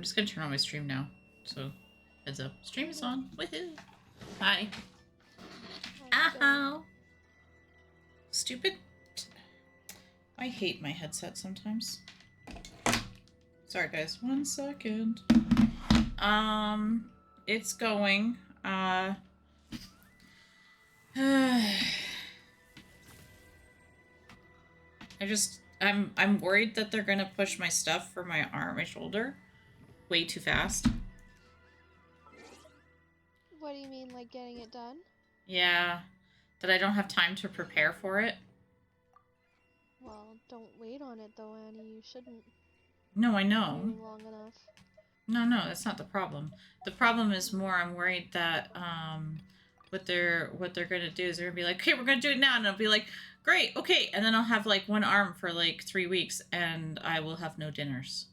I'm just gonna turn on my stream now. So, heads up. Stream is on. Woohoo! Hi. Ow! Stupid. I hate my headset sometimes. Sorry, guys. 1 second. It's going. I'm worried that they're gonna push my stuff for my arm, my shoulder, way too fast. What do you mean, like getting it done? Yeah, that I don't have time to prepare for it. Well, don't wait on it though, Annie. You shouldn't. No, I know. Long enough. No, that's not the problem. The problem is more I'm worried that what they're gonna do is they're gonna be like, okay, we're gonna do it now, and I'll be like, great, okay, and then I'll have like one arm for like 3 weeks, and I will have no dinners.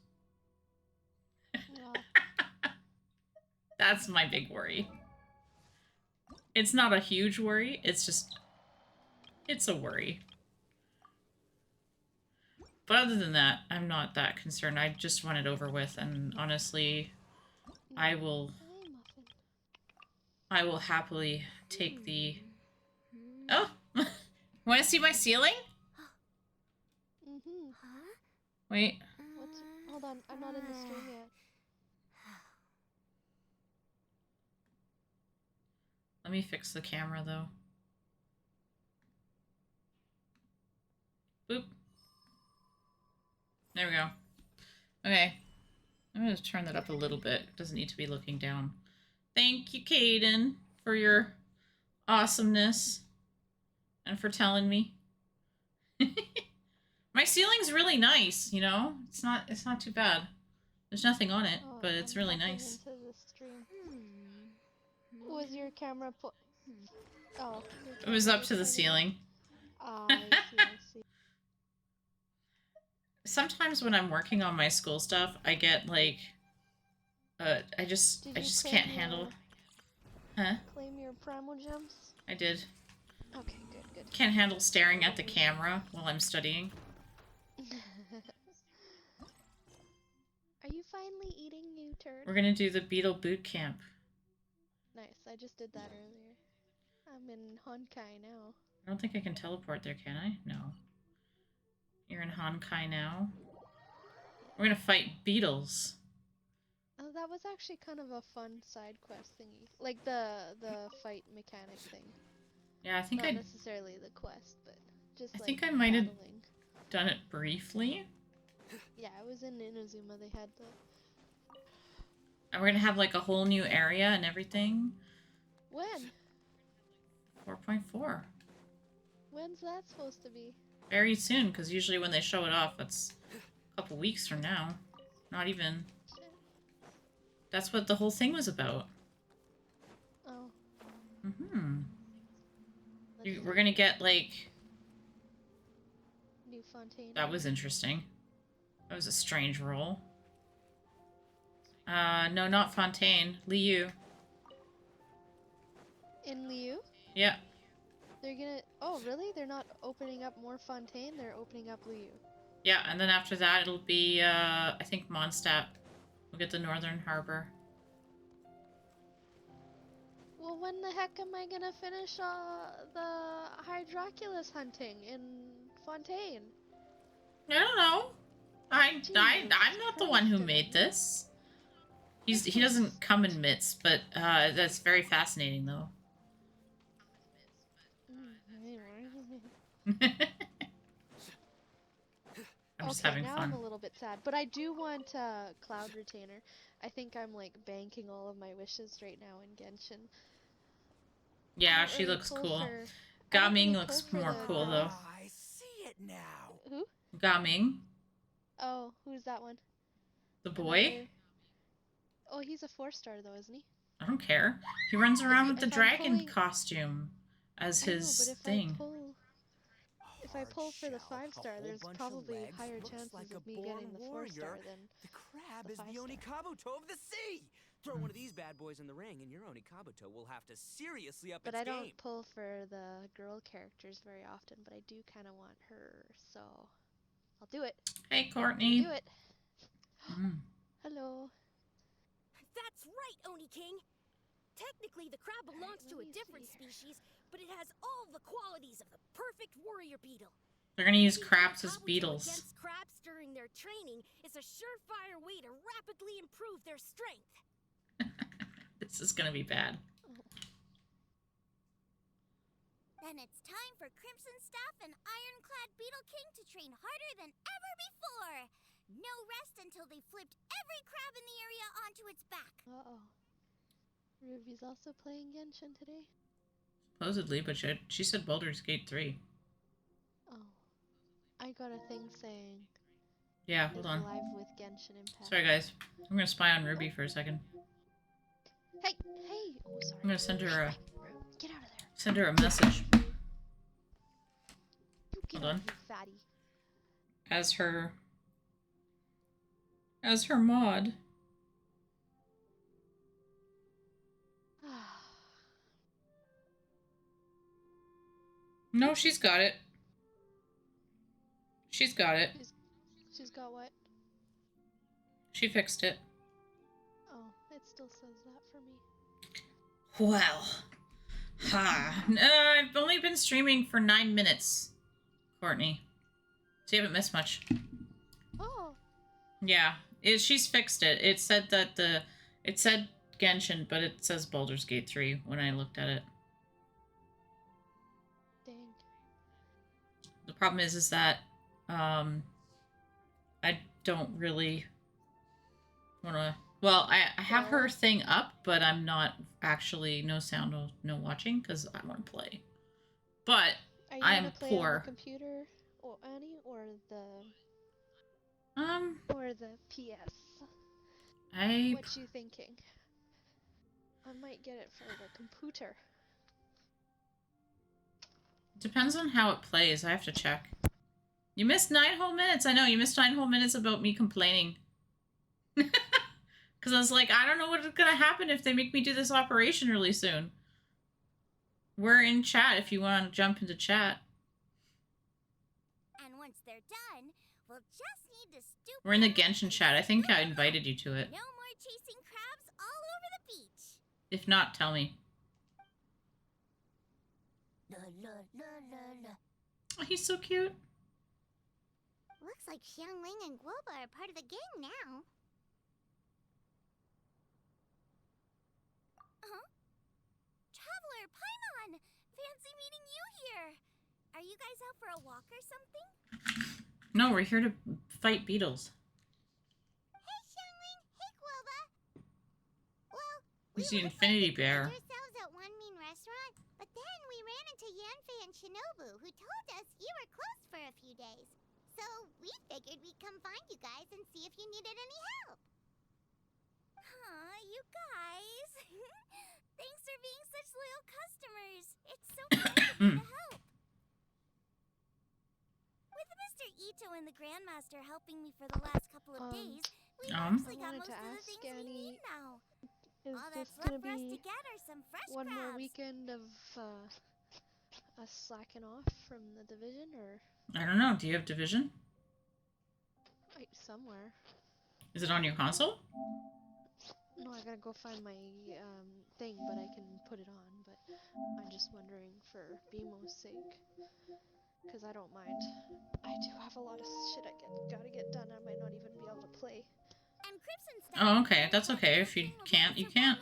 That's my big worry. It's not a huge worry. It's just, it's a worry. But other than that, I'm not that concerned. I just want it over with, and honestly, I will happily take the... Oh! Want to see my ceiling? Mm-hmm. Wait. Hold on, I'm not in the stream yet. Let me fix the camera, though. Boop. There we go. Okay. I'm going to turn that up a little bit. It doesn't need to be looking down. Thank you, Caden, for your awesomeness and for telling me. My ceiling's really nice, you know? It's not too bad. There's nothing on it, but it's really nice. Into the stream. Was your camera Oh. It was up to the ceiling. I see. Sometimes when I'm working on my school stuff, I get like I just can't handle. Huh? Claim your primal gems? I did. Okay, good. Can't handle staring at the camera while I'm studying. Are you finally eating, you turd? We're gonna do the Beetle boot camp. Nice, I just did that earlier. I'm in Honkai now. I don't think I can teleport there, can I? No. You're in Honkai now. We're gonna fight beetles. Oh, that was actually kind of a fun side quest thingy. Like the fight mechanic thing. Yeah, I think Not necessarily the quest, but just I like think I might have battling. done it briefly. Yeah, I was in Inazuma. They had the... And we're gonna have like a whole new area and everything. When? 4.4. When's that supposed to be? Very soon, because usually when they show it off, it's a couple weeks from now. Not even. That's what the whole thing was about. Oh. Mm-hmm. We're gonna get, like... New Fontaine. That was interesting. That was a strange roll. No, not Fontaine. Liu. In Liu? Yeah. They're gonna... Oh, really? They're not opening up more Fontaine? They're opening up Liu. Yeah, and then after that it'll be, I think Mondstadt. We'll get the Northern Harbor. Well, when the heck am I gonna finish, the Hydroculus hunting in Fontaine? I don't know. I'm not the one who made this. He doesn't come in mitts, but that's very fascinating though. I'm just having fun. I'm a little bit sad, but I do want Cloud Retainer. I think I'm like banking all of my wishes right now in Genshin. Yeah, she looks cool. Gaming looks more cool though. I see it now. Who? Gaming. Oh, who's that one? The boy? Oh, he's a 4-star though, isn't he? I don't care. He runs around with the dragon costume as his thing. If I pull for the 5-star, there's probably higher chances of me getting the 4-star than the crab is the Onikabuto of the sea. Throw one of these bad boys in the ring, and your Onikabuto will have to seriously up its game. But I don't pull for the girl characters very often, but I do kind of want her, so I'll do it. Hey, Courtney. Do it. Hello. That's right, Oni King. Technically, the crab belongs to a different species, but it has all the qualities of the perfect warrior beetle. They're gonna use Pitting crabs Oni as Kabuto beetles. against crabs during their training is a surefire way to rapidly improve their strength. This is gonna be bad. Then it's time for Crimson Staff and Ironclad Beetle King to train harder than ever before. No rest until they flipped every crab in the area onto its back. Uh-oh. Ruby's also playing Genshin today? Supposedly, but she said Baldur's Gate 3. Oh. I got a thing saying Yeah, hold on. live with Genshin Impact. Sorry, guys. I'm gonna spy on Ruby for a second. Hey! Hey! Oh, sorry. I'm gonna send her a Get out of there. send her a message You get Hold out, on. you fatty. as her mod. No, she's got it. She's got it. She's got what? She fixed it. Oh, it still says that for me. Well. Ha. I've only been streaming for 9 minutes, Courtney. So you haven't missed much. Oh! Yeah. She's fixed it. It said that it said Genshin, but it says Baldur's Gate 3 when I looked at it. Dang. The problem is that I don't really want to. Well, I have her thing up, but I'm not actually no sound, no watching because I want to play. But Are you I'm gonna play poor. on the computer, or Annie, or the PS? What you thinking? I might get it for the computer. Depends on how it plays. I have to check. You missed 9 whole minutes. I know you missed 9 whole minutes about me complaining. Because I was like, I don't know what's gonna happen if they make me do this operation really soon. We're in chat if you want to jump into chat. And once they're done, we'll just need to stoop. We're in the down Genshin and chat. I think I scoop invited up. you to it. No more chasing crabs all over the beach. If not, tell me. La la la la la. Oh, he's so cute. Looks like Xiangling and Guoba are part of the gang now. Huh? Traveler, Paimon! Fancy meeting you here. Are you guys out for a walk or something? No, we're here to fight beetles. Hey, Xiangling! Hey, Guoba! Well, He's the Infinity Bear. We ourselves at One Mean Restaurant, but then we ran into Yanfei and Shinobu, who told us you were closed for a few days. So we figured we'd come find you guys and see if you needed any help. Aw, you guys. Thanks for being such loyal customers. It's so kind of you to help. With Mr. Ito and the Grandmaster helping me for the last couple of days, we've actually got I wanted most to of the ask things we Annie, need now. is All this that's gonna left for us to be get are some fresh one more crabs. weekend of us slacking off from the division, or I don't know. Do you have Division? somewhere? Is it on your console? No, I gotta go find my thing, but I can put it on. But I'm just wondering for BMO's sake, because I don't mind. I do have a lot of shit gotta get done. I might not even be able to play. And Crimson Star. Oh, okay. That's okay. If you can't, you can't.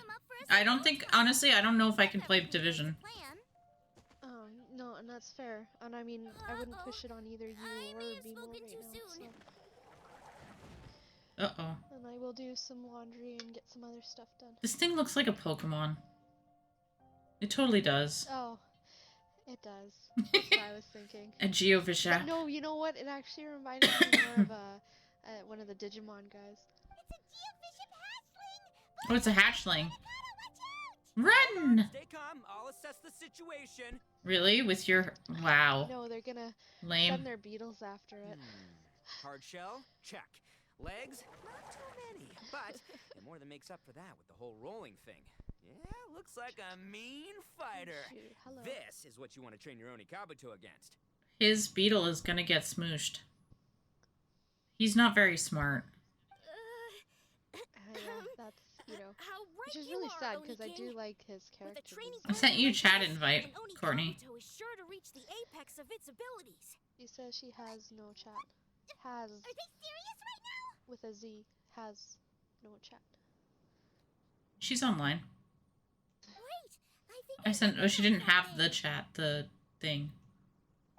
I don't think, honestly, I don't know if I can play Division. No, and that's fair. And I mean, I wouldn't push it on either you or BMO right now. So. Uh-oh. And I will do some laundry and get some other stuff done. This thing looks like a Pokemon. It totally does. Oh, it does. That's what I was thinking. A Geovisha. But no, you know what? It actually reminded me more of one of the Digimon guys. Oh, it's a hatchling. Run! Stay calm. I'll assess the situation. Really? With your... Wow. No, they're gonna Lame. send their beetles after it. Hard shell? Check. Legs? Not too many. But it more than makes up for that with the whole rolling thing. Yeah, looks like a mean fighter. Shoot, hello. This is what you want to train your Oni Kabuto against. His beetle is gonna get smooshed. He's not very smart. Yeah, that's, How Which is you really are, sad Oni because I do King. like his With a character training I design. sent you a program chat like this, invite, an Oni Courtney. Kabuto is sure to reach the apex of its abilities. She says she has no chat. Has Are they serious right now? with a Z. Has no chat. She's online. Wait, I think I sent. Oh, she recognize didn't that have the thing. chat, the thing.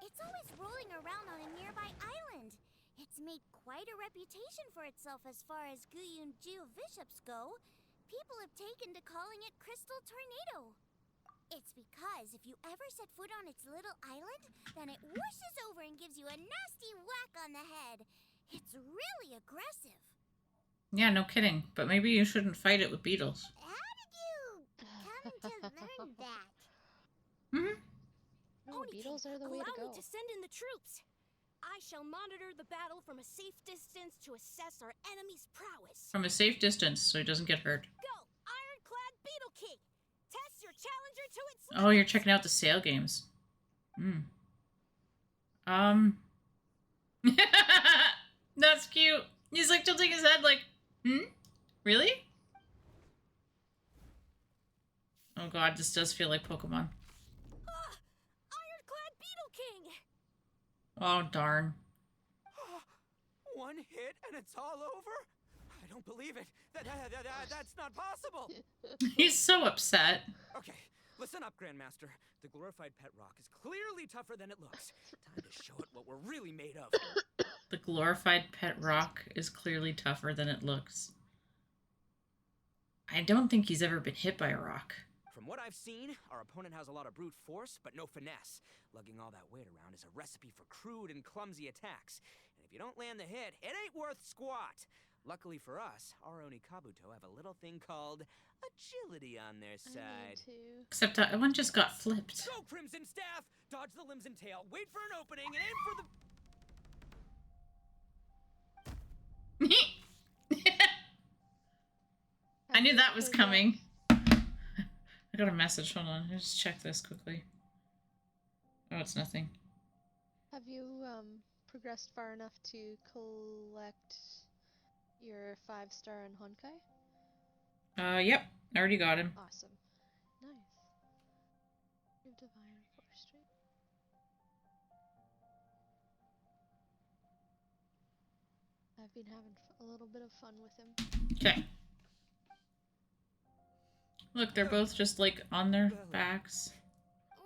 It's always rolling around on a nearby island. It's made quite a reputation for itself as far as Guyun Geoviships go. People have taken to calling it Crystal Tornado. It's because if you ever set foot on its little island, then it whooshes over and gives you a nasty whack on the head. It's really aggressive. Yeah, no kidding. But maybe you shouldn't fight it with beetles. How did you come to learn that? Hmm. No, Oni beetles King, are the way to allow go. me to send in the troops. I shall monitor the battle from a safe distance to assess our enemy's prowess. From a safe distance, so he doesn't get hurt. Go, Ironclad Beetle King! Test your challenger to its Oh, you're limits. checking out the sale games. Hmm. That's cute. He's like tilting his head like, really? Oh god, this does feel like Pokemon. Ironclad Beetle King! Oh darn. One hit and it's all over? I don't believe it. That's not possible. He's so upset. Okay, listen up, Grandmaster. The glorified pet rock is clearly tougher than it looks. Time to show it what we're really made of. The glorified pet rock is clearly tougher than it looks. I don't think he's ever been hit by a rock. From what I've seen, our opponent has a lot of brute force, but no finesse. Lugging all that weight around is a recipe for crude and clumsy attacks. And if you don't land the hit, it ain't worth squat. Luckily for us, our Oni Kabuto have a little thing called agility on their I side. need to. Except that one just got flipped. Go, Crimson Staff! Dodge the limbs and tail, wait for an opening, and aim for the... I knew that was Because, coming. I got a message. Hold on. Let's just check this quickly. Oh, it's nothing. Have you progressed far enough to collect your 5-star in Honkai? Yep. I already got him. Awesome. Nice. Your Divine Forestry. I've been having a little bit of fun with him. Okay. Look, they're both just like on their backs.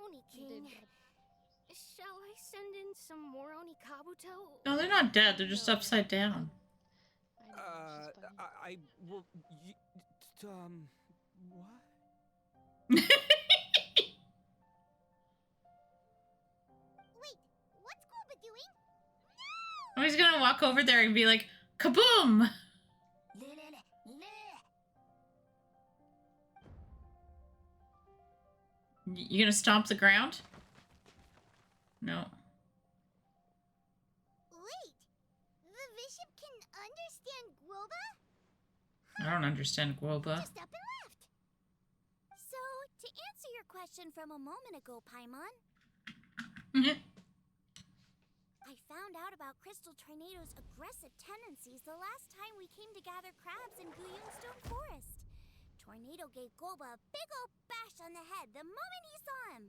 Oni You did King, good. shall I send in some more Oni Kabuto? No, they're not dead. They're just No. upside down. I know, it's just fun. I will... what? Wait, what's Gooba doing? Oh, he's gonna walk over there and be like, kaboom! You gonna stomp the ground? No. Wait, the bishop can understand Guoba? I don't understand Guoba. Just up and left. So, to answer your question from a moment ago, Paimon, I found out about Crystal Tornado's aggressive tendencies the last time we came to gather crabs in Guyunstone Forest. Tornado gave Golba a big old bash on the head the moment he saw him.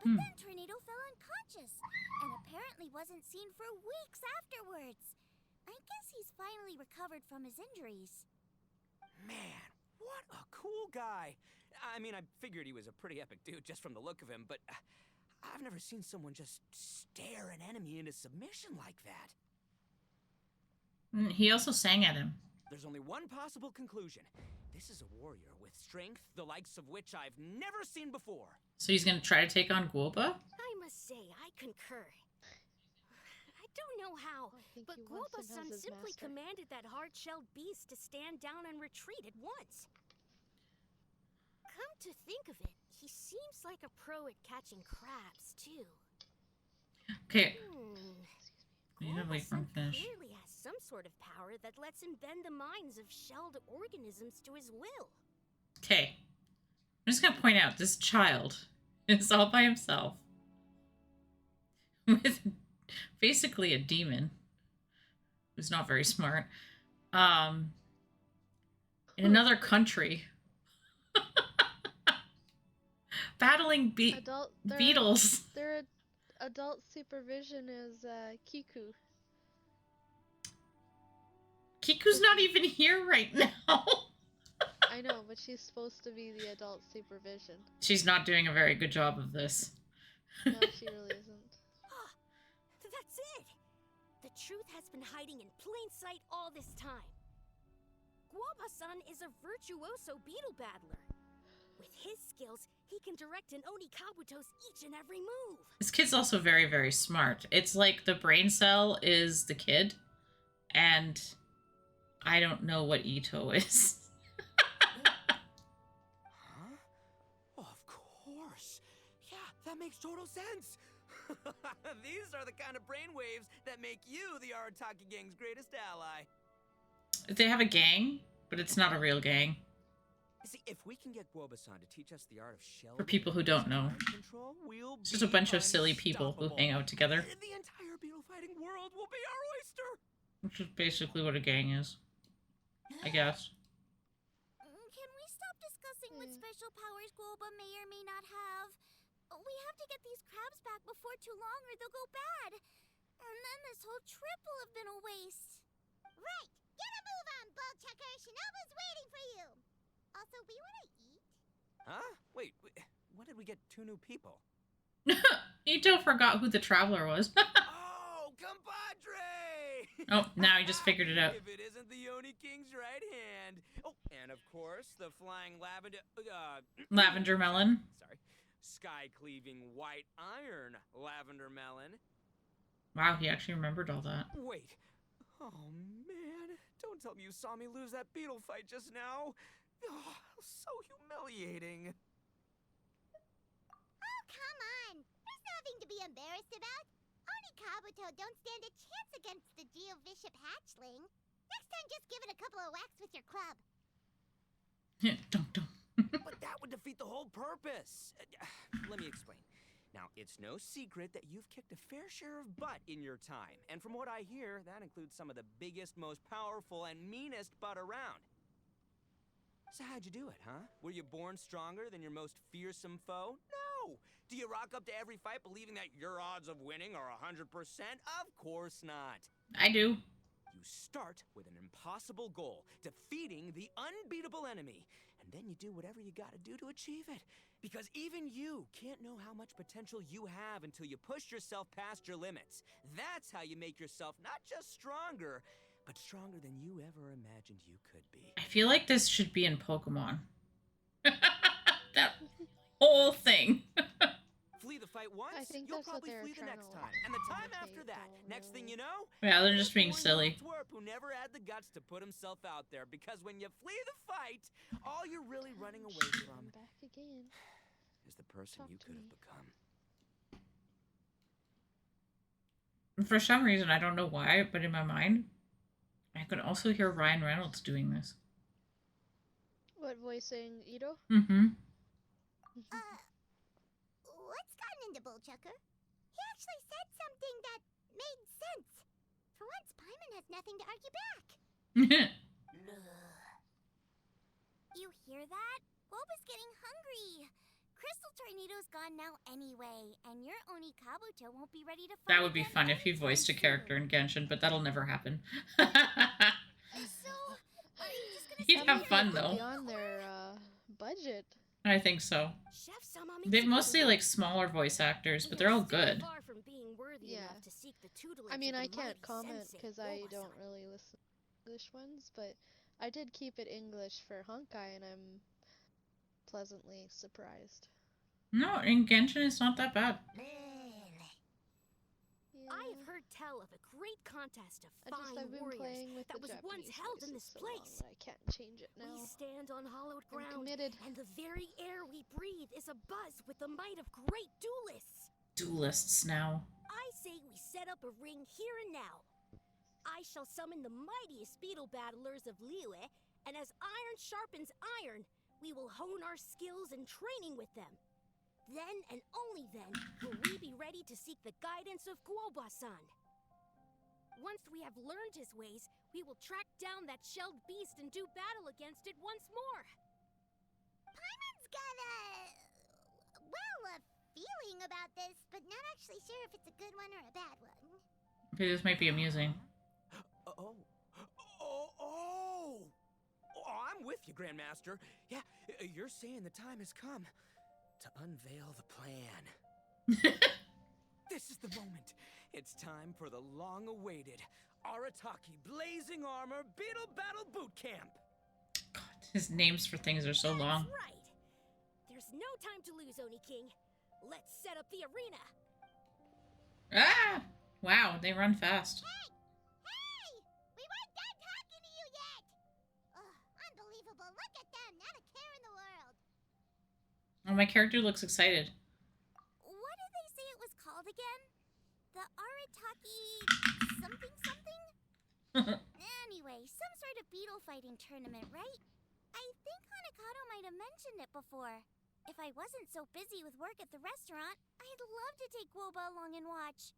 But then Tornado fell unconscious, and apparently wasn't seen for weeks afterwards. I guess he's finally recovered from his injuries. Man, what a cool guy. I mean, I figured he was a pretty epic dude just from the look of him, but I've never seen someone just stare an enemy into submission like that. He also sang at him. There's only one possible conclusion. This is a warrior with strength, the likes of which I've never seen before. So he's gonna try to take on Guoba? I must say, I concur. I don't know how, I think but he wants him Guoba-san as his simply master. commanded that hard-shelled beast to stand down and retreat at once. Come to think of it, he seems like a pro at catching crabs, too. Okay. Hmm. You gotta wait for him to Guoba-san finish. clearly has some sort of power that lets him bend the minds of shelled organisms to his will. Okay. I'm just gonna point out this child is all by himself with basically a demon who's not very smart. In another country battling beetles. Their adult supervision is Kiku. Kiku's not even here right now. I know, but she's supposed to be the adult supervision. She's not doing a very good job of this. No, she really isn't. That's it! The truth has been hiding in plain sight all this time. Guoba-san is a virtuoso beetle battler. With his skills, he can direct an Oni Kabuto's each and every move. This kid's also very, very smart. It's like the brain cell is the kid, and I don't know what Ito is. Huh? Oh, of course. Yeah, that makes total sense. These are the kind of brainwaves that make you the Arataki gang's greatest ally. They have a gang, but it's not a real gang. See, if we can get Guoba-san to teach us the art of shell For people who don't know. control, we'll It's just a bunch of silly people who hang out together. The entire beetle fighting world will be our oyster. Which is basically what a gang is, I guess. Can we stop discussing what special powers Guoba may or may not have? We have to get these crabs back before too long or they'll go bad. And then this whole trip will have been a waste. Right! Get a move on, Bullchucker! Shinobu's waiting for you! Also, we want to eat. Huh? Wait, when did we get 2 new people? Ito forgot who the traveler was. Oh, compadre! Oh, now he just figured it out. If it isn't the Oni King's right hand. Oh, and of course, the flying lavender... Lavender melon. Sorry. Sky-cleaving white iron lavender melon. Wow, he actually remembered all that. Wait. Oh, man. Don't tell me you saw me lose that beetle fight just now. Oh, so humiliating. Oh, come on! There's nothing to be embarrassed about. Oni Kabuto don't stand a chance against the Geovishap hatchling. Next time, just give it a couple of whacks with your club. Dum dum. But that would defeat the whole purpose. Let me explain. Now, it's no secret that you've kicked a fair share of butt in your time. And from what I hear, that includes some of the biggest, most powerful, and meanest butt around. So how'd you do it, huh? Were you born stronger than your most fearsome foe? No! Do you rock up to every fight believing that your odds of winning are 100%? Of course not. I do. You start with an impossible goal, defeating the unbeatable enemy. And then you do whatever you gotta do to achieve it. Because even you can't know how much potential you have until you push yourself past your limits. That's how you make yourself not just stronger, but stronger than you ever imagined you could be. I feel like this should be in Pokemon. That whole thing. Flee the fight once, I think you'll that's what probably they're flee the trying next to time. And the time imitate, after that. though, Next thing you know... Yeah, they're just being boring silly. little twerp who never had the guts to put himself out there. Because when you flee the fight, all you're really running away from I'm back again. is the person Talk you to could me. have become. For some reason, I don't know why, but in my mind, I could also hear Ryan Reynolds doing this. What, voicing Ito? Mm-hmm. What's gotten into Bullchucker? He actually said something that made sense. For once, Paimon has nothing to argue back. You hear that? Boba's getting hungry. Crystal Tornado's gone now anyway, and your Oni Kabuto won't be ready to fight. That would be again fun if you anytime voiced a character soon. in Genshin, but that'll never happen. So, are you just gonna You'd sit have here fun, and- though. Beyond their budget. I think so. Chef Sama makes They've it mostly clear. like smaller voice actors, We but they're all are still good. far from being worthy Yeah. enough to seek the tutelage I mean, of the I can't mighty comment sensei, because I Boba-san. don't really listen to English ones, but I did keep it English for Honkai, and I'm pleasantly surprised. No, in Genshin it's not that bad. Yeah. I have heard tell of a great contest of fine I've been warriors playing with that the was once Japanese held in voices this so long place. that I can't change it now. We stand on hollowed I'm ground, committed. and the very air we breathe is abuzz with the might of great duelists. Duelists now. I say we set up a ring here and now. I shall summon the mightiest beetle battlers of Liyue, and as iron sharpens iron, we will hone our skills and training with them. Then and only then will we be ready to seek the guidance of Guoba-san. Once we have learned his ways, we will track down that shelled beast and do battle against it once more. Paimon's got a feeling about this, but not actually sure if it's a good one or a bad one. Okay, this might be amusing. Oh. Oh, I'm with you, Grandmaster. Yeah, you're saying the time has come to unveil the plan. This is the moment. It's time for the long-awaited Arataki Blazing Armor Beetle Battle Boot Camp. God, his names for things are so long. That's right. There's no time to lose, Oni King. Let's set up the arena. Ah! Wow, they run fast. Hey! We weren't done talking to you yet! Ugh, unbelievable. Look at them. Not a care in the world. Oh, my character looks excited. What did they say it was called again? The Arataki something something? Anyway, some sort of beetle fighting tournament, right? I think Hanakato might have mentioned it before. If I wasn't so busy with work at the restaurant, I'd love to take Woba along and watch.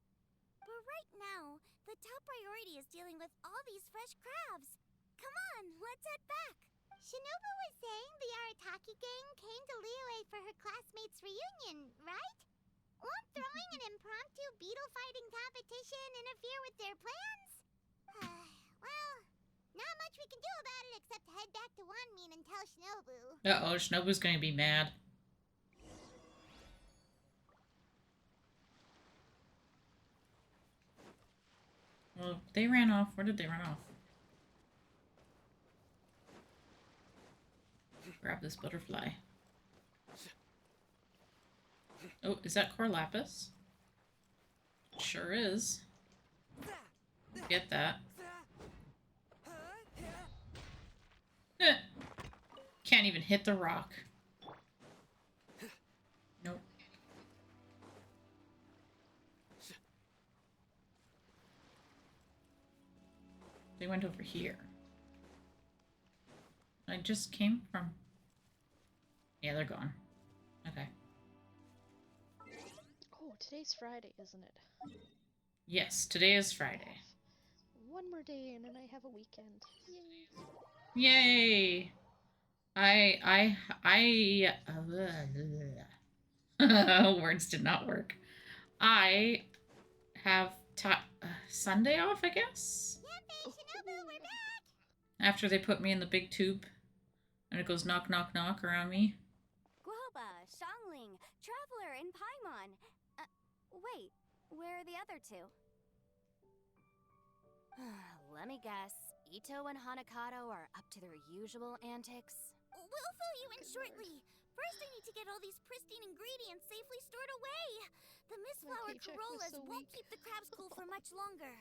But right now, the top priority is dealing with all these fresh crabs. Come on, let's head back. Shinobu was saying the Arataki gang came to Liyue for her classmates' reunion, right? Won't throwing an impromptu beetle fighting competition interfere with their plans? Well, not much we can do about it except head back to Wanmin and tell Shinobu. Uh-oh, Shinobu's gonna be mad. Well, they ran off. Where did they run off? Grab this butterfly. Oh, is that Core Lapis? Sure is. Get that. Can't even hit the rock. Nope. They went over here. I just came from... Yeah, they're gone. Okay. Oh, today's Friday, isn't it? Yes, today is Friday. One more day and then I have a weekend. Yay! Yay! Words did not work. I have Sunday off, I guess? Yep, Shinobu, we're back! After they put me in the big tube. And it goes knock, knock, knock around me. Guoba, Shangling, Traveler, and Paimon. Wait, where are the other two? Let me guess. Ito and Hanakato are up to their usual antics. We'll fill you in shortly. First, I need to get all these pristine ingredients safely stored away. The Mistflower paycheck was Corollas so won't weak. keep the crabs cool for much longer.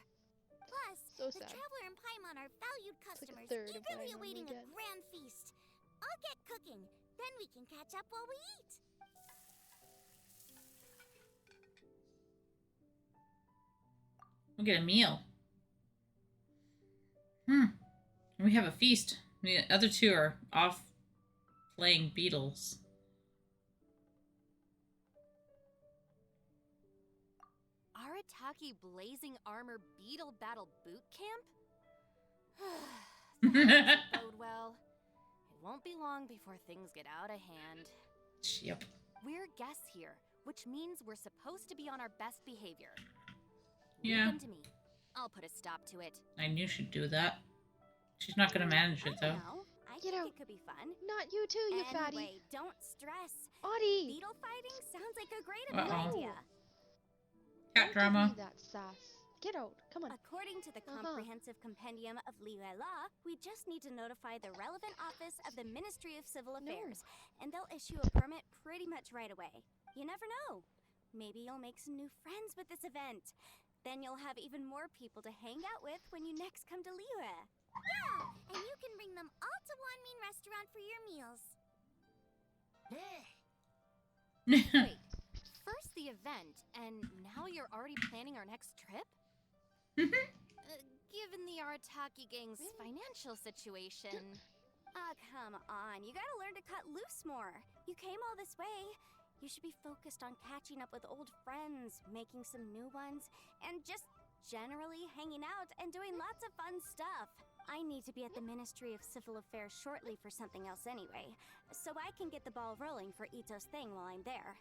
Plus, So the sad. Traveler and Paimon are valued like a customers, third of what I eagerly normally awaiting a get. grand feast. I'll get cooking. Then we can catch up while we eat. We'll get a meal. We have a feast. The other two are off playing Beetles. Arataki Blazing Armor Beetle Battle Boot Camp? That doesn't bode well. It won't be long before things get out of hand. Yep. We're guests here, which means we're supposed to be on our best behavior. Yeah. Leave them to me. I'll put a stop to it. I knew she'd do that. She's not gonna manage I it, don't though. know. I Get think out. it could be fun. Not you too, you fatty. Anyway, don't stress. Audie! Beetle fighting sounds like a great Uh-oh. idea. Cat Don't drama. give me that sass. Get out. Come on. According to the Comprehensive Compendium of Liyue Law, we just need to notify the relevant office of the Ministry of Civil Affairs, and they'll issue a permit pretty much right away. You never know. Maybe you'll make some new friends with this event. Then you'll have even more people to hang out with when you next come to Liyue. Yeah, and you can bring them all to Wanmin Restaurant for your meals. Wait, first the event, and now you're already planning our next trip? Given the Arataki gang's financial situation... come on, you gotta learn to cut loose more. You came all this way. You should be focused on catching up with old friends, making some new ones, and just generally hanging out and doing lots of fun stuff. I need to be at the Ministry of Civil Affairs shortly for something else anyway, so I can get the ball rolling for Ito's thing while I'm there.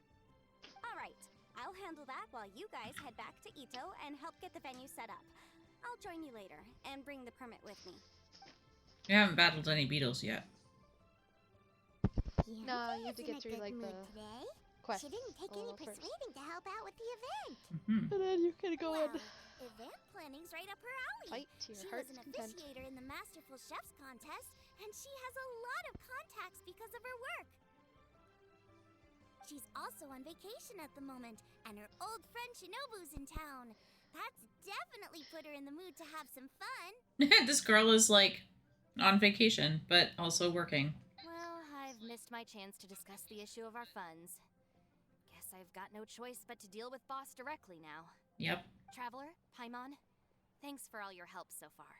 All right. I'll handle that while you guys head back to Ito and help get the venue set up. I'll join you later and bring the permit with me. You haven't battled any beetles yet. No, you have to get through like the today. quest. She didn't take any first. persuading to help out with the event. Mm-hmm. And then you can go Well, in. event planning's right up her alley. Fight to your She was heart's an content. officiator in the Masterful Chefs contest, and she has a lot of contacts because of her work. She's also on vacation at the moment, and her old friend Shinobu's in town. That's definitely put her in the mood to have some fun. This girl is like on vacation, but also working. Well, I've missed my chance to discuss the issue of our funds. Guess I've got no choice but to deal with Boss directly now. Yep. Traveler, Paimon, thanks for all your help so far.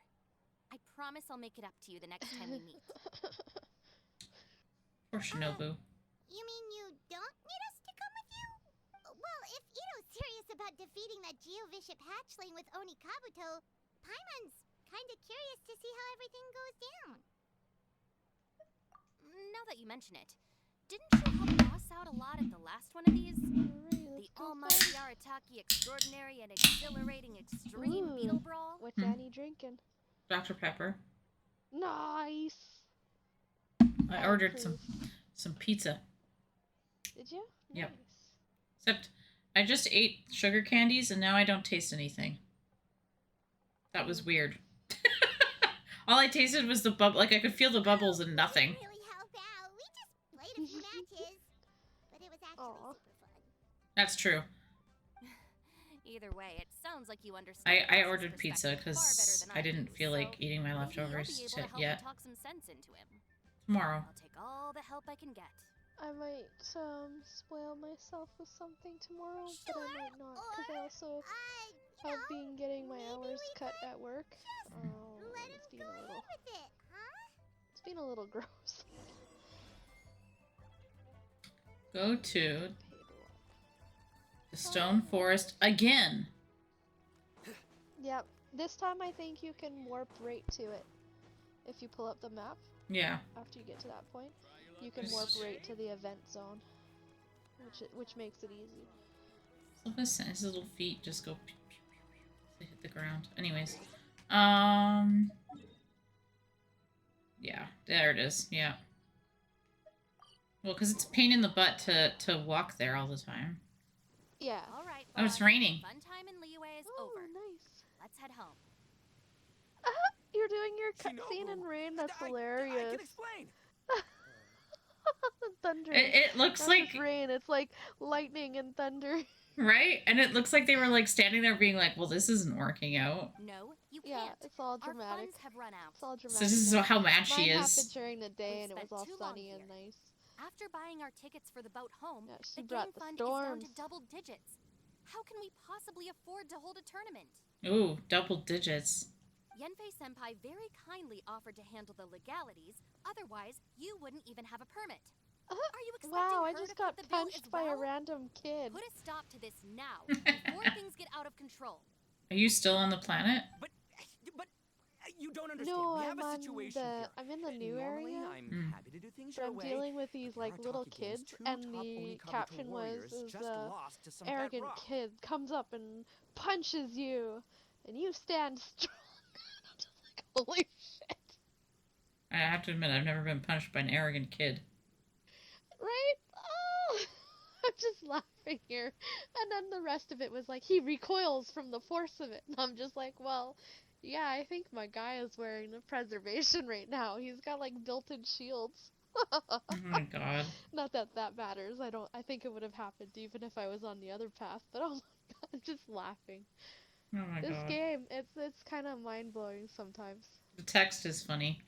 I promise I'll make it up to you the next time we meet. Poor Shinobu. You mean you don't need us to come with you? Well, if Ito's serious about defeating that Geovishap hatchling with Oni Kabuto, Paimon's kinda curious to see how everything goes down. Now that you mention it, didn't you help Boss out a lot at the last one of these? The almighty Arataki extraordinary and exhilarating extreme Ooh. beetle brawl? What's Annie drinking? Dr. Pepper. Nice. I ordered some pizza. Did you? Yep. Nice. Except I just ate sugar candies and now I don't taste anything. That was weird. All I tasted was the bubble. Like I could feel the bubbles and nothing. Didn't really help out. We just played a few matches, but it was actually Aw. super fun. That's true. Either way, it sounds like you understand. I Boss's ordered pizza perspective far better because than I didn't do, feel like so eating my maybe leftovers you'll be able to help yet. me talk some sense into him. Tomorrow. I'll take all the help I can get. I might spoil myself with something tomorrow, but I might not because I also have been getting my maybe hours we cut could at work. Oh, Let it's him being go a ahead little, with it, huh? it's being a little gross. Go to Paid a lot. the Stone Forest again. Yep. This time I think you can warp right to it. If you pull up the map Yeah. after you get to that point, you can warp right to the event zone, which makes it easy. His little feet just go pew, pew, pew, pew. They hit the ground. Anyways. Yeah, there it is. Yeah. Well, because it's a pain in the butt to walk there all the time. Yeah. All right. Oh, it's Boss, raining. Fun time in Liyue is Oh, over. nice. Let's head home. You're doing your Shinobu, cutscene in rain. That's I hilarious. can explain. Thunder. It looks Not like just rain. It's like lightning and thunder. right, and it looks like they were like standing there being like, "Well, this isn't working out." No, you Yeah, can't. it's all Our dramatic. funds have run out. It's all dramatic. So this is now. how mad she Mine is. happened during the day, We've and it was spent all too long sunny and here. nice. After buying our tickets for the boat home, Yeah, she the brought game the fund is down to storms. double digits. How can we possibly afford to hold a tournament? Ooh, double digits. Yenfei Senpai very kindly offered to handle the legalities, otherwise you wouldn't even have a permit. Are you expecting Wow, her I to just foot got the bill punched as by a well? random kid. Put a stop to this now, before things get out of control. Are you still on the planet? But you don't understand. No, we I'm have a on situation the. here. I'm in the new Normally, area, I'm happy to do things but your I'm way. dealing with these but like little Arataki Game's kids, two and top the Oni Kabuto caption was warriors is just lost to some arrogant bedrock. kid comes up and punches you, and you stand strong. I'm just like, holy shit, I have to admit, I've never been punched by an arrogant kid. right? Oh, I'm just laughing here, and then the rest of it was like he recoils from the force of it, and I'm just like, well, yeah, I think my guy is wearing a preservation right now. He's got like built-in shields. Oh my god. Not that that matters. I think it would have happened even if I was on the other path. But oh my god, I'm just laughing. Oh my This god. game, it's kind of mind blowing sometimes. The text is funny.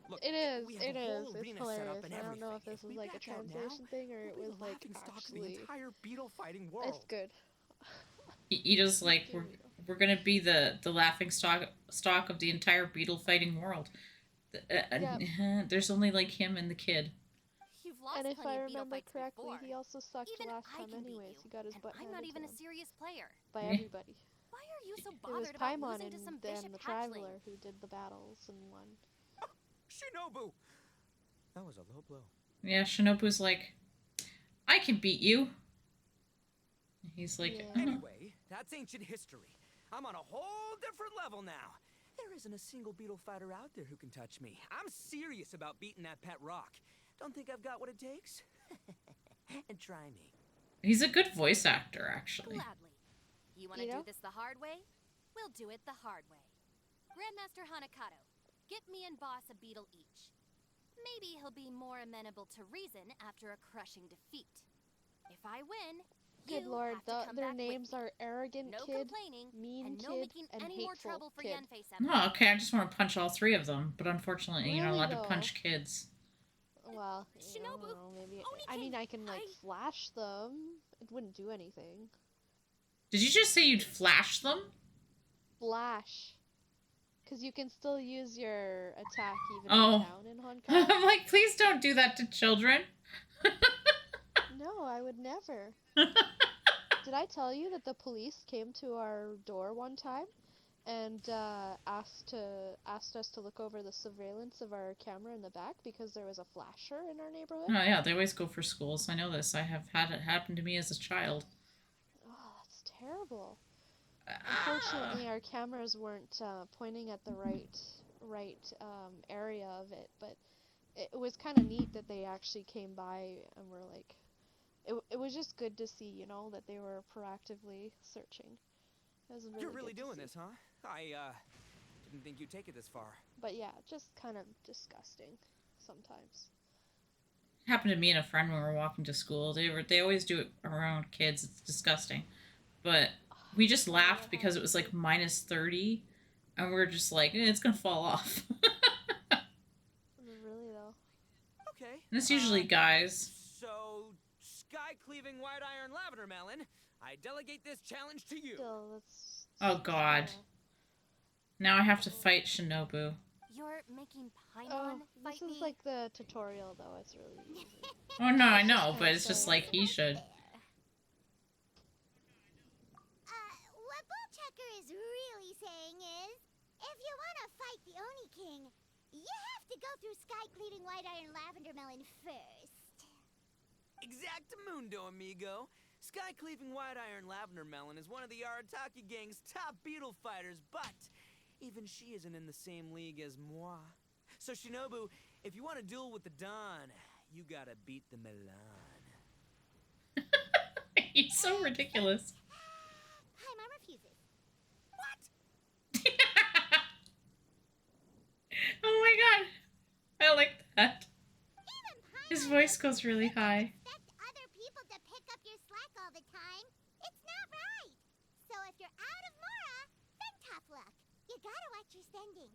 Look, It is. we have It a is. whole It's arena set up hilarious. and I don't know if everything. this was we like a back out now, translation thing or it we'll be was the like laughingstock of the actually. entire beetle fighting world. It's good. Ida's like, we're gonna be the laughing stock of the entire beetle fighting world. There's only like him and the kid. You've lost And if plenty I of beetle remember fights correctly, before. he also sucked Even last I time can beat anyways. you, He got his and butt I'm handed not to even a him serious player. by Yeah. everybody. Why are you so It was bothered about Paimon losing to some and bishop then the hatchling? Traveler who did the battles and won. Shinobu! That was a low blow. Yeah, Shinobu's like, I can beat you. He's like, Yeah. Anyway, that's ancient history. I'm on a whole different level now. There isn't a single beetle fighter out there who can touch me. I'm serious about beating that pet rock. Don't think I've got what it takes? And try me. he's a good voice actor, actually. Gladly. You want to You know? do this the hard way? We'll do it the hard way. Grandmaster Hanakato, get me and Boss a beetle each. Maybe he'll be more amenable to reason after a crushing defeat. If I win, Good you lord, have to come their back with names me. are Arrogant No Kid, complaining, Mean and no Kid, making and any more Hateful trouble for Kid. Yanfei-senpai. Oh, okay, I just want to punch all three of them, but unfortunately, you're not Really, allowed to though? punch kids. Well, I Shinobu, don't know, maybe. Oni I mean, King, I can like flash them. It wouldn't do anything. Did you just say you'd flash them? Flash. Because you can still use your attack even Oh. in town in Honkai. I'm like, please don't do that to children. No, I would never. Did I tell you that the police came to our door one time and asked us to look over the surveillance of our camera in the back because there was a flasher in our neighborhood? Oh yeah, they always go for schools. I know this. I have had it happen to me as a child. Oh, that's terrible. Unfortunately, our cameras weren't pointing at the right area of it, but it was kind of neat that they actually came by and were like, it was just good to see, you know, that they were proactively searching. It was really You're really good to doing see. this, huh? I didn't think you'd take it this far. But yeah, just kind of disgusting sometimes. It happened to me and a friend when we were walking to school. They always do it around kids. It's disgusting. But we just laughed because it was like minus 30 and we were just like, it's gonna fall off. Really though. Okay. And it's usually guys. So, sky-cleaving white iron lavender melon, I delegate this challenge to you. Still, that's. Oh god. Now I have to fight Shinobu. You're making Oh, Paimon fight this is me? like the tutorial though. It's really easy. Oh no, I know, but it's just like he should. What Bullchecker is really saying is, if you want to fight the Oni King, you have to go through sky-cleaving white iron lavender melon first. Exactamundo, amigo. Sky-cleaving white iron lavender melon is one of the Arataki gang's top beetle fighters, but even she isn't in the same league as moi. So Shinobu, if you want to duel with the Don, you gotta beat the Milan. He's so ridiculous. Paimon refuses. What? Oh my god. I like that. Even Paimon His voice goes really high. expect other people to pick up your slack all the time. It's not right. So if you're out of Mora, then tough luck. You gotta watch your spending.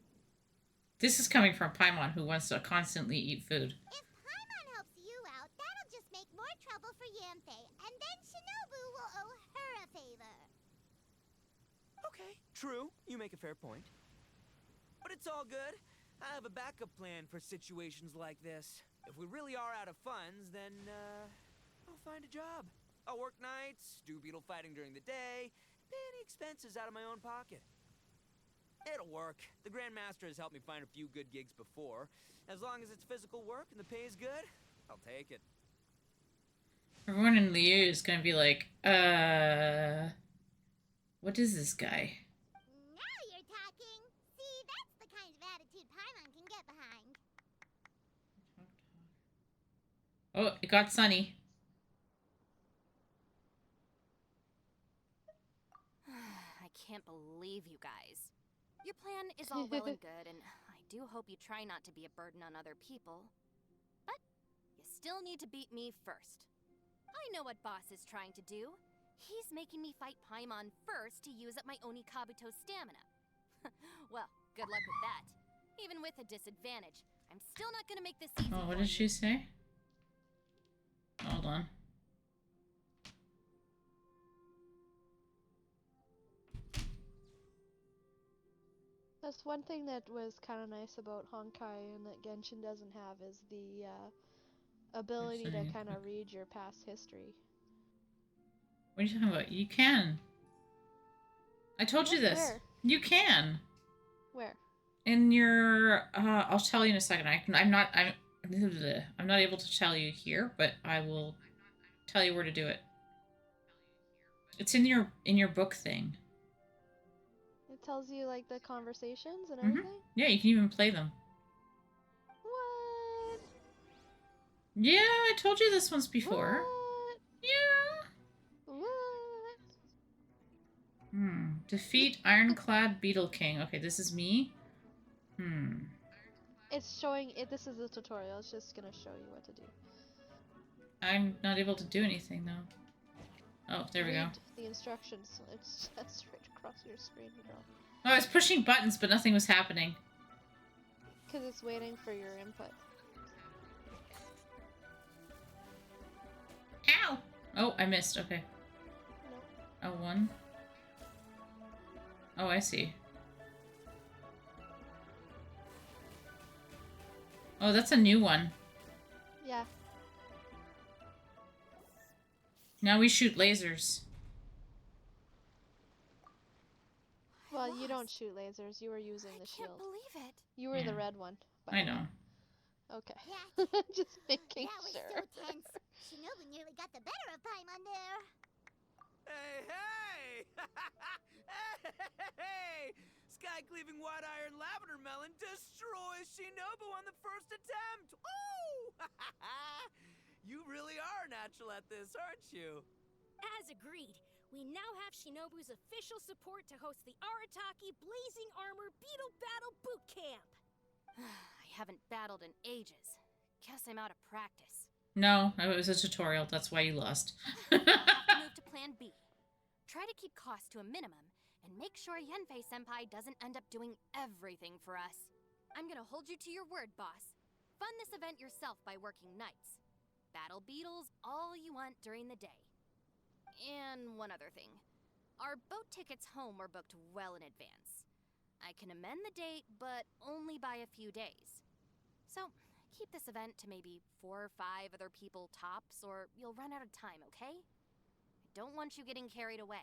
This is coming from Paimon, who wants to constantly eat food. If Paimon helps you out, that'll just make more trouble for Yanfei, and then Shinobu will owe her a favor. Okay, true. You make a fair point. But it's all good. I have a backup plan for situations like this. If we really are out of funds, then, I'll find a job. I'll work nights, do beetle fighting during the day, pay any expenses out of my own pocket. It'll work. The Grandmaster has helped me find a few good gigs before. As long as it's physical work and the pay is good, I'll take it. Everyone in Liu is gonna be like, what is this guy? Now you're talking. See, that's the kind of attitude Paimon can get behind. Oh, it got sunny. I can't believe you guys. Your plan is all well and good, and I do hope you try not to be a burden on other people. But you still need to beat me first. I know what Boss is trying to do. He's making me fight Paimon first to use up my Oni Kabuto's stamina. Well, good luck with that. Even with a disadvantage, I'm still not gonna make this easy. Oh, what for did you. she say? Hold on. That's one thing that was kind of nice about Honkai and that Genshin doesn't have is the ability to saying, kind of read your past history. What are you talking about? You can. I told you What? this. Where? You can. Where? In your, I'll tell you in a second. I'm not able to tell you here, but I will tell you where to do it. It's in your book thing. It tells you like the conversations and Mm-hmm. everything? Yeah, you can even play them. What? Yeah, I told you this once before. What? Yeah. What? Defeat Ironclad Beetle King. Okay, this is me. It's showing it. This is the tutorial. It's just gonna show you what to do. I'm not able to do anything though. Oh, there we go. Read the instructions. It's that's right across your screen, girl. Oh, I was pushing buttons, but nothing was happening. Because it's waiting for your input. Ow! Oh, I missed. Okay. Nope. Oh, one. Oh, I see. Oh, that's a new one. Yeah. Now we shoot lasers. Well, you don't shoot lasers. You were using the I can't shield. believe it. You were Yeah. the red one. by I the way. know. Okay. Yeah, Just making that was sure. so tense. Shinobu nearly got the better of Paimon there. Hey, hey! Hey! Sky cleaving white iron lavender melon destroys Shinobu on the first attempt! Woo! You really are natural at this, aren't you? As agreed, we now have Shinobu's official support to host the Arataki Blazing Armor Beetle Battle Boot Camp. I haven't battled in ages. Guess I'm out of practice. No, it was a tutorial. That's why you lost. I'll have to move to plan B. Try to keep costs to a minimum, and make sure Yenfei-senpai doesn't end up doing everything for us. I'm gonna hold you to your word, boss. Fund this event yourself by working nights. Battle beetles all you want during the day. And one other thing. Our boat tickets home were booked well in advance. I can amend the date, but only by a few days. So, keep this event to maybe 4 or 5 other people tops, or you'll run out of time, okay? I don't want you getting carried away.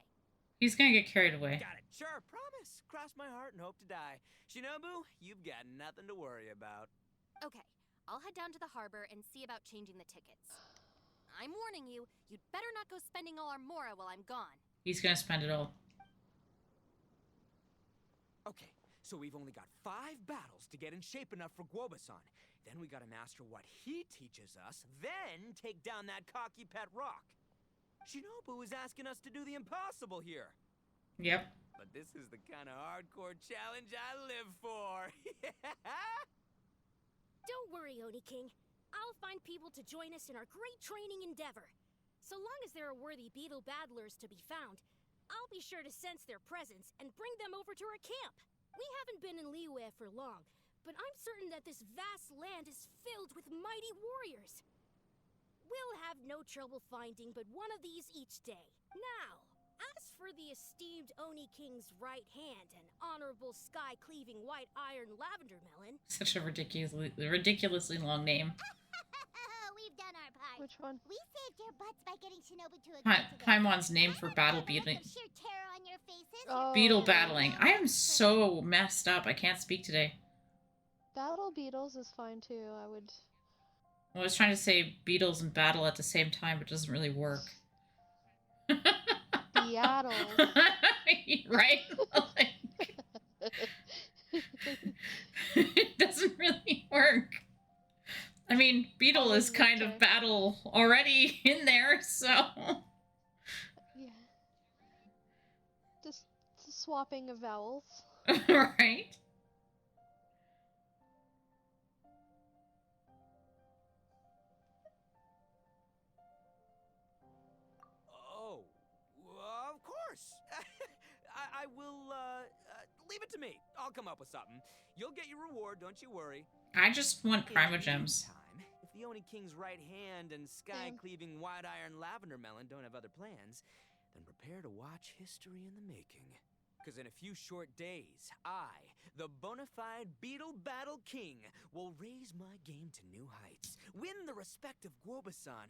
He's gonna get carried away. Got it. Sure, promise. Cross my heart and hope to die. Shinobu, you've got nothing to worry about. Okay, I'll head down to the harbor and see about changing the tickets. I'm warning you, you'd better not go spending all our mora while I'm gone. He's gonna spend it all. Okay, so we've only got 5 battles to get in shape enough for Guoba-san. Then we gotta master what he teaches us, then take down that cocky pet rock. Shinobu is asking us to do the impossible here. Yep. But this is the kind of hardcore challenge I live for. Don't worry, Oni King. I'll find people to join us in our great training endeavor. So long as there are worthy beetle battlers to be found, I'll be sure to sense their presence and bring them over to our camp. We haven't been in Liyue for long, but I'm certain that this vast land is filled with mighty warriors. We'll have no trouble finding but one of these each day. Now, as for the esteemed Oni King's right hand and honorable sky-cleaving white iron lavender melon... Such a ridiculously long name. We've done our part. Which one? We saved your butts by getting Shinobu to agree to this. Paimon's name for battle The look beetle. of sheer terror on your faces. Oh. Beetle battling. I am so messed up. I can't speak today. Battle beetles is fine too. I would. I was trying to say beetles and battle at the same time, but it doesn't really work. Beattles. Right? It doesn't really work. I mean, beetle is kind of battle already in there, so. Yeah. Just swapping of vowels. Right? Oh, of course. I will, leave it to me. I'll come up with something. You'll get your reward, don't you worry. I just want In Prima the Gems. meantime, if the Oni King's right hand and sky-cleaving white iron lavender melon don't have other plans, then prepare to watch history in the making. Because in a few short days, I, the bona fide Beetle Battle King, will raise my game to new heights, win the respect of Guoba-san,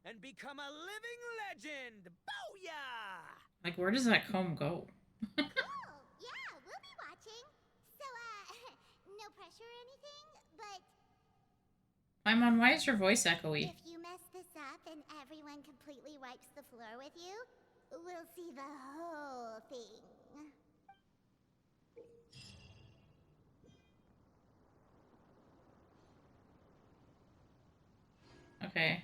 and become a living legend! Booyah! Like, where does that comb go? Oh, yeah, we'll be watching. So, no pressure or anything, but Paimon, why is your voice echoey? if you mess this up and everyone completely wipes the floor with you, we'll see the whole thing. Okay.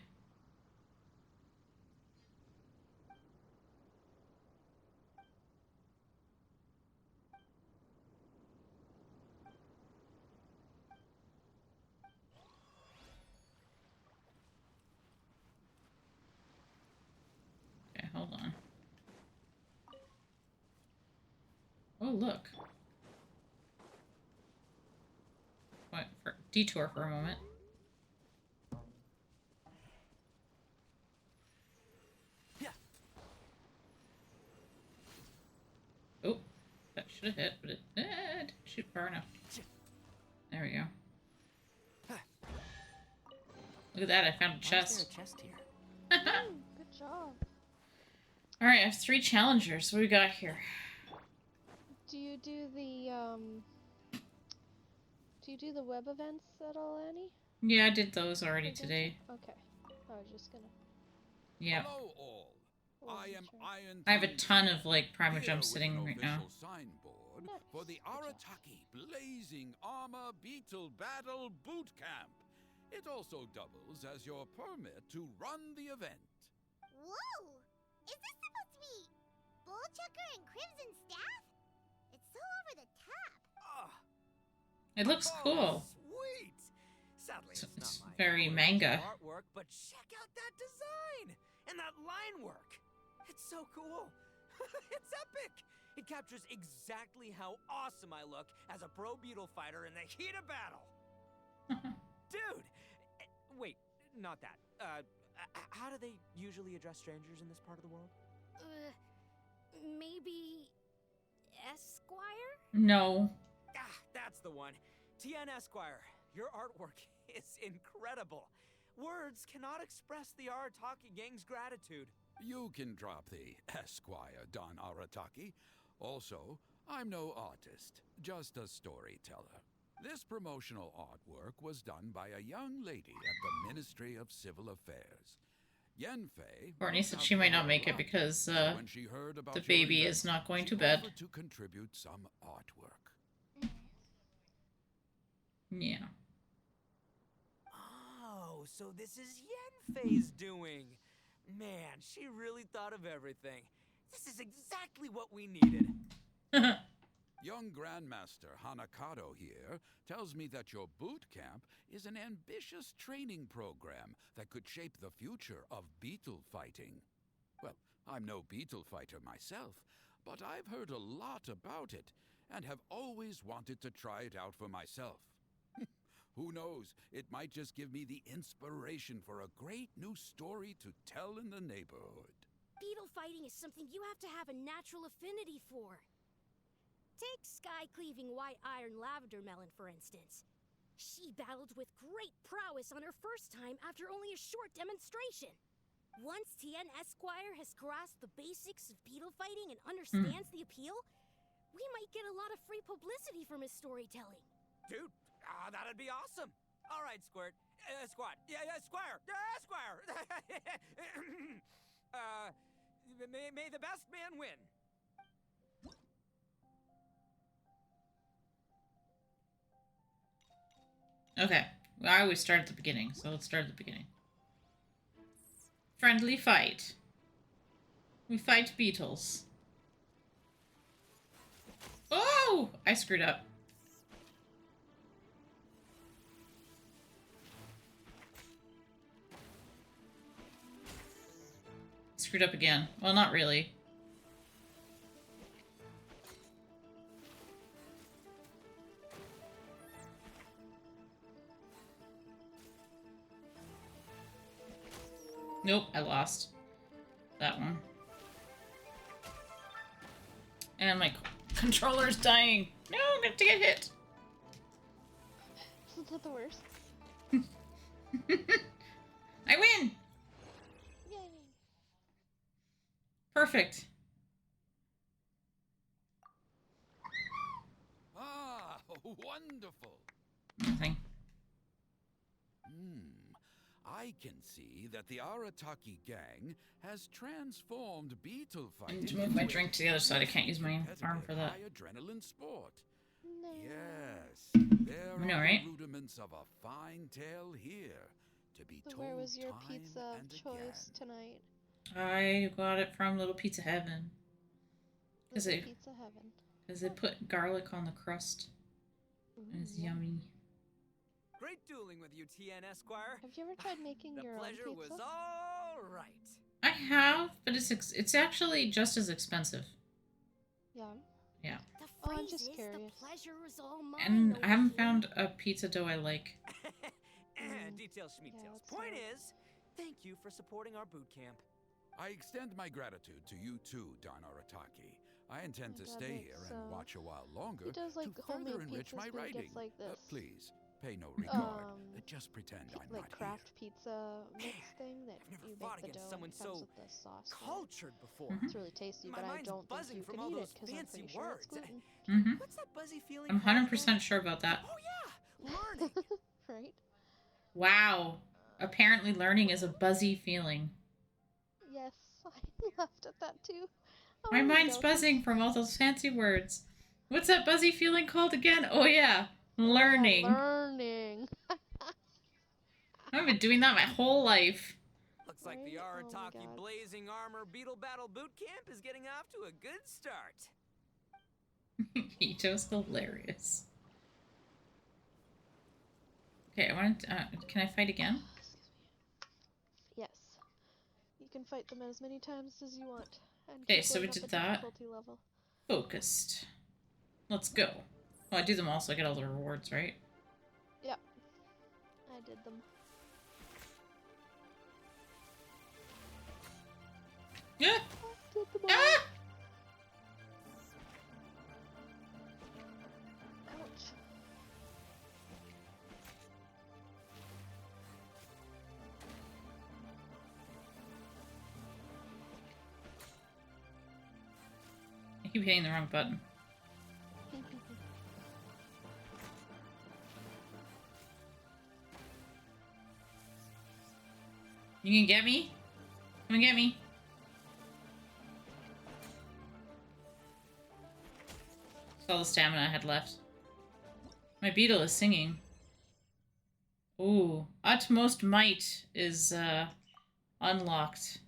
Okay, hold on. Oh, look. What? For detour for a moment. Oh, that should have hit, but it didn't shoot far enough. There we go. Look at that, I found a Why is there chest. a chest here? Good job. Alright, I have 3 challengers. What do we got here? Do you do the web events at all, Annie? Yeah, I did those already For Genshin? today. Okay. I was just gonna. Yeah. Hello all. I am Iron. I have a ton of, like, Prima here Jumps with sitting an right now. official signboard Nice. for the Good job. Arataki Blazing Armor Beetle Battle Boot Camp. It also doubles as your permit to run the event. Whoa! Is this supposed to be Bullchucker and Crimson Staff? It's so over the top. Oh, It looks cool. Sweet. Sadly, It's it's not my very original manga. artwork, but check out that design and that line work. It's so cool. It's epic. It captures exactly how awesome I look as a pro Beetle fighter in the heat of battle. Dude, wait, not that. How do they usually address strangers in this part of the world? Maybe Esquire? No. Ah, that's the one. TN Esquire, your artwork is incredible. Words cannot express the Arataki gang's gratitude. You can drop the Esquire, Don Arataki. Also, I'm no artist, just a storyteller. This promotional artwork was done by a young lady at the Ministry of Civil Affairs. Yenfei. Courtney said she might not make it because when she heard about the your baby event, is not going she to bed. offered to contribute some artwork. Yeah. Oh, so this is Yenfei's doing. Man, she really thought of everything. This is exactly what we needed. Young Grandmaster Hanakado here tells me that your boot camp is an ambitious training program that could shape the future of beetle fighting. Well, I'm no beetle fighter myself, but I've heard a lot about it and have always wanted to try it out for myself. Who knows, it might just give me the inspiration for a great new story to tell in the neighborhood. Beetle fighting is something you have to have a natural affinity for. Take sky-cleaving white iron lavender melon, for instance. She battled with great prowess on her first time after only a short demonstration. Once Tien Esquire has grasped the basics of beetle fighting and understands the appeal, we might get a lot of free publicity from his storytelling. Dude, that'd be awesome. All right, Squirt. Squad. Yeah, Squire. Squire. May the best man win. Okay. Well, I always start at the beginning, so let's start at the beginning. Friendly fight. We fight beetles. Oh! I screwed up. Screwed up again. Well, not really. Nope, I lost that one. And my controller's dying. No, I'm going to get hit. Isn't that the worst? I win! Yay! Perfect. Ah, wonderful. Nothing. I can see that the Arataki gang has transformed beetle I fighting need to move my into a drink to the other side. I can't use my arm for that. high adrenaline sport. No. Yes, there I know, are right? the rudiments of a fine tale here, to be So told where was your time pizza of and choice again. tonight? I got it from Little Pizza Heaven. Is Little it- Pizza Heaven. Because they put garlic on the crust. And it's yummy. Great dueling with you, TN Esquire. Have you ever tried making The your own pleasure pizza? was all right. I have, but it's actually just as expensive. Yeah. Yeah. The Oh, I'm phrase just is, curious. the pleasure is all mine. And oh I haven't king. found a pizza dough I like. Details, Yeah, schmeetails. it's Point not- is, thank you for supporting our boot camp. I extend my gratitude to you too, Don Arataki. I intend My to dad stay makes, here and watch a while longer He does like to homemade further enrich pizzas, my but he writing. gets like this. Please, pay no regard. Just pretend I'm Like not craft pizza mix thing that I've never you fought make the against dough someone and it comes so with the sauce. for it. cultured before. Mhm. It's really tasty, My but I mind's don't think buzzing you from can all eat it those because I'm fancy pretty sure it's words. gluten. Mm-hmm. What's that buzzy feeling? I'm called 100% again? sure about that. Oh yeah, learning. Right? Wow. Apparently learning is a buzzy feeling. Yes, I laughed at that too. Oh, My here we mind's go. buzzing from all those fancy words. What's that buzzy feeling called again? Oh yeah, learning. Learning. I've been doing that my whole life. Looks like the Right? Oh my Arataki God. Blazing Armor Beetle Battle Boot Camp is getting off to a good start. Ito's hilarious. Okay, I want to. Can I fight again? Excuse me. Yes. You can fight them as many times as you want. And Okay, keep so we going up did a that. difficulty level. Focused. Let's go. Oh, I do them all so I get all the rewards, right? Yep. I did them. Yeah. I did them all. Ah! Ouch. I keep hitting the wrong button. You can get me? Come and get me. That's all the stamina I had left. My beetle is singing. Ooh, utmost might is unlocked.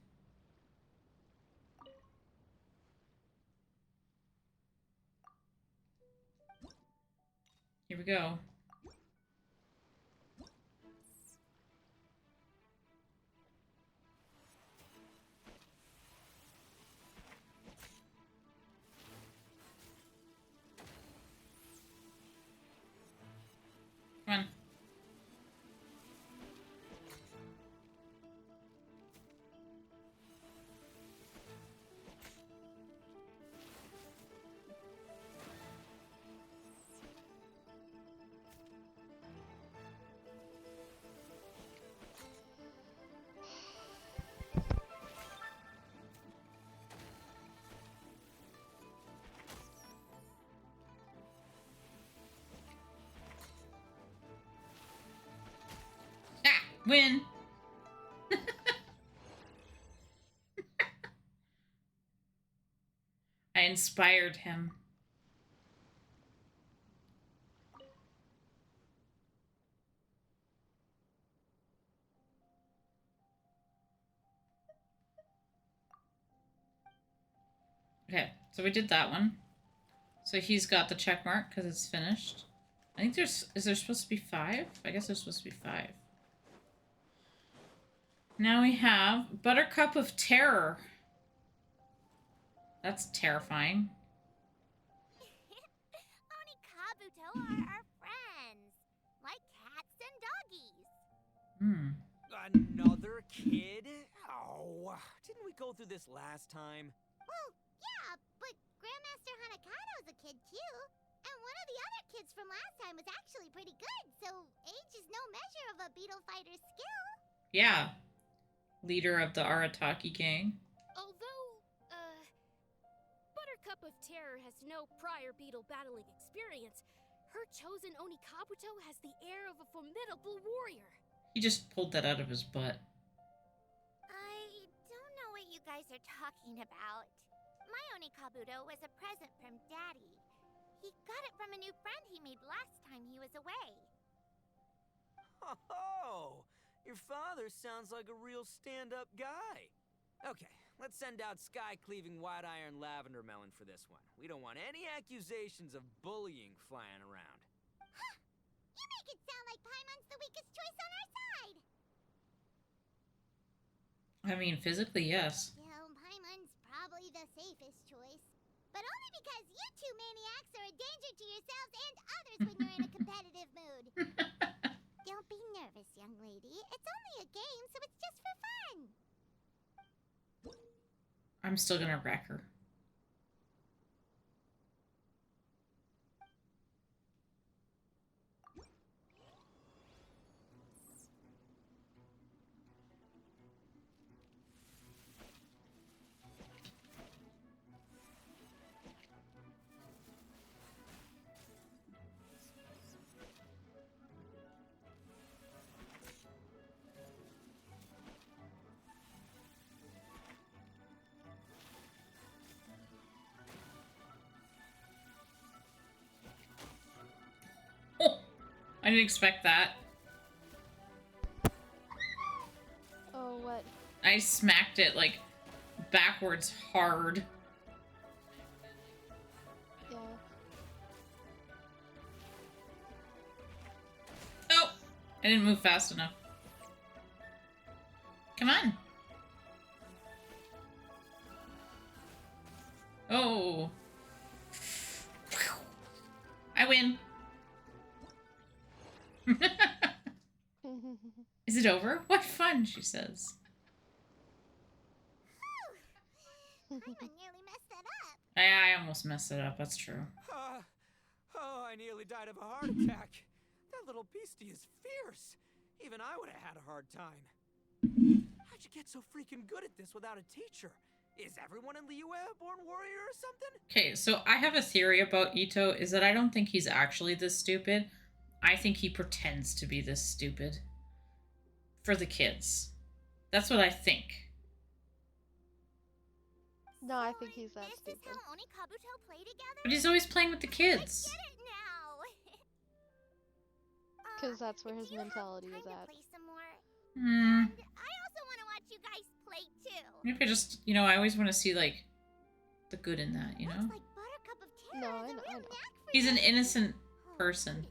Here we go. Come on. Ah! Win! I inspired him. Okay, so we did that one. So he's got the check mark because it's finished. I think is there supposed to be 5? I guess there's supposed to be 5. Now we have Buttercup of Terror. That's terrifying. Oni Kabuto are our friends, like cats and doggies. Hmm. Another kid? Oh, didn't we go through this last time? Well, yeah, but Grandmaster Hanakado's a kid too. And one of the other kids from last time was actually pretty good, so age is no measure of a beetle fighter's skill. Yeah. Leader of the Arataki gang. Although, Buttercup of Terror has no prior beetle battling experience, her chosen Oni Kabuto has the air of a formidable warrior. He just pulled that out of his butt. I don't know what you guys are talking about. My Onikabuto was a present from Daddy. He got it from a new friend he made last time he was away. Oh, your father sounds like a real stand-up guy. Okay, let's send out sky-cleaving white-iron lavender melon for this one. We don't want any accusations of bullying flying around. You make it sound like Paimon's the weakest choice on our side. I mean, physically, yes. Still, Paimon's probably the safest choice. But only because you two maniacs are a danger to yourselves and others when you're in a competitive mood. Don't be nervous, young lady. It's only a game, so it's just for fun. I'm still gonna wreck her. I didn't expect that. Oh, what? I smacked it, like, backwards hard. Yeah. Oh! I didn't move fast enough. Come on! Oh! I win! Is it over? What fun, she says. Paimon nearly messed that up. I almost messed it up, that's true. Oh, I nearly died of a heart attack. That little beastie is fierce. Even I would have had a hard time. How'd you get so freaking good at this without a teacher? Is everyone in Liyue a born warrior or something? Okay, so I have a theory about Ito, is that I don't think he's actually this stupid. I think he pretends to be this stupid. For the kids. That's what I think. No, I think he's that This stupid. is how Onikabuto play together? But he's always playing with the kids. I get it now. Because that's where his do you have mentality time is to at. play some more? Hmm. And I also want to watch you guys play too. Maybe just, you know, I always want to see, like, the good in that, you know? Looks like Buttercup of Terror No, has I a know, real I know. knack for He's an this. innocent Oh, person, kinda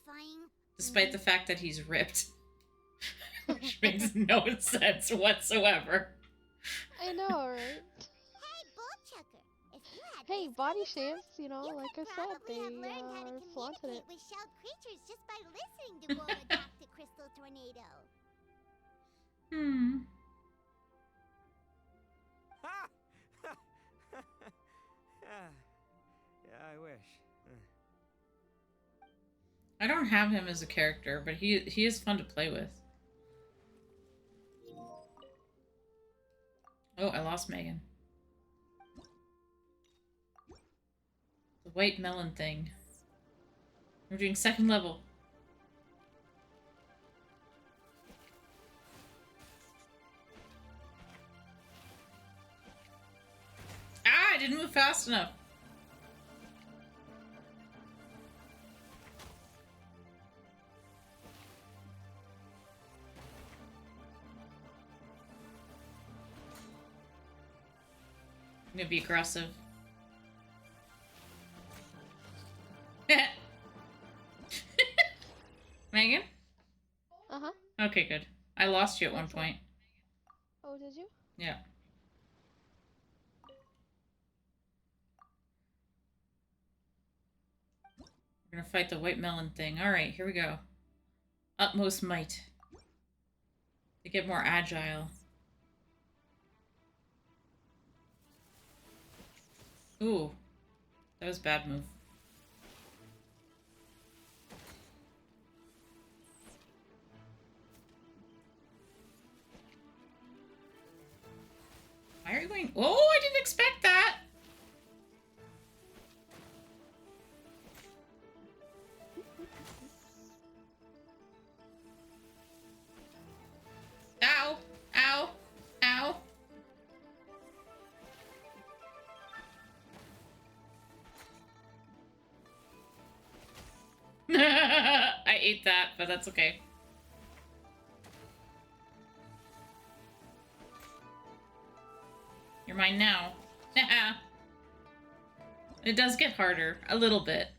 terrifying. despite the fact that he's ripped. Which makes no sense whatsoever. I know, right? Hey, Bullchucker, if you had Hey, this body kind of talent, shapes, you know, you like I could said, probably they have learned how to flaunted communicate it. with shelled creatures just by listening to Bulma talk to Crystal Tornado. Hmm. Ha! Yeah, I wish. I don't have him as a character, but he is fun to play with. Oh, I lost Megan. The white melon thing. We're doing second level. Ah, I didn't move fast enough. I'm gonna be aggressive. Megan? Uh-huh. Okay, good. I lost you at one point. Oh, did you? Yeah. We're gonna fight the white melon thing. Alright, here we go. Utmost might. They get more agile. Ooh. That was a bad move. Why are you going? Oh, I didn't expect that! I ate that, but that's okay. You're mine now. It does get harder. A little bit.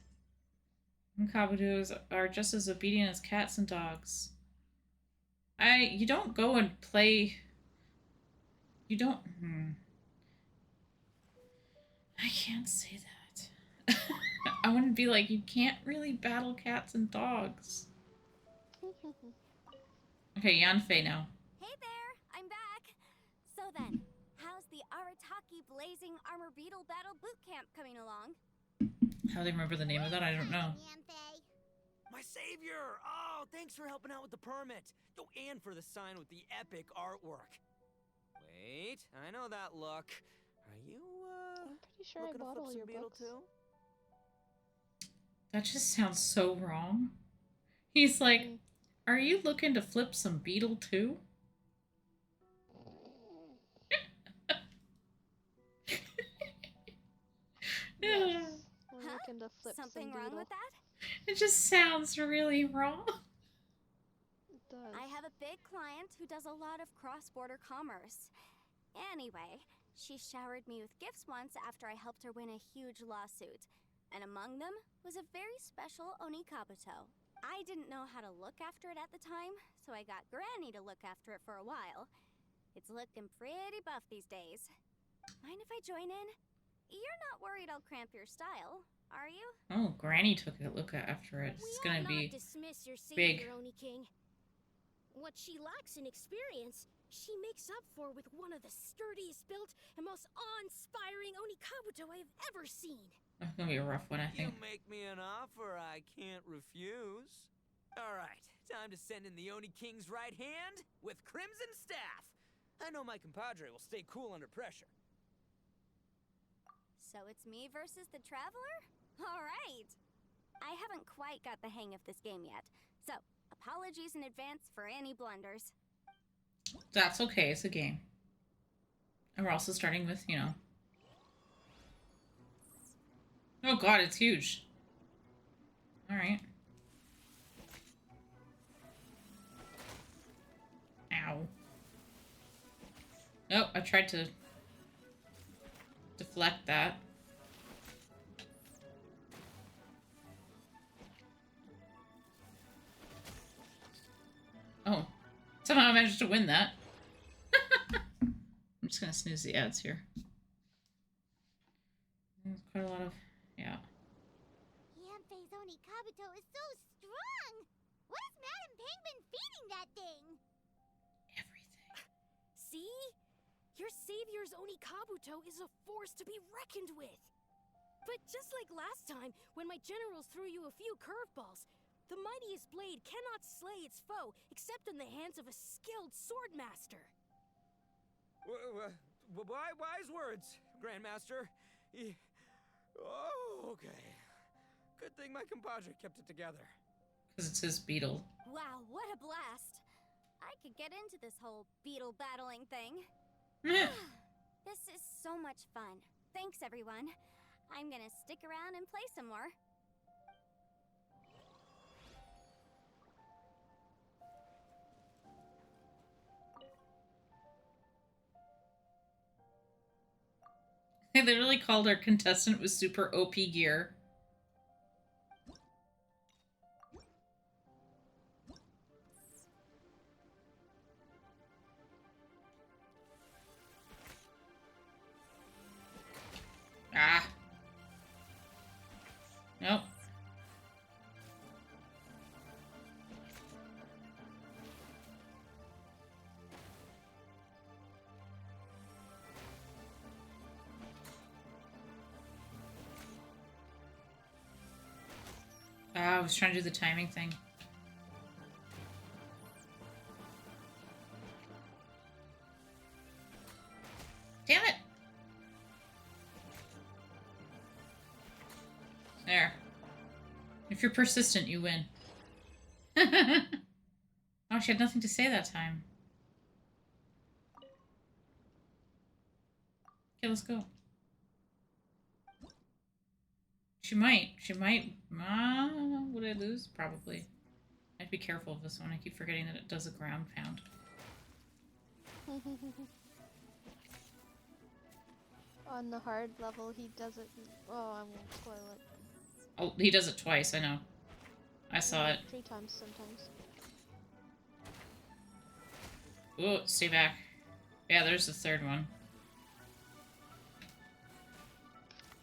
Kabutos are just as obedient as cats and dogs. You don't go and play... You don't... I can't say that. I wouldn't be like, you can't really battle cats and dogs. Okay, Yanfei now. Hey there, I'm back. So then, how's the Arataki Blazing Armor Beetle Battle Boot Camp coming along? How do they remember the name of that? I don't know. My savior! Oh, thanks for helping out with the permit. Oh, and for the sign with the epic artwork. Wait, I know that look. Are you, I'm pretty sure I looking to bought flip all some your Beetle books. too? That just sounds so wrong. He's like, are you looking to flip some Beetle too? Yes, I'm looking to flip Something some wrong Beetle. with that? It just sounds really wrong. It does. I have a big client who does a lot of cross-border commerce. Anyway, she showered me with gifts once after I helped her win a huge lawsuit. And among them was a very special Oni Kabuto. I didn't know how to look after it at the time, so I got Granny to look after it for a while. It's looking pretty buff these days. Mind if I join in? You're not worried I'll cramp your style, are you? Oh, Granny took a look after it. It's gonna be dismiss your big. savior, Oni King. What she lacks in experience, she makes up for with one of the sturdiest built and most awe-inspiring Oni Kabuto I have ever seen. That's gonna be a rough one, I You think. make me an offer I can't refuse. Alright, time to send in the Oni King's right hand with Crimson Staff. I know my compadre will stay cool under pressure. So it's me versus the Traveler? Alright! I haven't quite got the hang of this game yet, so apologies in advance for any blunders. That's okay, it's a game. And we're also starting with, you know... Oh god, it's huge. Alright. Ow. Nope, I tried to deflect that. Oh. Somehow I managed to win that. I'm just gonna snooze the ads here. There's quite a lot of... yeah. Yanfei's Oni Kabuto is so strong! What is Madam Penguin feeding that thing? Everything. See? Your savior's Oni Kabuto is a force to be reckoned with. But just like last time, when my generals threw you a few curveballs, the mightiest blade cannot slay its foe except in the hands of a skilled swordmaster. Wise words, Grandmaster. Oh, okay. Good thing my compadre kept it together. Because it's his Beetle. Wow, what a blast! I could get into this whole beetle battling thing. This is so much fun. Thanks, everyone. I'm gonna stick around and play some more. They literally called our contestant with super OP gear. Ah. Nope. Ah, I was trying to do the timing thing. Damn it! There. If you're persistent, you win. Oh, she had nothing to say that time. Okay, let's go. She might Would I lose? Probably. I'd be careful of this one. I keep forgetting that it does a ground pound. On the hard level, he does it. Oh, I won't spoil it. Oh, he does it twice, I know. I saw it. 3 times sometimes. Ooh, stay back. Yeah, there's the third one.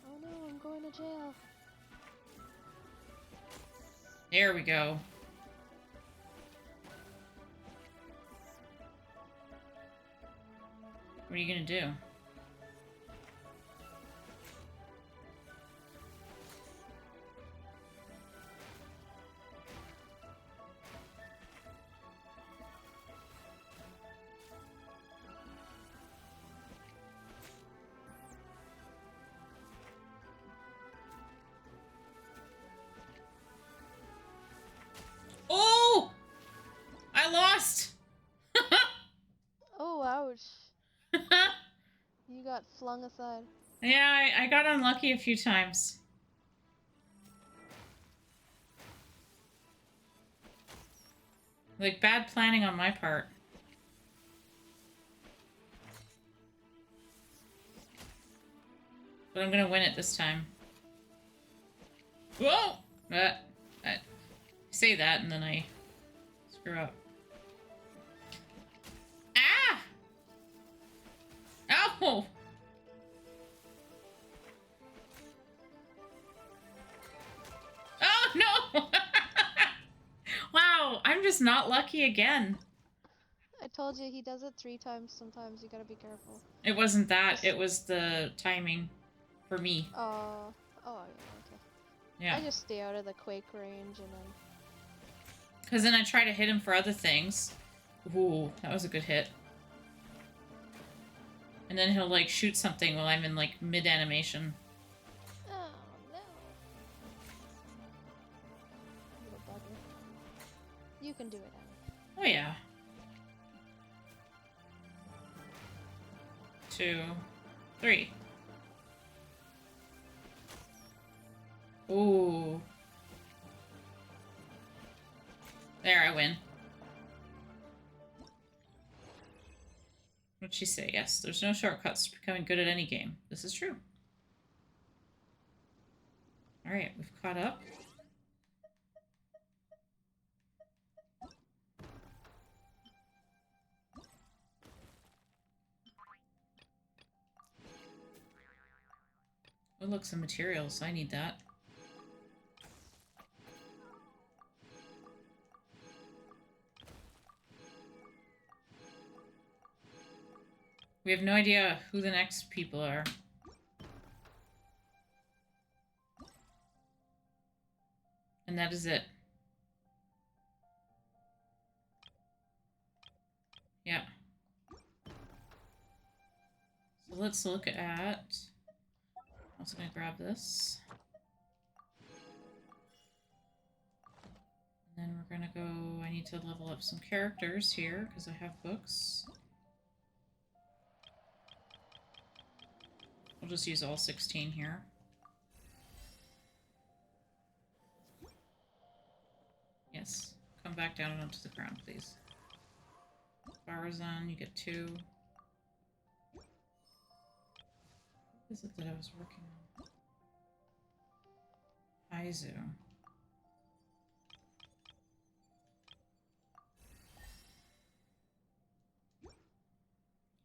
Oh no, I'm going to jail. There we go. What are you gonna do? Oh! I lost! Oh, ouch. You got flung aside. Yeah, I got unlucky a few times. Like, bad planning on my part. But I'm gonna win it this time. Whoa! I say that and then I screw up. Ah! Ow! Oh, no! Wow, I'm just not lucky again. I told you he does it 3 times sometimes. You gotta be careful. It wasn't that, it was the timing for me. Oh, yeah, okay. Yeah. I just stay out of the quake range and then... Because then I try to hit him for other things. Ooh, that was a good hit. And then he'll, like, shoot something while I'm in, like, mid-animation. Oh, no. Little bugger. You can do it, Annie. Oh, yeah. 2, 3. Ooh. There, I win. What'd she say? Yes, there's no shortcuts to becoming good at any game. This is true. Alright, we've caught up. Oh, look, some materials. I need that. We have no idea who the next people are. And that is it. Yeah. So let's look at... I'm also gonna grab this. And then we're gonna go... I need to level up some characters here, because I have books. I'll just use all 16 here. Yes. Come back down and onto the ground, please. Barazan, you get 2. What is it that I was working on? Aizu.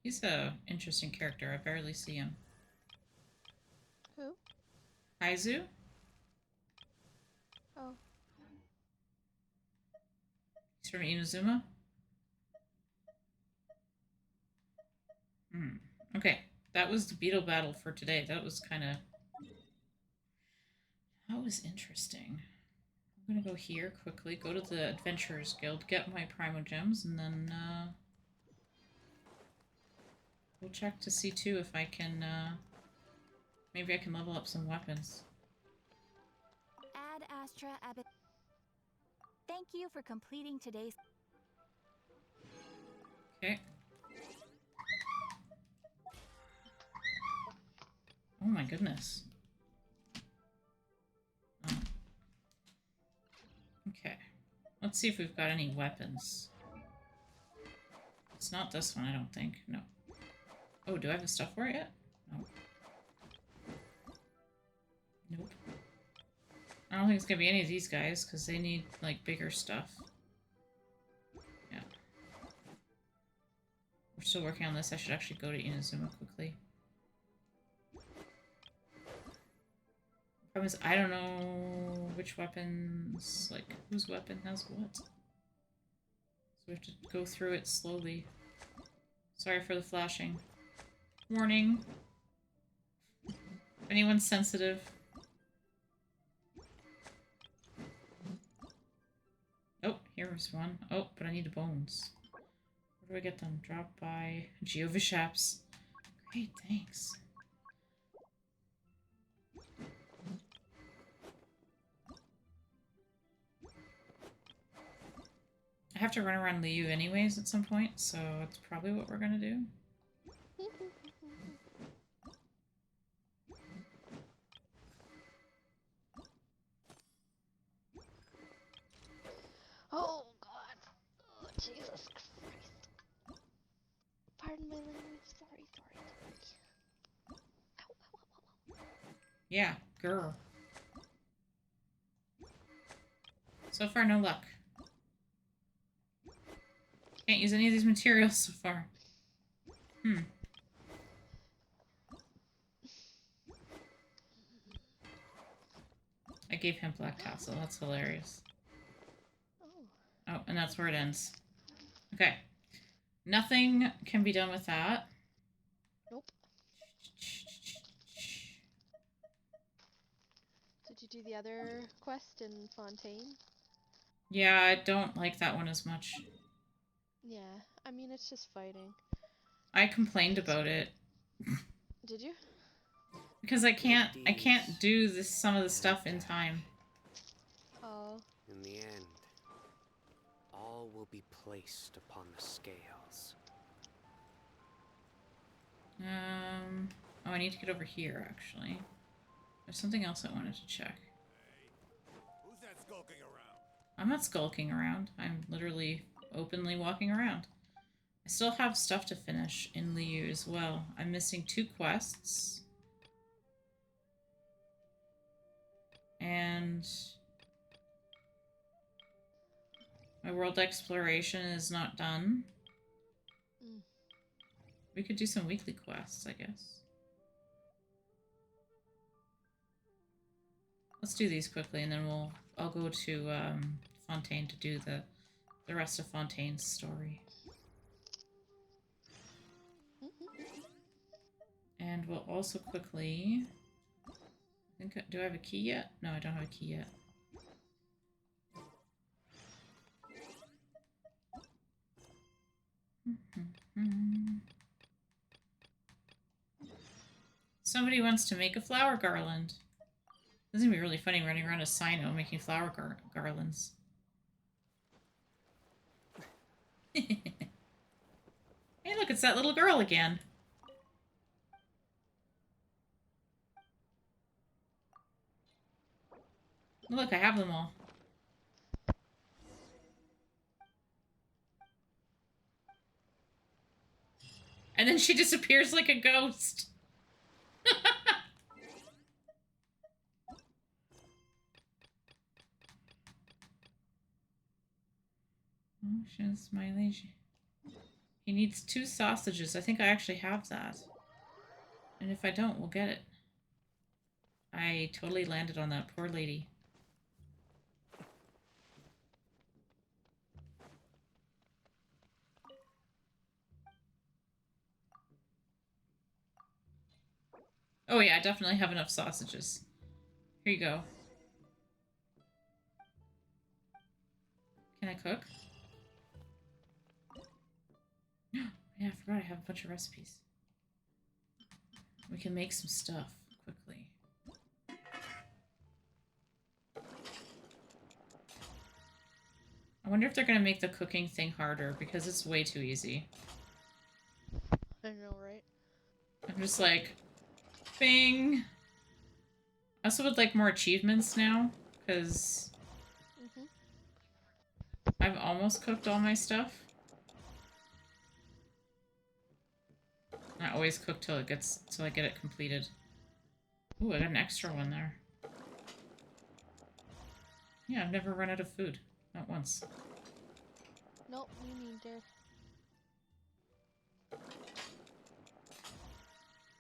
He's a interesting character. I barely see him. Who? Aizu? Oh. He's from Inazuma? Okay. That was the Beetle battle for today. That was kind of... That was interesting. I'm gonna go here quickly, go to the Adventurers Guild, get my Primo Gems, and then, we'll check to see, too, if I can, maybe I can level up some weapons. Ad Astra Abbot. Thank you for completing today's... Okay. Oh my goodness. Oh. Okay. Let's see if we've got any weapons. It's not this one, I don't think. No. Oh, do I have the stuff for it yet? No. Nope. I don't think it's gonna be any of these guys, because they need, like, bigger stuff. Yeah. We're still working on this. I should actually go to Inazuma quickly. Problem is, I don't know which weapons, like, whose weapon has what. So we have to go through it slowly. Sorry for the flashing. Warning. If anyone's sensitive. Oh, here's one. Oh, but I need the bones. Where do I get them? Drop by Geovishaps. Great, thanks. I have to run around Liu anyways at some point, so it's probably what we're gonna do. Oh god. Oh Jesus Christ. Pardon my language. Sorry. Ow, ow, ow, ow. Yeah, girl. So far, no luck. Can't use any of these materials so far. I gave him Black Tassel. That's hilarious. Oh, and that's where it ends. Okay. Nothing can be done with that. Nope. Did you do the other quest in Fontaine? Yeah, I don't like that one as much. Yeah, I mean it's just fighting. I complained about it. Did you? Because I can't do this some of the stuff in time. Oh. In the end, all will be placed upon the scales. Oh, I need to get over here, actually. There's something else I wanted to check. Who's that skulking around? I'm not skulking around. I'm literally openly walking around. I still have stuff to finish in Liu as well. I'm missing 2 quests. And my world exploration is not done. We could do some weekly quests, I guess. Let's do these quickly, and then I'll go to Fontaine to do the rest of Fontaine's story. And we'll also quickly... do I have a key yet? No, I don't have a key yet. Somebody wants to make a flower garland. This is gonna be really funny running around a Sino making flower garlands. Hey, look, it's that little girl again. Look, I have them all. And then she disappears like a ghost. Oh, she's smiling. He needs 2 sausages. I think I actually have that. And if I don't, we'll get it. I totally landed on that poor lady. Oh yeah, I definitely have enough sausages. Here you go. Can I cook? Yeah, I forgot I have a bunch of recipes. We can make some stuff quickly. I wonder if they're gonna make the cooking thing harder, because it's way too easy. I know, right? I'm just like, bing! I also would like more achievements now, because I've almost cooked all my stuff. I always cook till I get it completed. Ooh, I got an extra one there. Yeah, I've never run out of food. Not once. Nope, me neither.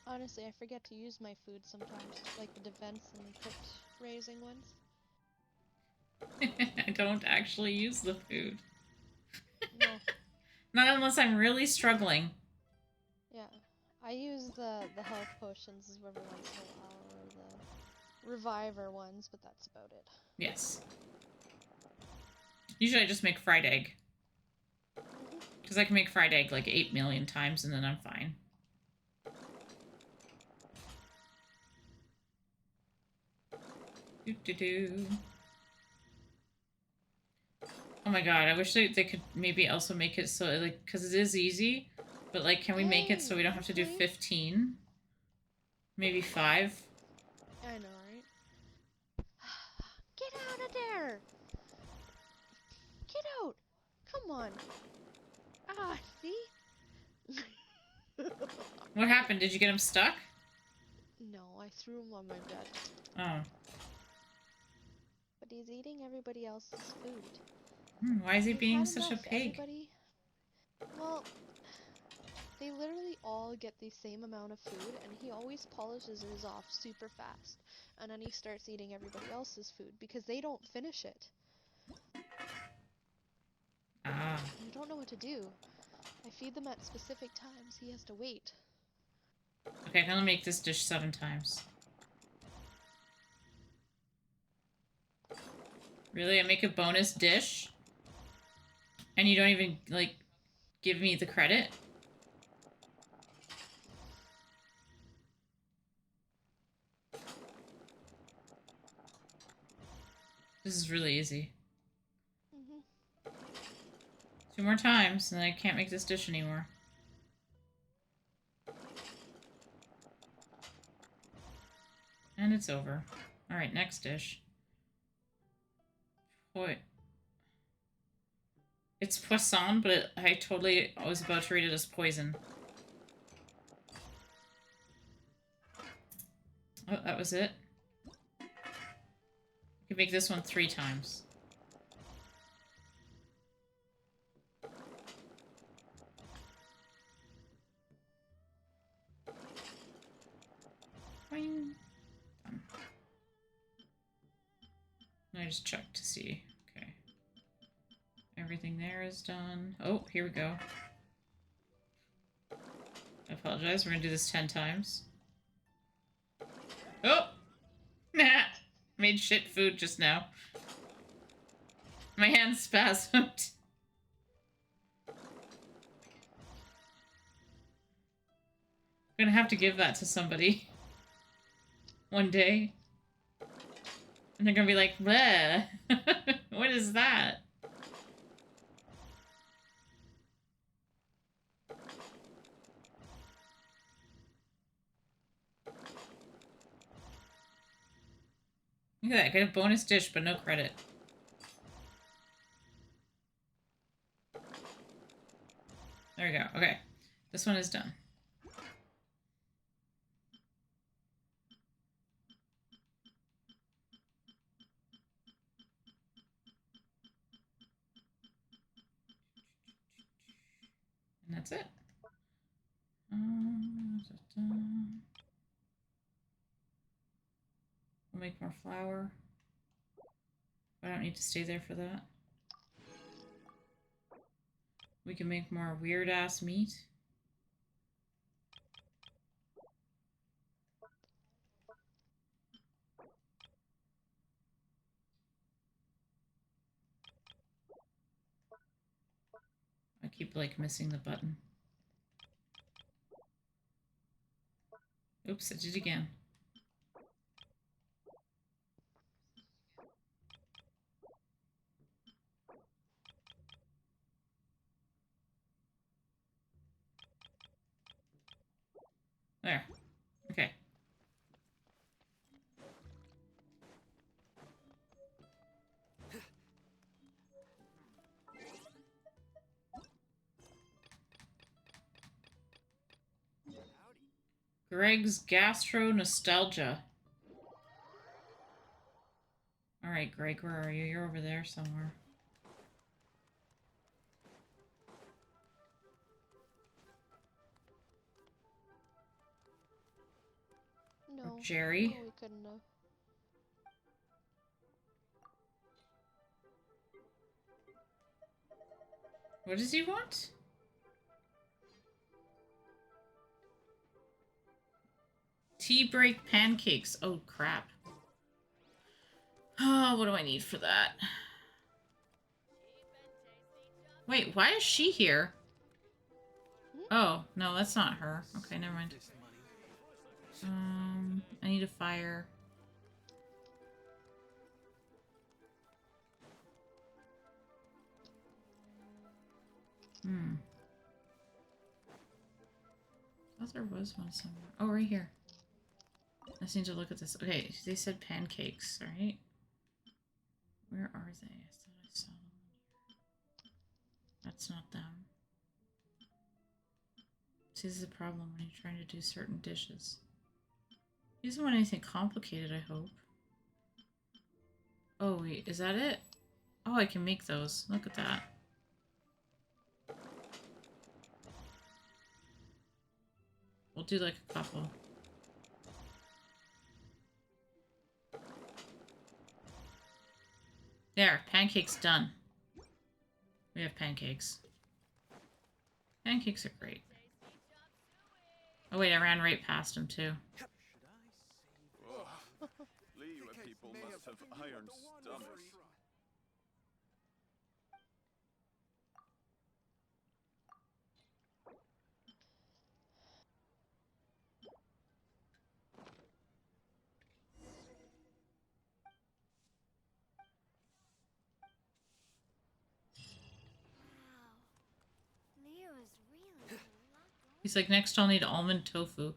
Honestly, I forget to use my food sometimes, like the defense and the cooked raising ones. I don't actually use the food. No, Not unless I'm really struggling. yeah. I use the health potions every once in a while, or the reviver ones, but that's about it. Yes. Usually I just make fried egg. Because I can make fried egg like 8 million times and then I'm fine. Doo-doo-doo. Oh my god, I wish they could maybe also make it so, like, because it is easy, but, like, can we make it so we don't have to do 15? Maybe 5? I know, right? Get out of there! Get out! Come on! Ah, see? What happened? Did you get him stuck? No, I threw him on my bed. Oh. But he's eating everybody else's food. Why is he We've being had such a enough, pig? everybody. Well, they literally all get the same amount of food, and he always polishes his off super fast. And then he starts eating everybody else's food, because they don't finish it. Ah. I don't know what to do. I feed them at specific times. He has to wait. Okay, I can only make this dish 7 times. Really? I make a bonus dish? And you don't even, like, give me the credit? This is really easy. 2 more times, and then I can't make this dish anymore. And it's over. Alright, next dish. What? It's poisson, but I totally was about to read it as poison. Oh, that was it? I could make this one 3 times. Boing. Done. I just checked to see. Okay. Everything there is done. Oh, here we go. I apologize. We're gonna do this 10 times. Oh! Nah! Made shit food just now. My hand spasmed. I'm gonna have to give that to somebody. One day. And they're gonna be like, bleh. What is that? Look at that, I get a bonus dish, but no credit. There we go. Okay. This one is done. And that's it. We'll make more flour. I don't need to stay there for that. We can make more weird-ass meat. I keep, like, missing the button. Oops, I did it again. There. Okay. Greg's Gastro Nostalgia. Alright, Greg, where are you? You're over there somewhere. No. Or Jerry? No, we couldn't have. What does he want? Tea break pancakes. Oh, crap. Oh, what do I need for that? Wait, why is she here? Oh, no, that's not her. Okay, never mind. I need a fire. I thought there was one somewhere. Oh, right here. I just need to look at this. Okay, they said pancakes, right? Where are they? I thought I saw them here. That's not them. See, this is the problem when you're trying to do certain dishes. He doesn't want anything complicated, I hope. Oh, wait, is that it? Oh, I can make those. Look at that. We'll do like a couple. There, pancakes done. We have pancakes. Pancakes are great. Oh wait, I ran right past him too. Liyue people must have iron stomachs. Leo is really He's like, next I'll need almond tofu.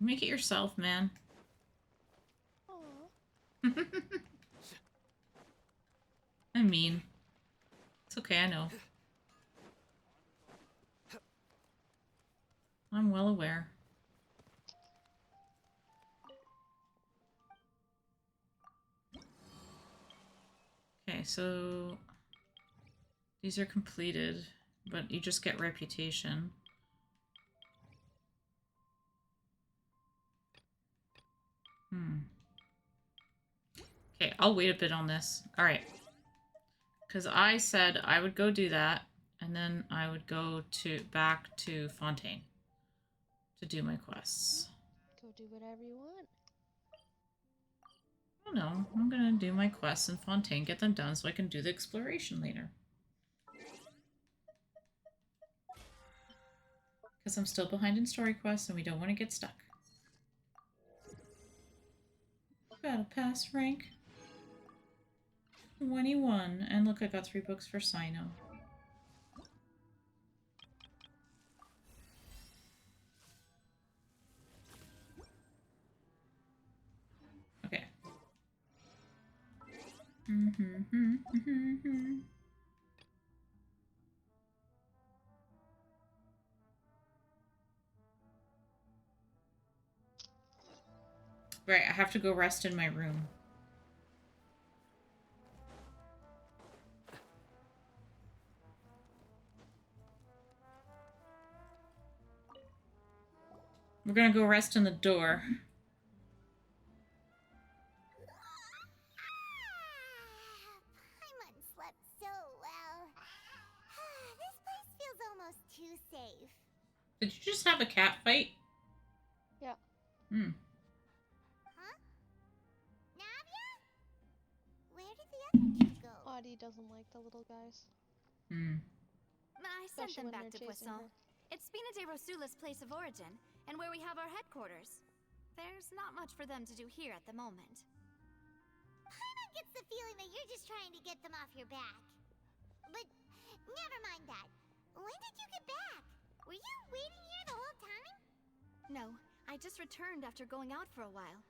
Make it yourself, man. Aww. I mean, it's okay, I know. I'm well aware. Okay, so these are completed, but you just get reputation. Okay, I'll wait a bit on this. Alright. Because I said I would go do that, and then I would go back to Fontaine to do my quests. Go do whatever you want. I don't know. I'm gonna do my quests in Fontaine, get them done so I can do the exploration later. Because I'm still behind in story quests and we don't want to get stuck. Got a pass rank 21. And look, I got 3 books for Sino. Okay. Right, I have to go rest in my room. We're gonna go rest in the door. Paimon slept so well. This place feels almost too safe. Did you just have a cat fight? Yeah. Huh? Navia? Where did the other two go? Audie doesn't like the little guys. I sent Especially them when back to they're chasing Poisson. her. It's Spina de Rosula's place of origin, and where we have our headquarters. There's not much for them to do here at the moment. Paimon gets the feeling that you're just trying to get them off your back. But never mind that. When did you get back? Were you waiting here the whole time? No, I just returned after going out for a while.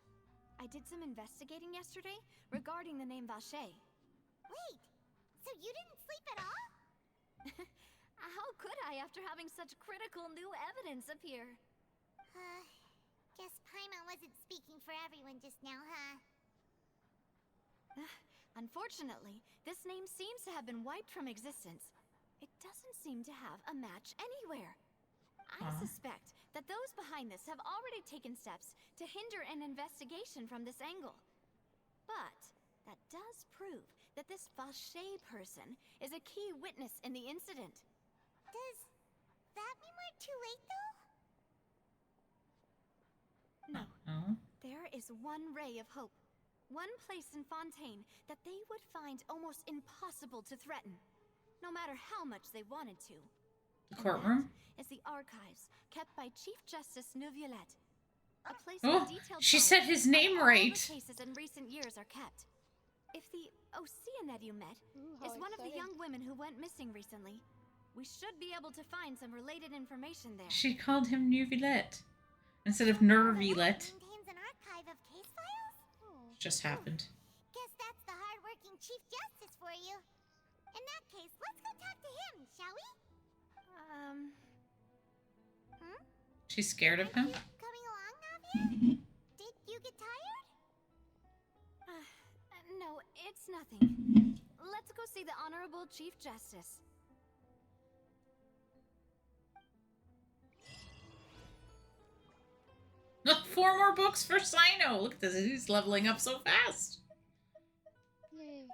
I did some investigating yesterday regarding the name Vache. Wait, so you didn't sleep at all? How could I after having such critical new evidence appear? Guess Paimon wasn't speaking for everyone just now, huh? Unfortunately, this name seems to have been wiped from existence. It doesn't seem to have a match anywhere. I suspect that those behind this have already taken steps to hinder an investigation from this angle. But that does prove that this Vache person is a key witness in the incident. Does that mean we're too late, though? No. Oh. There is one ray of hope. One place in Fontaine that they would find almost impossible to threaten, no matter how much they wanted to. The courtroom? That is the archives kept by Chief Justice Neuvillette. A place Oh, where detailed she files said his name of all right. the cases in recent years are kept. If the Oceanette you met is one of the young women who went missing recently, we should be able to find some related information there. She called him Neuvillette instead of Nervillette. Maintains an archive of case files? Just happened. Guess that's the hard-working Chief Justice for you. In that case, let's go talk to him, shall we? She's scared of him? Coming along, Navia? Did you get tired? No, it's nothing. Let's go see the Honorable Chief Justice. Look, 4 more books for Sino. Look at this. He's leveling up so fast. Yay.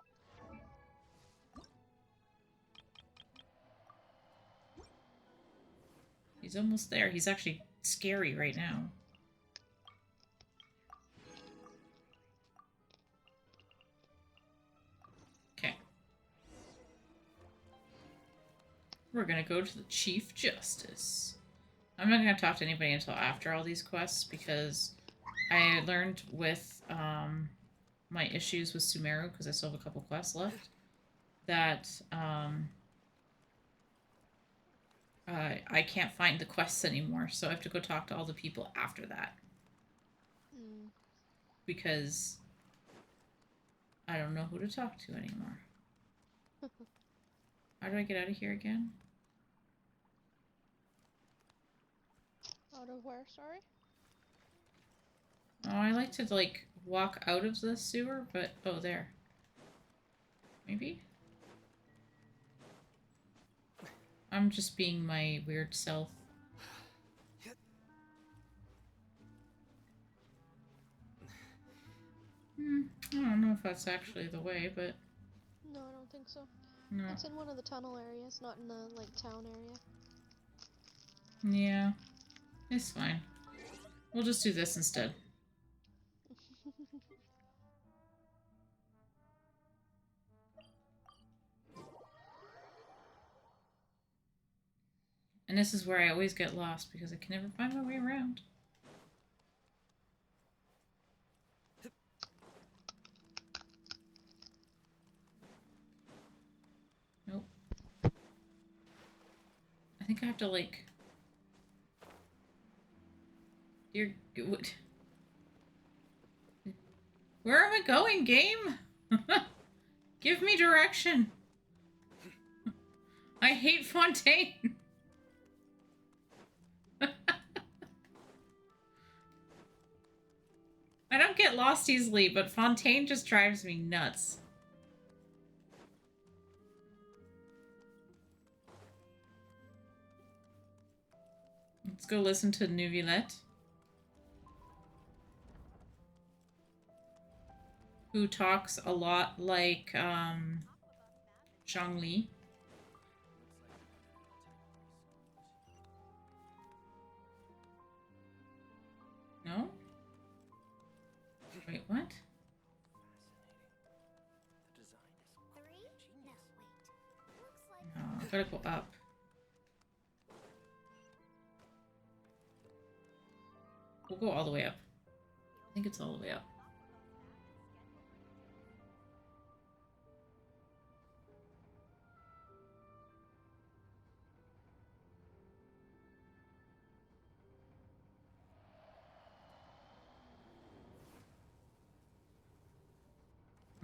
He's almost there. He's actually scary right now. Okay. We're gonna go to the Chief Justice. I'm not gonna talk to anybody until after all these quests because I learned with my issues with Sumeru, because I still have a couple quests left, that I can't find the quests anymore, so I have to go talk to all the people after that. Because I don't know who to talk to anymore. How do I get out of here again? Out of where, sorry? Oh, I like to, like, walk out of the sewer, but... Oh, there. Maybe? I'm just being my weird self. I don't know if that's actually the way, but... No, I don't think so. No. It's in one of the tunnel areas, not in the, like, town area. Yeah. It's fine. We'll just do this instead. And this is where I always get lost because I can never find my way around. Nope. I think I have to, like... You're good. Where am I going, game? Give me direction. I hate Fontaine. I don't get lost easily, but Fontaine just drives me nuts. Let's go listen to Neuvillette, who talks a lot like Zhongli. No? Wait, what? No, I gotta go up. We'll go all the way up. I think it's all the way up.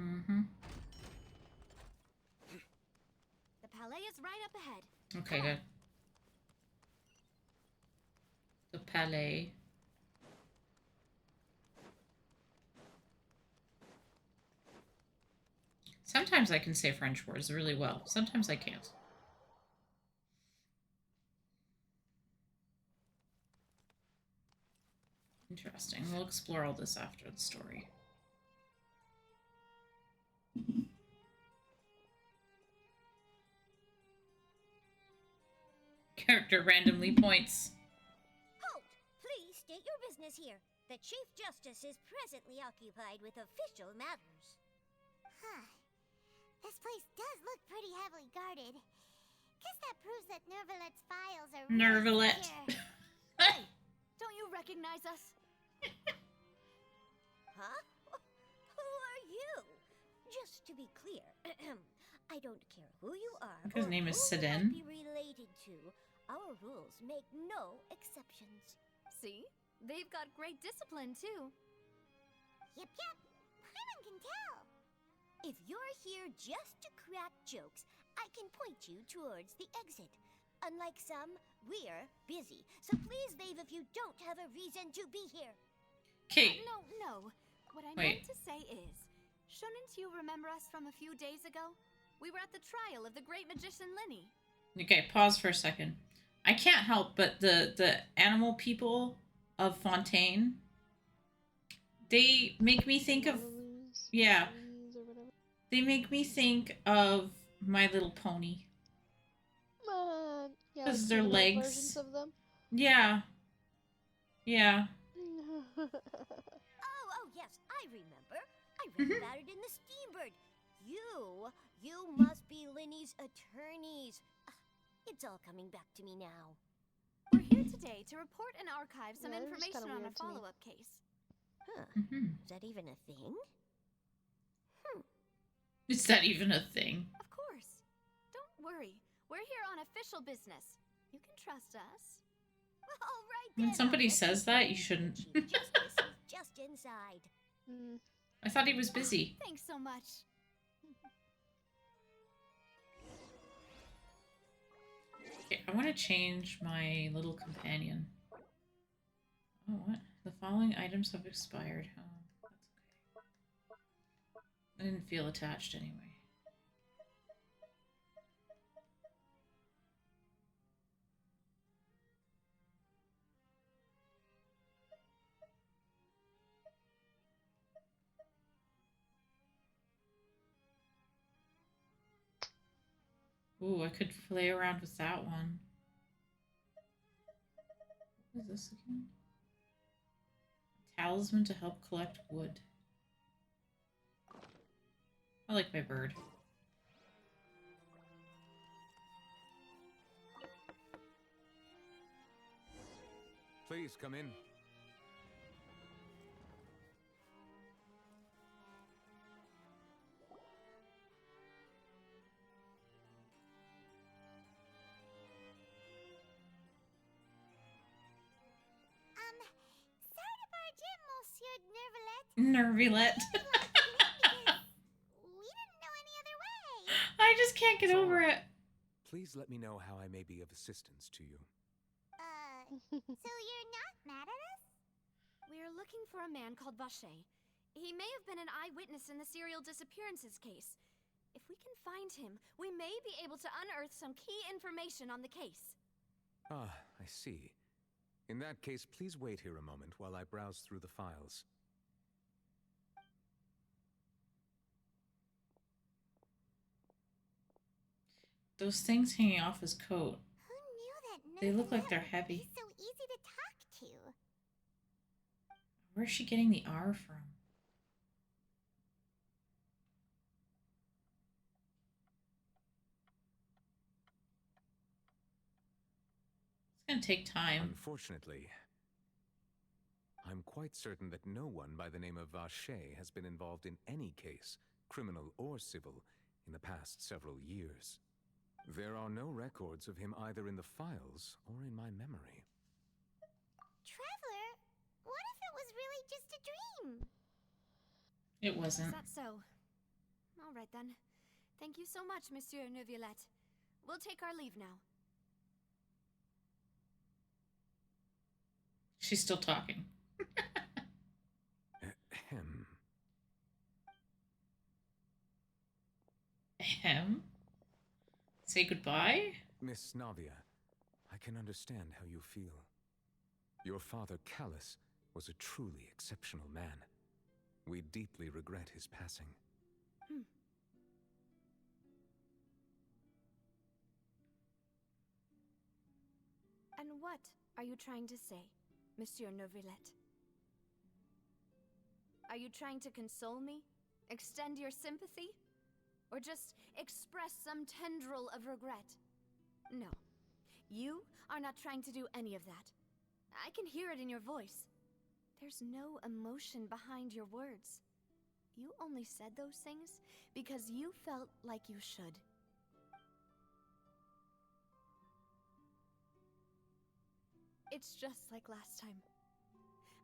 Mm-hmm. The palais is right up ahead. Okay, good. The palais. Sometimes I can say French words really well. Sometimes I can't. Interesting. We'll explore all this after the story. Character randomly points. Halt! Please state your business here. The Chief Justice is presently occupied with official matters. Huh. This place does look pretty heavily guarded. Guess that proves that Nervalet's files are really Nervalet. secure. Hey, don't you recognize us? Huh? Who are you? Just to be clear, I don't care who you are His or name is who you Sidin. might be related to. Our rules make no exceptions. See? They've got great discipline, too. Yep. Paimon can tell. If you're here just to crack jokes, I can point you towards the exit. Unlike some, we're busy, so please leave if you don't have a reason to be here. Okay. No. What I Wait. meant to say is, shouldn't you remember us from a few days ago? We were at the trial of the great magician Linny. Okay, pause for a second. I can't help but the animal people of Fontaine, they make me think of, yeah, they make me think of My Little Pony. Yeah, 'Cause like their humanoid legs. versions of them. Yeah. Oh, yes, I remember. I read about it in the Steambird. You must be Linny's attorneys. It's all coming back to me now. We're here today to report and archive some Yeah, they're just information kinda on a weird to me. follow-up case. Huh. Mhm. Is that even a thing? Is that even a thing? Of course. Don't worry. We're here on official business. You can trust us. All right, When then, somebody I'll let says you that, go. you shouldn't. Chief Justice is just inside. I thought he was busy. Thanks so much. Okay, I want to change my little companion. Oh, what? The following items have expired. Oh, that's okay. I didn't feel attached anyway. Ooh, I could play around with that one. What is this again? Talisman to help collect wood. I like my bird. Please come in. Sorry to barge in, Monsieur Nervalet. Nervilet. We didn't know any other way. I just can't get over it. Please let me know how I may be of assistance to you. So you're not mad at us? We're looking for a man called Vacher. He may have been an eyewitness in the serial disappearances case. If we can find him, we may be able to unearth some key information on the case. Ah, I see. In that case, please wait here a moment while I browse through the files. Those things hanging off his coat. Who knew that They look like Nervalet they're would heavy. be so easy to talk to? Where's she getting the R from? It's gonna take time. Unfortunately, I'm quite certain that no one by the name of Vacher has been involved in any case, criminal or civil, in the past several years. There are no records of him either in the files or in my memory. Traveler, what if it was really just a dream? It Is wasn't. that so? All right then. Thank you so much, Monsieur Neuvillette. We'll take our leave now. She's still talking. Ahem. him? Say goodbye? Miss Navia, I can understand how you feel. Your father, Callus, was a truly exceptional man. We deeply regret his passing. And what are you trying to say, Monsieur Neuvillette? Are you trying to console me? Extend your sympathy? Or just express some tendril of regret? No. You are not trying to do any of that. I can hear it in your voice. There's no emotion behind your words. You only said those things because you felt like you should. It's just like last time.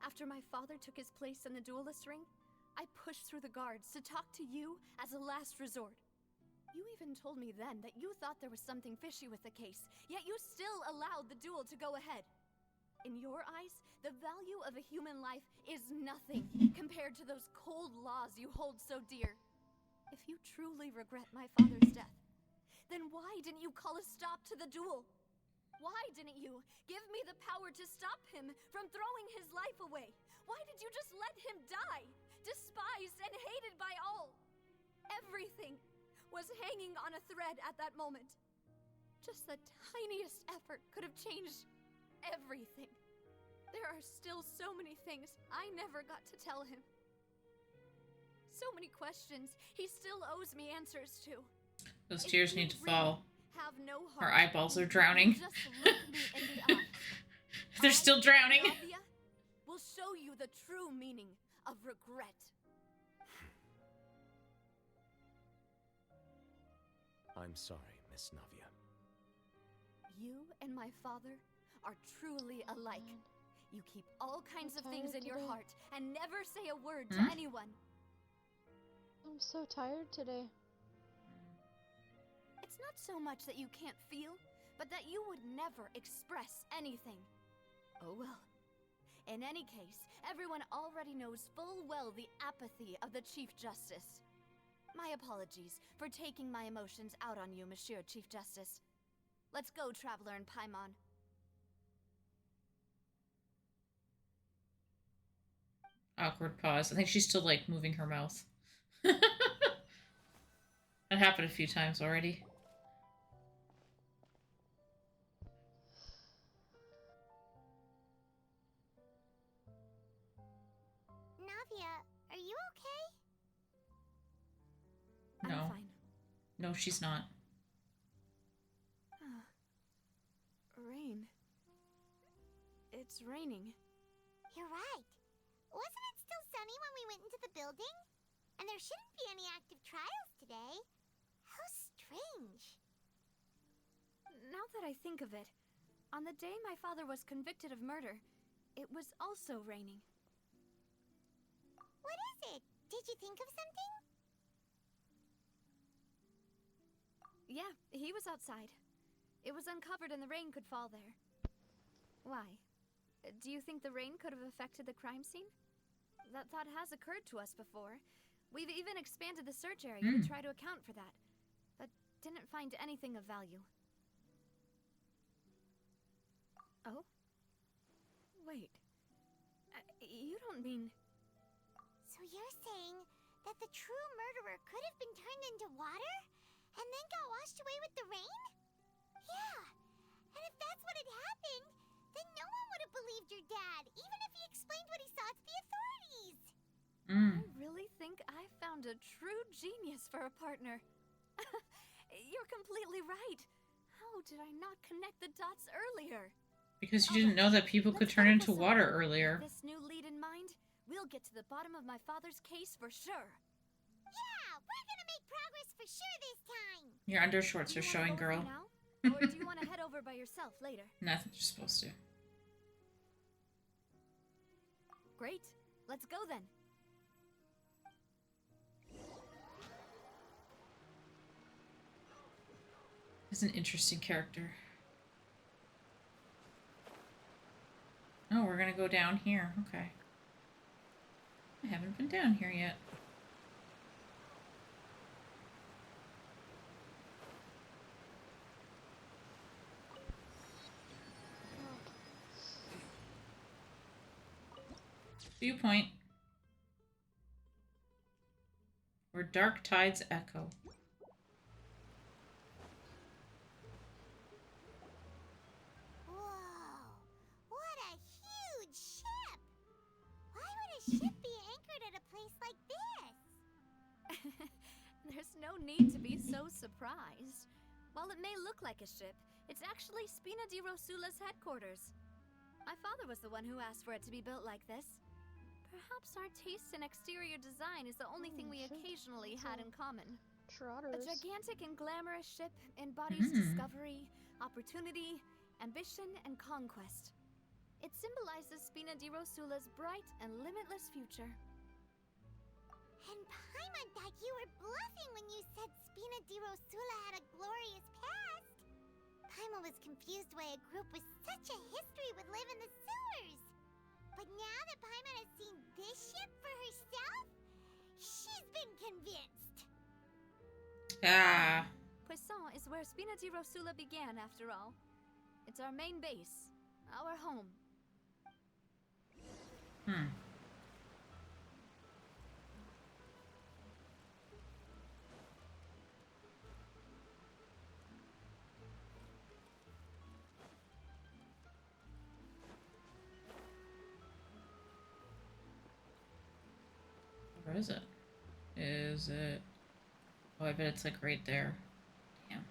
After my father took his place in the duelist ring, I pushed through the guards to talk to you as a last resort. You even told me then that you thought there was something fishy with the case, yet you still allowed the duel to go ahead. In your eyes, the value of a human life is nothing compared to those cold laws you hold so dear. If you truly regret my father's death, then why didn't you call a stop to the duel? Why didn't you give me the power to stop him from throwing his life away? Why did you just let him die, despised and hated by all? Everything was hanging on a thread at that moment. Just the tiniest effort could have changed everything. There are still so many things I never got to tell him. So many questions he still owes me answers to. Those tears need to fall. Have no Our heart. eyeballs are drowning. Just look me in the eye. They're still drowning. Navia will show you the true meaning of regret. I'm sorry, Miss Navia. You and my father are truly alike. You keep all kinds of things in your heart and never say a word to anyone. I'm so tired today. It's not so much that you can't feel, but that you would never express anything. Oh well. In any case, everyone already knows full well the apathy of the Chief Justice. My apologies for taking my emotions out on you, Monsieur Chief Justice. Let's go, Traveler and Paimon. Awkward pause. I think she's still, like, moving her mouth. That happened a few times already. Navia, are you okay? No. I'm fine. No, she's not. Rain. It's raining. You're right. Wasn't it still sunny when we went into the building? And there shouldn't be any active trials today. How strange. Now that I think of it, on the day my father was convicted of murder, it was also raining. What is it? Did you think of something? Yeah, he was outside. It was uncovered and the rain could fall there. Why? Do you think the rain could have affected the crime scene? That thought has occurred to us before. We've even expanded the search area to try to account for that, but didn't find anything of value. Oh? Wait. You don't mean... So you're saying that the true murderer could have been turned into water? And then got washed away with the rain? Yeah. And if that's what had happened, then no one would have believed your dad, even if he explained what he saw to the authorities. I really think I found a true genius for a partner. You're completely right. How did I not connect the dots earlier? Because you didn't know that people could turn into water earlier. With this new lead in mind, we'll get to the bottom of my father's case for sure. Yeah, we're gonna make progress for sure this time. Your undershorts are showing, girl. Now? Or do you want to head over by yourself later? Nothing you're supposed to. Great. Let's go then. He's an interesting character. Oh, we're gonna go down here. Okay. I haven't been down here yet. Viewpoint. Where dark tides echo. Whoa! What a huge ship! Why would a ship be anchored at a place like this? There's no need to be so surprised. While it may look like a ship, it's actually Spina di Rosula's headquarters. My father was the one who asked for it to be built like this. Perhaps our taste in exterior design is the only thing we occasionally had in common. Trotters. A gigantic and glamorous ship embodies discovery, opportunity, ambition, and conquest. It symbolizes Spina di Rosula's bright and limitless future. And Paimon thought you were bluffing when you said Spina di Rosula had a glorious past. Paimon was confused why a group with such a history would live in the sewers. But now that Paimon has seen this ship for herself, she's been convinced. Ah. Poisson is where Spina di Rosula began, after all. It's our main base, our home. Where is it? Is it? Oh, I bet it's like right there. Damn.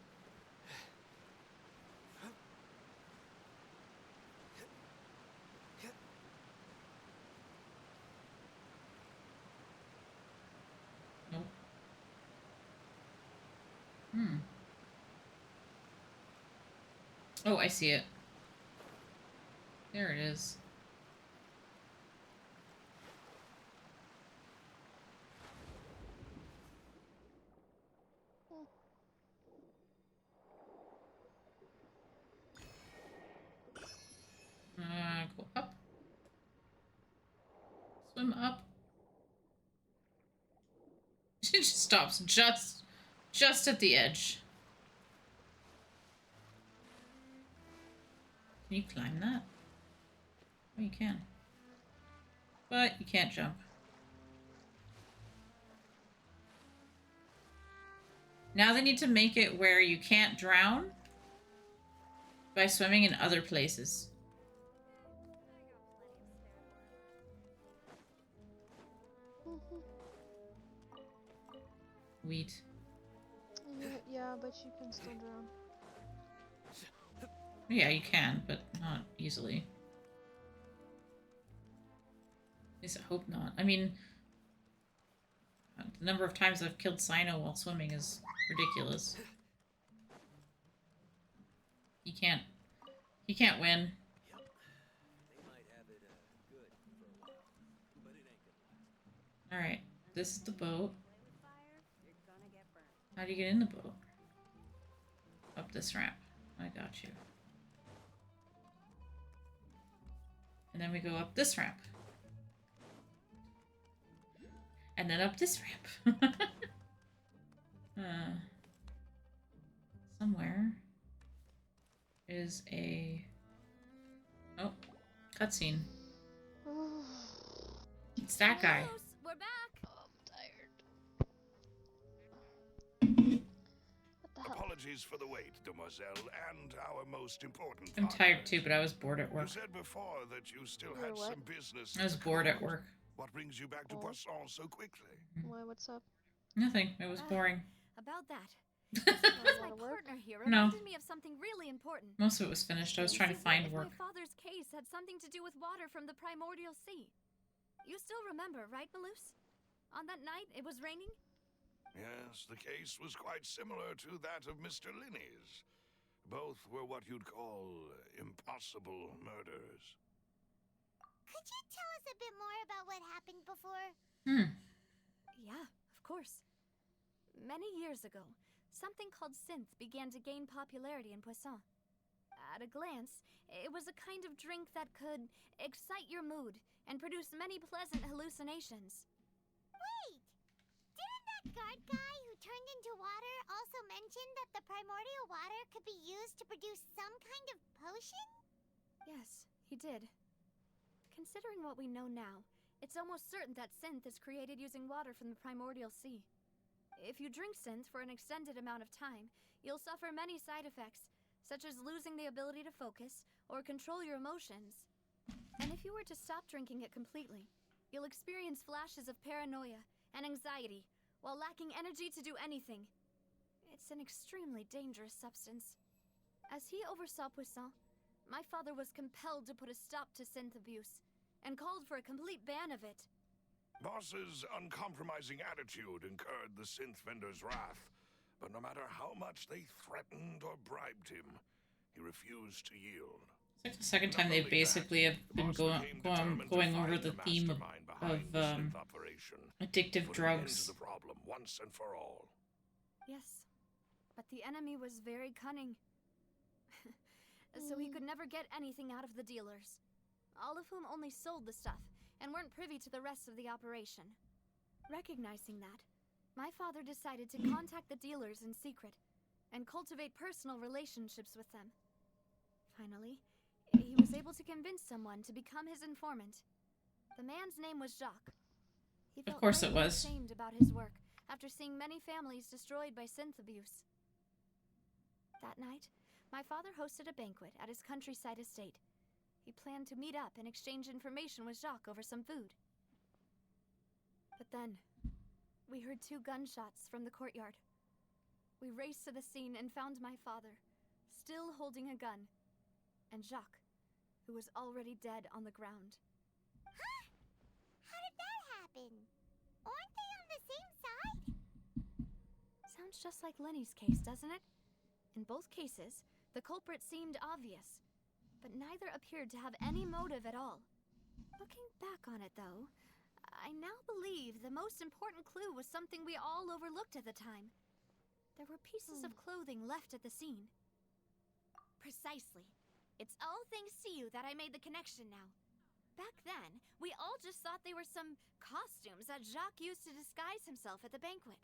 Nope. Oh, I see it. There it is. Go up. Swim up. She just stops just at the edge. Can you climb that? Oh, you can. But you can't jump. Now they need to make it where you can't drown by swimming in other places. Wheat. Yeah, but you can still drown. Yeah, you can, but not easily. At least I hope not. I mean, the number of times I've killed Sino while swimming is ridiculous. He can't win. Alright, this is the boat. How do you get in the boat? Up this ramp. I got you. And then we go up this ramp. And then up this ramp. Somewhere is a... Oh, cutscene. It's that guy. We're back. Apologies for the wait, demoiselle, and our most important I'm partners. tired too, but I was bored at work. You said before that you still You're had what? some business. I was bored at work. What brings you back to Poisson so quickly? Why, what's up? Nothing. It was boring. About that. A My lot of work? partner here No. reminded me of something really important. Most of it was finished. I was trying to find work. My father's case had something to do with water from the primordial sea. You still remember, right, Malus? On that night, it was raining? Yes, the case was quite similar to that of Mr. Linney's. Both were what you'd call impossible murders. Could you tell us a bit more about what happened before? Yeah, of course. Many years ago, something called synth began to gain popularity in Poisson. At a glance, it was a kind of drink that could excite your mood and produce many pleasant hallucinations. Wait! Didn't that guard guy who turned into water also mention that the primordial water could be used to produce some kind of potion? Yes, he did. Considering what we know now, It's almost certain that synth is created using water from the primordial sea. If you drink synth for an extended amount of time, you'll suffer many side effects, such as losing the ability to focus or control your emotions. And if you were to stop drinking it completely, you'll experience flashes of paranoia and anxiety while lacking energy to do anything. It's an extremely dangerous substance. As he oversaw Puissant, my father was compelled to put a stop to synth abuse and called for a complete ban of it. Boss's uncompromising attitude incurred the synth vendor's wrath, but no matter how much they threatened or bribed him, he refused to yield. It's like the second time they basically have been going over the theme of addictive drugs. The problem once and for all. Yes, but the enemy was very cunning. So he could never get anything out of the dealers, all of whom only sold the stuff and weren't privy to the rest of the operation. Recognizing that, my father decided to contact the dealers in secret and cultivate personal relationships with them. Finally, he was able to convince someone to become his informant. The man's name was Jacques. He felt Of course it greatly was. ashamed about his work after seeing many families destroyed by synth abuse. That night, my father hosted a banquet at his countryside estate. He planned to meet up and exchange information with Jacques over some food. But then, we heard 2 gunshots from the courtyard. We raced to the scene and found my father, still holding a gun, and Jacques, who was already dead on the ground. Huh? How did that happen? Aren't they on the same side? Sounds just like Lenny's case, doesn't it? In both cases, the culprit seemed obvious, but neither appeared to have any motive at all. Looking back on it, though, I now believe the most important clue was something we all overlooked at the time. There were pieces of clothing left at the scene. Precisely. It's all thanks to you that I made the connection now. Back then, we all just thought they were some costumes that Jacques used to disguise himself at the banquet.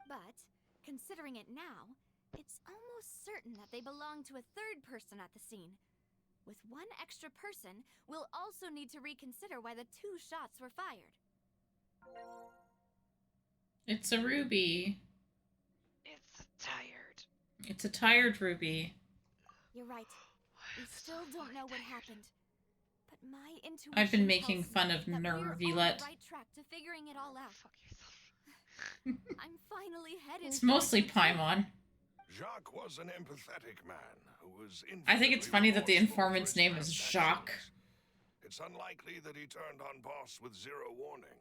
But, considering it now, it's almost certain that they belong to a third person at the scene. With one extra person, we'll also need to reconsider why the 2 shots were fired. It's a ruby. It's tired. It's a tired ruby. You're right. We still don't know what happened. But my intuition I've been tells making me fun of that we're on Nervilet. the right track to figuring it all out. Fuck yourself. I'm finally headed. It's mostly Paimon. Jacques was an empathetic man who was I think it's funny that the remorseful for informant's his name is past Jacques. actions. It's unlikely that he turned on Boss with 0 warning.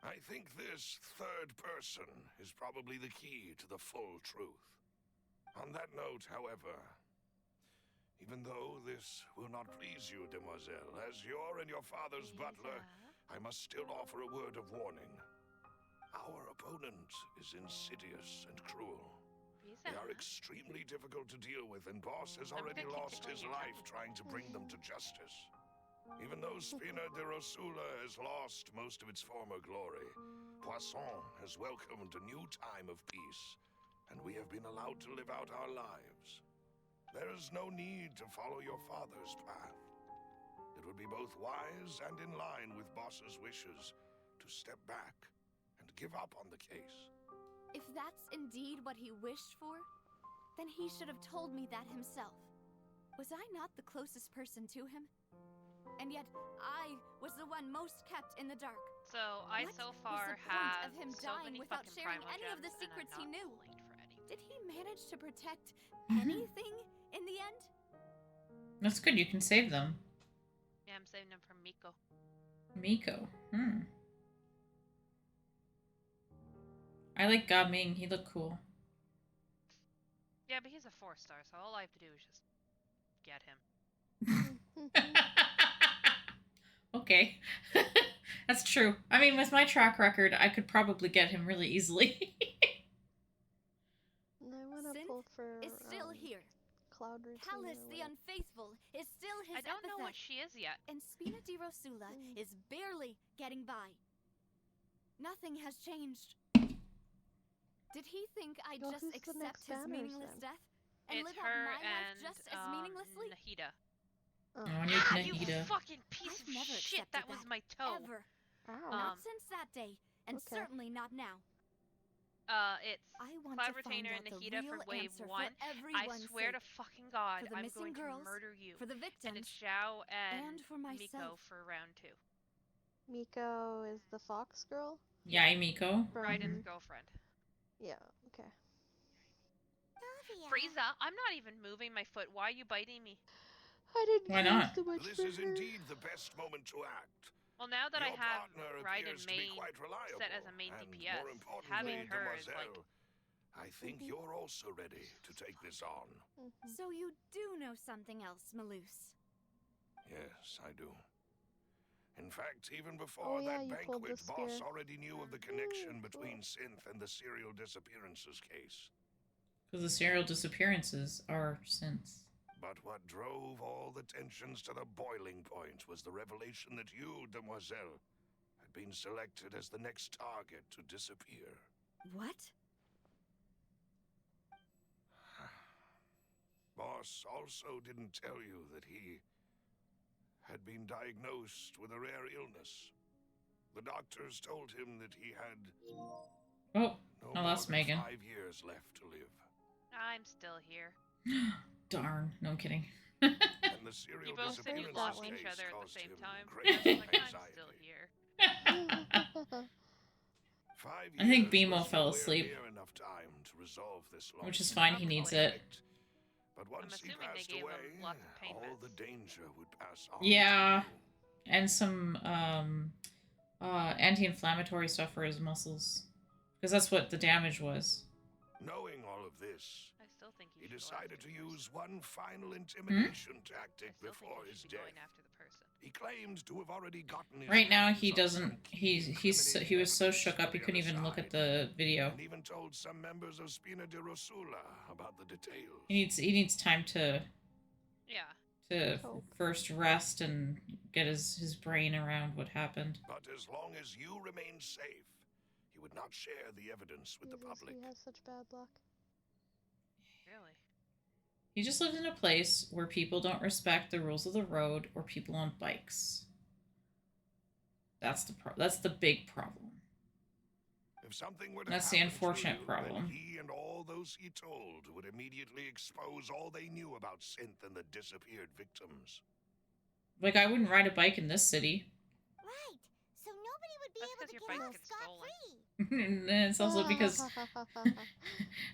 I think this third person is probably the key to the full truth. On that note, however, even though this will not please you, demoiselle, as your and your father's butler, I must still offer a word of warning. Our opponent is insidious and cruel. They are extremely difficult to deal with, and Boss has already lost his life trying to bring them to justice. Even though Spina de Rosula has lost most of its former glory, Poisson has welcomed a new time of peace, and we have been allowed to live out our lives. There is no need to follow your father's path. It would be both wise and in line with Boss's wishes to step back and give up on the case. If that's indeed what he wished for, then he should have told me that himself. Was I not the closest person to him? And yet, I was the one most kept in the dark. So I What so was far the point have of him so dying many without fucking sharing Primal any of the gems, and I'm secrets he not knew? pulling for anything. Did he manage to protect anything in the end? That's good, you can save them. Yeah, I'm saving them for Miko. Miko. I like Ga Ming, he looked cool. Yeah, but he's a 4-star, so all I have to do is just get him. Okay. That's true. I mean, with my track record, I could probably get him really easily. Mm-hmm. I want to Synth pull for is still here. Cloud routine. Callus the Unfaithful is still his I don't know what epithet. she is yet. And Spina di Rosula is barely getting by. Nothing has changed. Did he think I'd Well, just who's the accept next his banners meaningless then? death and It's live out her my life and just as meaninglessly? Nahida. Oh, I need God, you Nahida. fucking piece I've of never shit! accepted That was my toe. Ever. Ow. Not since that day, and Okay. certainly not now. It's I want Cloud to find Retainer out and the Nikita real for Wave answer 1. for I everyone's swear to sake. fucking God, For the I'm missing going to girls, murder you. for the And victims, it's Zhao and for Miko myself. for round 2. Miko is the fox girl? Yai Miko. From... Raiden's girlfriend. Yeah, okay. Sylvia. Frieza, I'm not even moving my foot. Why are you biting me? I didn't Why care not? so much This for is her. indeed the best moment to act. Well, now that Your I have partner Raiden appears to be main quite reliable, set as a main and DPS, more importantly, having her is like... Demoiselle, I think you're also ready to take this on. So you do know something else, Malus. Yes, I do. In fact, even Oh, before yeah, that you pulled the banquet, Boss spear. already knew of the connection between Synth and the serial disappearances case. Because the serial disappearances are since. But what drove all the tensions to the boiling point was the revelation that you, Demoiselle, had been selected as the next target to disappear. What? Boss also didn't tell you that he had been diagnosed with a rare illness. The doctors told him that he had Oh, no I more lost than Megan. 5 years left to live. I'm still here. Darn. No, I'm kidding. And the serial You both said you disappearance lost case each other at the caused same him time. great I was like, I'm anxiety. still here. 5 I think years BMO was fell nowhere asleep. near enough time to resolve this Which is long fine, he needs it. conflict. But once he assuming they passed gave him away, lots of pain all meds. the danger would pass on. Yeah. To you. And some anti-inflammatory stuff for his muscles. Because that's what the damage was. Knowing all of this, I still think he should go decided after to the use one final intimidation I tactic still before think his you should be death. going after the person. He claimed to have already gotten his Right now, hands he on doesn't. some key He was so evidence shook up he from the couldn't other even look at side, the video. and even told some members of Spina de Rosula about the details. He needs time to Cope. first rest and get his brain around what happened. But as long as you remain safe, he would not share the evidence with the Jesus, public. he has such bad luck. Really? He just lived in a place where people don't respect the rules of the road or people on bikes. That's the big problem. If something were to That's the happen to unfortunate you, problem. then he and all those he told would immediately expose all they knew about Synth and the disappeared victims. Like, I wouldn't ride a bike in this city. Right. So nobody would be That's able 'cause to your get bikes off get stolen. scot-free. And it's also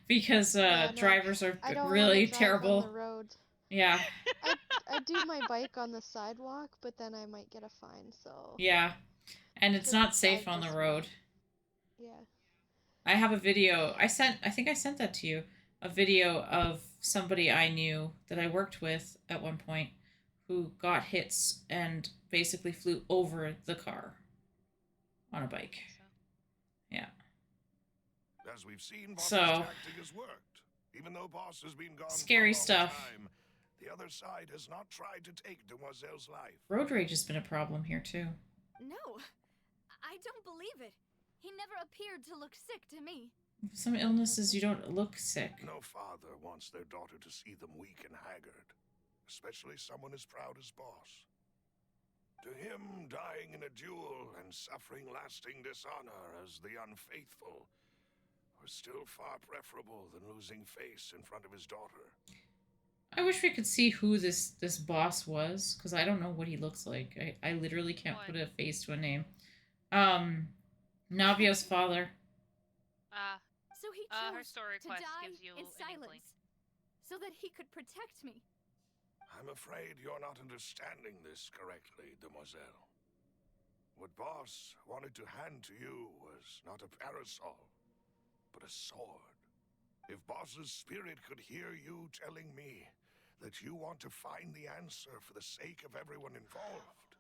because Yeah, no, drivers are I don't really wanna drive terrible. on the road. Yeah. I do my bike on the sidewalk, but then I might get a fine, so... Yeah. And it's not safe I on the just road. Yeah. I have a video. I think I sent that to you. A video of somebody I knew that I worked with at one point who got hits and basically flew over the car on a bike. Yeah. As we've seen, Boss's So, tactic has worked. Even though Boss has been gone scary for a long stuff. time, the other side has not tried to take Demoiselle's life. Road rage has been a problem here too. No, I don't believe it. He never appeared to look sick to me. Some illnesses you don't look sick. No father wants their daughter to see them weak and haggard, especially someone as proud as Boss. To him, dying in a duel and suffering lasting dishonor as the unfaithful was still far preferable than losing face in front of his daughter. I wish we could see who this boss was, because I don't know what he looks like. I literally can't put a face to a name. Navio's father. So he her chose story to quest die gives you in an inkling. silence, so that he could protect me. I'm afraid you're not understanding this correctly, Demoiselle. What Boss wanted to hand to you was not a parasol, but a sword. If Boss's spirit could hear you telling me that you want to find the answer for the sake of everyone involved.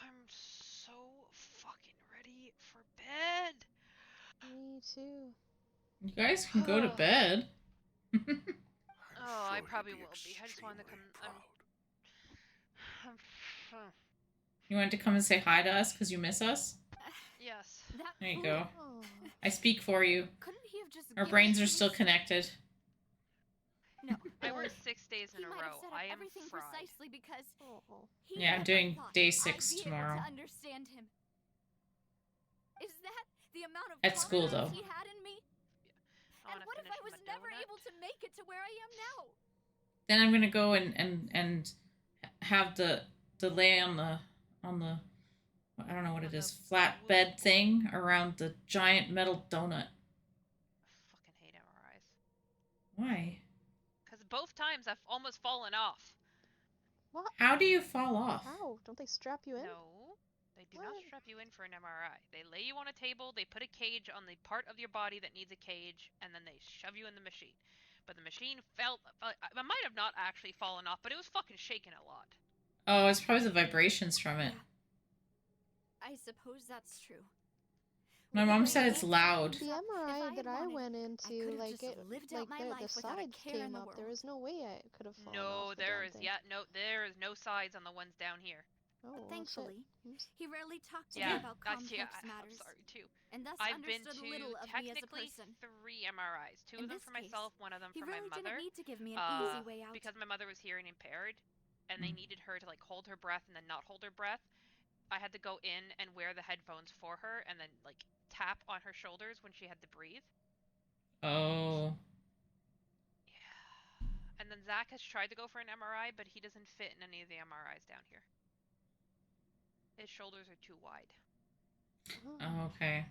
I'm so fucking ready for bed. Me too. You guys can go to bed. Oh, I probably will be. I just wanted to come. You wanted to come and say hi to us because you miss us? Yes. There you go. Oh. I speak for you. Couldn't he have just Our given brains it are to still me? connected. No. I worked 6 days in He a might have row. set up I am everything fried. precisely because Oh. he Yeah, I'm never doing thought day I'd 6 be able tomorrow. to understand him. Is that the amount of At school, confidence though. he had in me? I And wanna what if finish I was my never donut. able to make it to where I am now? Then I'm gonna go and have the lay on the I don't know what On it is, the flatbed wooden thing around the giant metal donut. I fucking hate MRIs. Why? Because both times I've almost fallen off. What? How do you fall off? How? Don't they strap you in? No, they do not What? strap you in for an MRI. They lay you on a table, they put a cage on the part of your body that needs a cage, and then they shove you in the machine. But the machine felt. I might have not actually fallen off, but it was fucking shaking a lot. Oh, it's probably the vibrations from it. Yeah. I suppose that's true. My mom said it's loud. The MRI that I went into, like the sides came up. There was no way I could have fallen No, off the there damn is thing. there is no sides on the ones down here. Oh, But thankfully, he rarely talked to Yeah, me about complex I'm matters. sorry too. And thus I've been understood to little of me as a technically person. 3 MRIs. 2 In of them this for myself, case, 1 of them he for really my mother. didn't need to give me an easy way out. Because my mother was hearing impaired, and they needed her to like hold her breath and then not hold her breath. I had to go in and wear the headphones for her, and then like tap on her shoulders when she had to breathe. Oh. Yeah. And then Zach has tried to go for an MRI, but he doesn't fit in any of the MRIs down here. His shoulders are too wide. Oh, okay.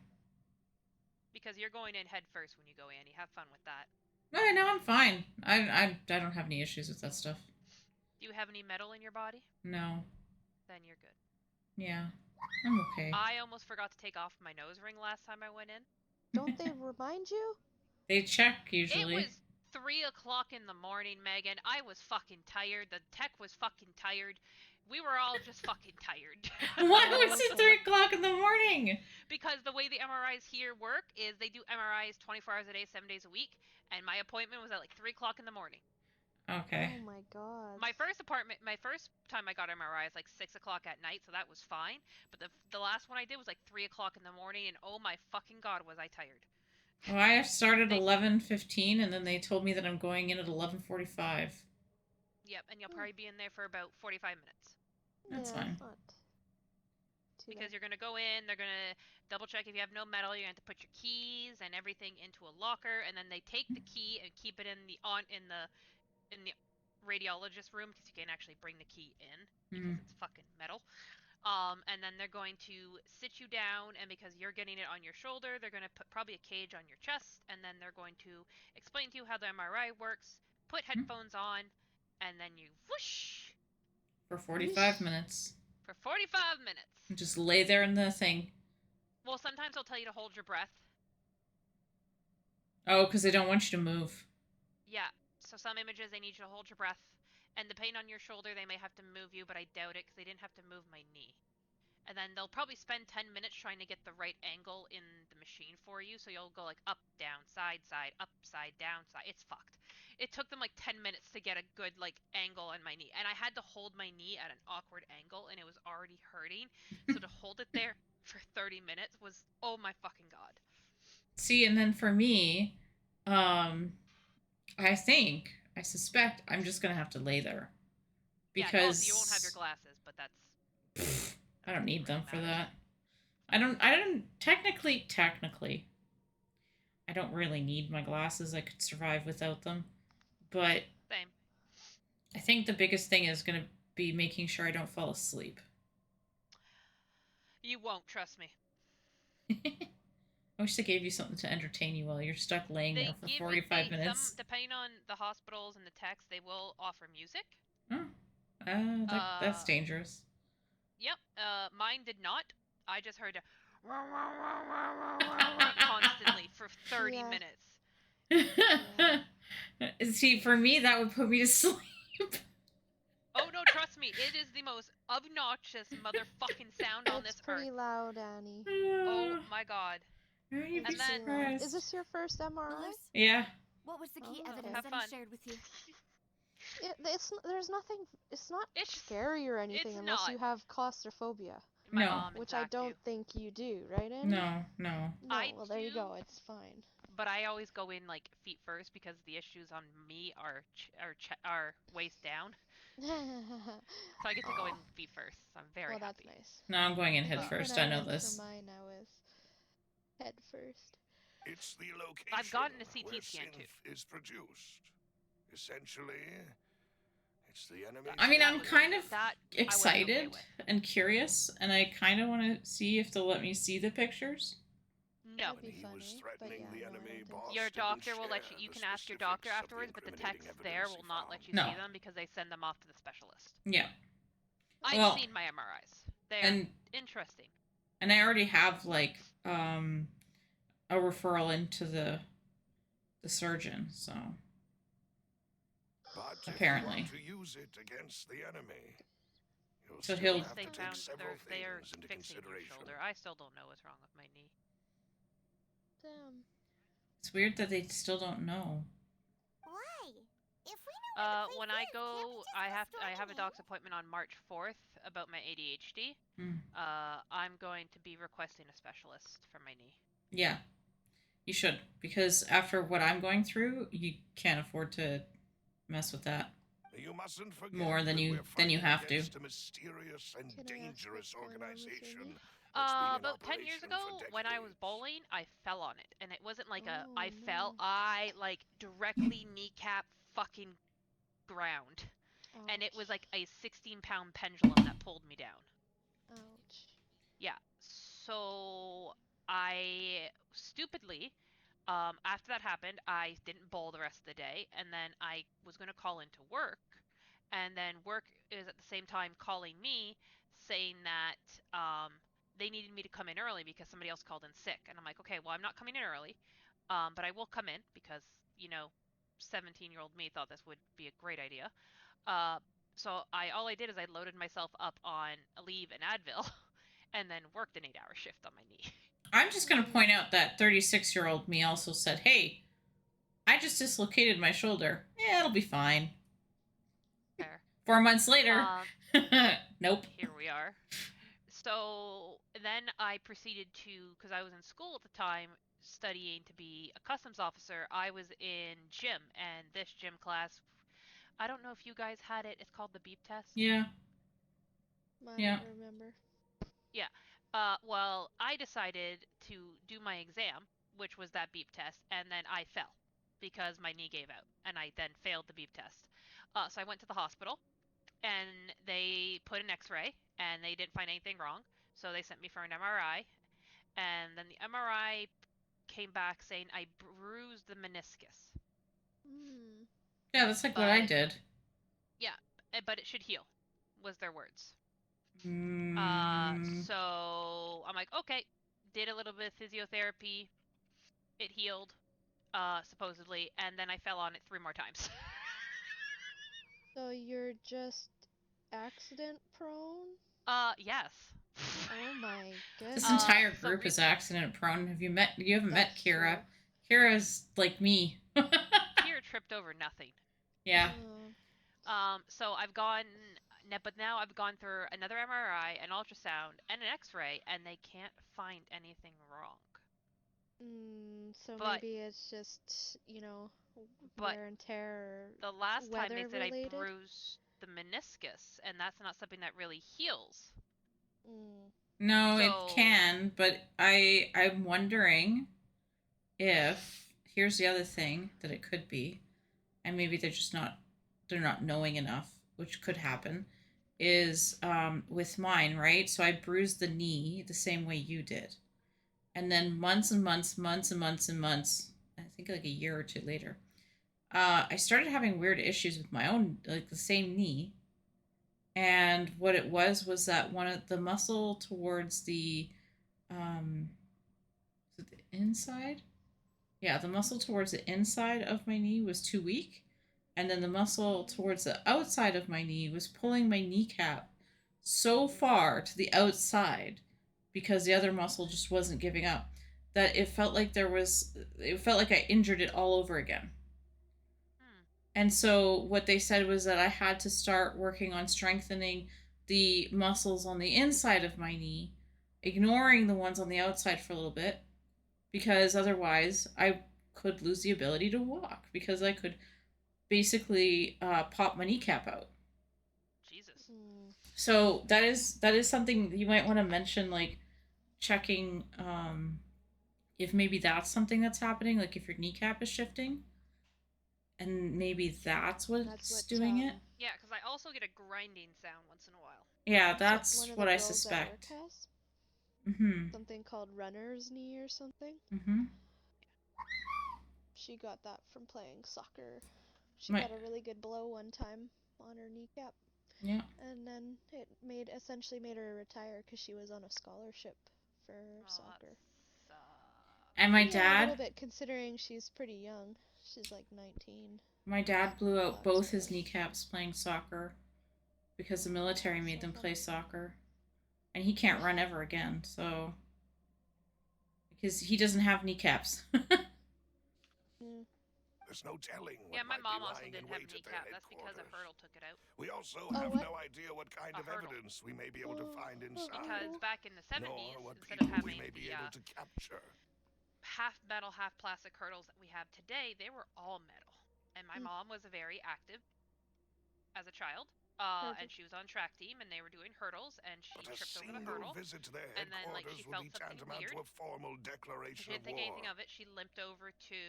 Because you're going in head first when you go, Annie. Have fun with that. No, I'm fine. I don't have any issues with that stuff. Do you have any metal in your body? No. Then you're good. Yeah, I'm okay. I almost forgot to take off my nose ring last time I went in. Don't they remind you? They check usually. It was 3 o'clock in the morning, Megan. I was fucking tired. The tech was fucking tired. We were all just fucking tired. Why was it 3 o'clock in the morning? Because the way the MRIs here work is they do MRIs 24 hours a day, 7 days a week, and my appointment was at like 3 o'clock in the morning. Okay. Oh my god. My first time I got MRI is like 6 o'clock at night, so that was fine. But the last one I did was like 3 o'clock in the morning, and oh my fucking god, was I tired. Well, I started 11:15, and then they told me that I'm going in at 11:45. Yep, and you'll probably be in there for about 45 minutes. That's fine. Because you're gonna go in, they're gonna double check if you have no metal. You're gonna have to put your keys and everything into a locker, and then they take the key and keep it in the radiologist room because you can't actually bring the key in because it's fucking metal. And then they're going to sit you down, and because you're getting it on your shoulder, they're gonna put probably a cage on your chest, and then they're going to explain to you how the MRI works, put headphones on, and then you whoosh. For 45 minutes. For 45 minutes. Just lay there in the thing. Well, sometimes they'll tell you to hold your breath. Oh, because they don't want you to move. Yeah. So some images, they need you to hold your breath. And the pain on your shoulder, they may have to move you, but I doubt it because they didn't have to move my knee. And then they'll probably spend 10 minutes trying to get the right angle in the machine for you. So you'll go like up, down, side, up, side, down, side. It's fucked. It took them like 10 minutes to get a good like angle on my knee. And I had to hold my knee at an awkward angle, and it was already hurting. So to hold it there for 30 minutes was, oh my fucking god. See, and then for me, I suspect I'm just going to have to lay there. Because... Yeah, also, you won't have your glasses, but that's... I don't need them for that. I don't technically, I don't really need my glasses. I could survive without them. But same. I think the biggest thing is going to be making sure I don't fall asleep. You won't, trust me. I wish they gave you something to entertain you while you're stuck laying there for 45 minutes. Depending on the hospitals and the techs, they will offer music. That's dangerous. Yep, mine did not. I just heard constantly for 30 minutes. See, for me, that would put me to sleep. Oh, no, trust me. It is the most obnoxious motherfucking sound on this earth. It's pretty loud, Annie. Oh, my God. And then, is this your first MRI? Yeah. What was the key evidence have that fun. he shared with you? There's nothing. It's not scary or anything unless you have claustrophobia. My mom which I don't think you do, right, Annie? No. Well, there you go. It's fine. But I always go in like feet first because the issues on me are waist down. So I get to go in feet first. So I'm very happy. That's nice. No, I'm going in head first. I know this. For mine now is head first. It's the location I've gotten a CT where scan too. synth is produced. Essentially, it's the enemy's I mean, I'm failure. kind of That I wasn't okay excited with. and curious, and I kind of want to see if they'll let me see the pictures. No. That'd be He funny, was but threatening yeah, the no, I enemy don't think boss. so. Your didn't doctor will let share you. You the can ask your doctor specifics of the afterwards, but the incriminating techs there evidence will he not let found. you No. see them because they send them off to the specialist. Yeah. I've Well, seen my MRIs. They're and interesting. and I already have like a referral into the surgeon, so But apparently. if you want to use it against the enemy, you'll So still he'll- have They to take found several they are things into fixing your consideration. shoulder. I still don't know what's wrong with my knee. Damn. It's weird that they still don't know. Why? If we know where the place When I is, can't we go, just I go have a storming doc's in? appointment on March 4th about my ADHD. Mm. I'm going to be requesting a specialist for my knee. Yeah, you should, because after what I'm going through, you can't afford to mess with that. You mustn't forget More than that you- we're than fighting you have to. against a mysterious and Can I ask dangerous what's going on with your organization. knee? That's been in About 10 years operation ago, for when I was decades. bowling, I fell on it. And it wasn't like Oh, I fell, no. I like directly kneecap fucking ground. And it was Ouch. like a 16-pound pendulum that pulled me down. Ouch. Yeah. So I stupidly, after that happened, I didn't bowl the rest of the day, and then I was gonna call into work, and then work is at the same time calling me saying that they needed me to come in early because somebody else called in sick, and I'm like, okay, well I'm not coming in early, but I will come in because 17-year-old me thought this would be a great idea. So all I did is I loaded myself up on Aleve and Advil, and then worked an 8-hour shift on my knee. I'm just going to point out that 36-year-old me also said, "Hey, I just dislocated my shoulder. Yeah, it'll be fine." Fair. 4 months later, nope. Here we are. So then I proceeded to, because I was in school at the time studying to be a customs officer, I was in gym, and this gym class, I don't know if you guys had it, it's called the beep test. Yeah. I Yeah. don't remember. Yeah. Well, I decided to do my exam, which was that beep test, and then I fell because my knee gave out, and I then failed the beep test. So I went to the hospital, and they put an x-ray, and they didn't find anything wrong, so they sent me for an MRI, and then the MRI came back saying I bruised the meniscus. Hmm. Yeah, that's like what I did. Yeah, but it should heal, was their words. Mm. So I'm like, okay, did a little bit of physiotherapy, it healed, supposedly, and then I fell on it 3 more times. So you're just accident prone? Yes. Oh my goodness. This entire So group is accident prone. You haven't met That's Kira. true. Kira's like me. Kira tripped over nothing. Yeah. So I've gone, but now I've gone through another MRI, an ultrasound, and an X-ray, and they can't find anything wrong. So But- maybe it's just, But wear and tear The last time they said I weather-related? bruised the meniscus, and that's not something that really heals. No, So- it can, but I'm wondering if here's the other thing that it could be, and maybe they're not knowing enough, which could happen, is with mine, right? So I bruised the knee the same way you did. And then months and months, months and months and months, I think like a year or two later, I started having weird issues with my own, like the same knee. And what it was that one of the muscle towards the, is it the inside? Yeah, the muscle towards the inside of my knee was too weak. And then the muscle towards the outside of my knee was pulling my kneecap so far to the outside because the other muscle just wasn't giving up that it felt like I injured it all over again. And so what they said was that I had to start working on strengthening the muscles on the inside of my knee, ignoring the ones on the outside for a little bit, because otherwise I could lose the ability to walk because I could basically pop my kneecap out. Jesus. So that is something you might want to mention, like checking if maybe that's something that's happening, like if your kneecap is shifting, and maybe that's what's doing it. Yeah, because I also get a grinding sound once in a while. Yeah, That's that's what what one I of the girls at work suspect. has. Mm-hmm. Something called runner's knee or something. Mm-hmm. She got that from playing soccer. She My, got a really good blow one time on her kneecap. yeah. And then it essentially made her retire because she was on a scholarship for soccer. And my Yeah, a dad, little bit considering she's pretty young. She's like 19. my dad blew out both his But kneecaps playing soccer because the oh, military made so them fun. play soccer, and he can't run ever again. So because he doesn't have kneecaps. Mm. There's no telling what Yeah, my might mom be also lying in didn't have a wait at their kneecap. That's because a headquarters. hurdle took it out. We also Oh, have what? no idea what kind of hurdle. evidence we may be able to find inside. Because back in the 70s, Nor what instead of people we having may be the able to capture. half metal, half plastic hurdles that we have today, they were all metal. And my mom was very active as a child. And she was on track team, and they were doing hurdles, and she tripped over the hurdle. Visit to their and then, like, she headquarters felt would be something tantamount weird. to a formal She declaration didn't of think war. anything of it. She limped over to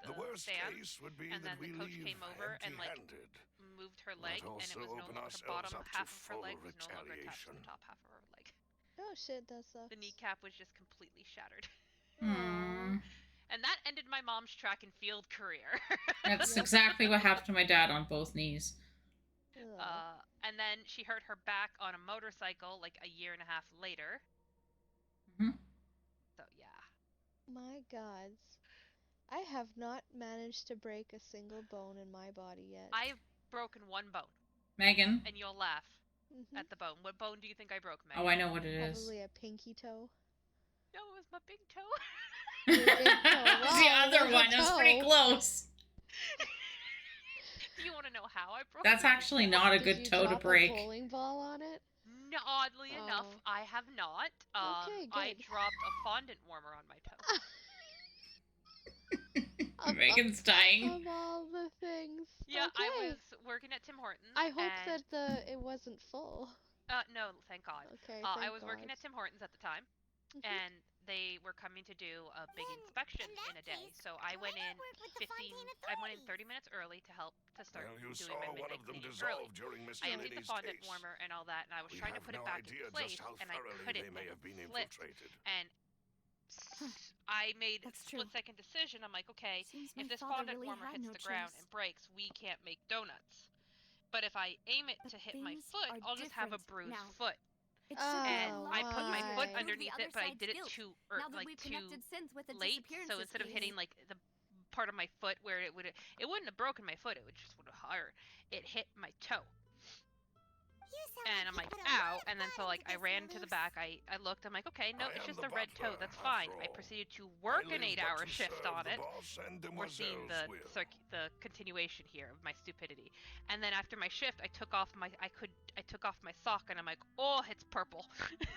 the worst stand, case would be and that then the we coach leave came over and like empty-handed. moved her leg, and it was no longer her bottom half of her leg was no longer attached to the top half of her leg. Oh shit, that sucks. The kneecap was just completely shattered. Hmm. And that ended my mom's track and field career. That's exactly what happened to my dad on both knees. And then she hurt her back on a motorcycle like a year and a half later. Mm-hmm. So yeah. My gods. I have not managed to break a single bone in my body yet. I've broken one bone. Megan. And you'll laugh at the bone. What bone do you think I broke, Megan? Oh, I know what it is. Probably a pinky toe. No, it was my big toe. Your big toe. Wow, the other one. That's pretty close. Do you want to know how I broke That's actually not a good toe to break. Did you drop a bowling ball on it? No, oddly enough, I have not. Okay, good. I dropped a fondant warmer on my toe. Megan's dying. Of all the things. Yeah, okay. I was working at Tim Hortons. I hope that it wasn't full. No, thank God. Okay, I was working at Tim Hortons at the time, and they were coming to do a big inspection in a day. So I went in 30 minutes early to help to start doing my midnight cleaning early. I emptied the fondant warmer and all that, and I was trying to put it back in place, and I couldn't, and it slipped. And I made a split-second decision. I'm like, okay, if this fondant warmer hits the ground and breaks, we can't make donuts. But if I aim it to hit my foot, I'll just have a bruised foot. And I put my foot underneath it, but I did it too late. So instead of hitting like the part of my foot where it wouldn't have broken my foot, it would have hurt. It hit my toe. And I'm like, ow, and then so like I ran to the back, I looked, I'm like, okay, no, it's just a red toe, that's fine. I proceeded to work an 8-hour shift on it. We're seeing the continuation here of my stupidity. And then after my shift, I took off my sock, and I'm like, oh, it's purple.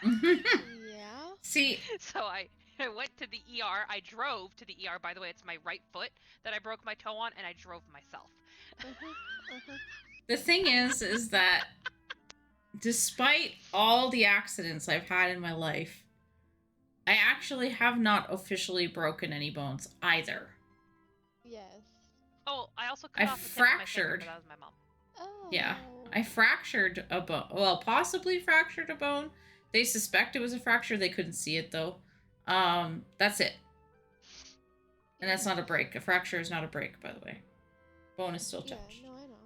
Yeah. See. So I went to the ER. I drove to the ER. By the way, it's my right foot that I broke my toe on, and I drove myself. The thing is that despite all the accidents I've had in my life, I actually have not officially broken any bones either. Yes. Oh, I also cut off the fractured. Tip of my finger, but that was my mom. Oh. Yeah, I fractured a bone. Well, possibly fractured a bone. They suspect it was a fracture. They couldn't see it though. That's it. And that's not a break. A fracture is not a break, by the way. Bone is still touched. Yeah, no, I know.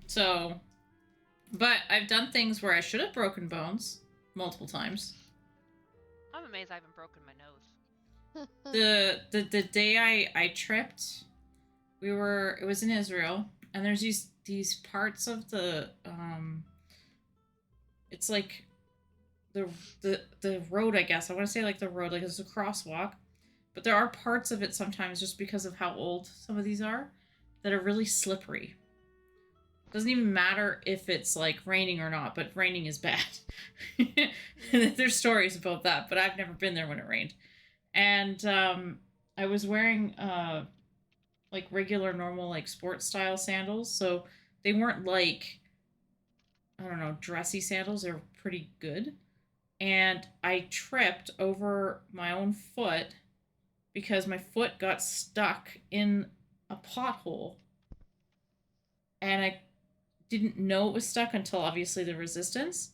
So, but I've done things where I should have broken bones multiple times. I'm amazed I haven't broken my nose. The day I tripped, it was in Israel, and there's these parts of the it's like the road, I guess. I want to say like the road, like it's a crosswalk. But there are parts of it sometimes, just because of how old some of these are, that are really slippery. Doesn't even matter if it's like raining or not, but raining is bad. There's stories about that, but I've never been there when it rained. And I was wearing like regular, normal, like sports style sandals, so they weren't like, I don't know, dressy sandals. They're pretty good. and I tripped over my own foot because my foot got stuck in a pothole, and I didn't know it was stuck until obviously the resistance.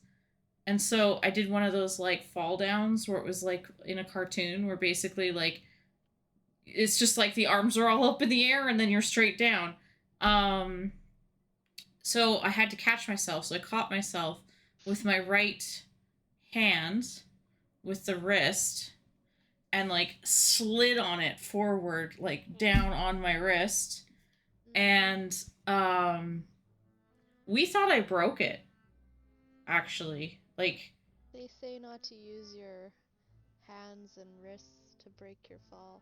And so I did one of those like fall downs where it was like in a cartoon where basically like it's just like the arms are all up in the air and then you're straight down. Um so I had to catch myself. So I caught myself with my right hand with the wrist and like slid on it forward, like down on my wrist. And we thought I broke it, actually. Like, They say not to use your hands and wrists to break your fall.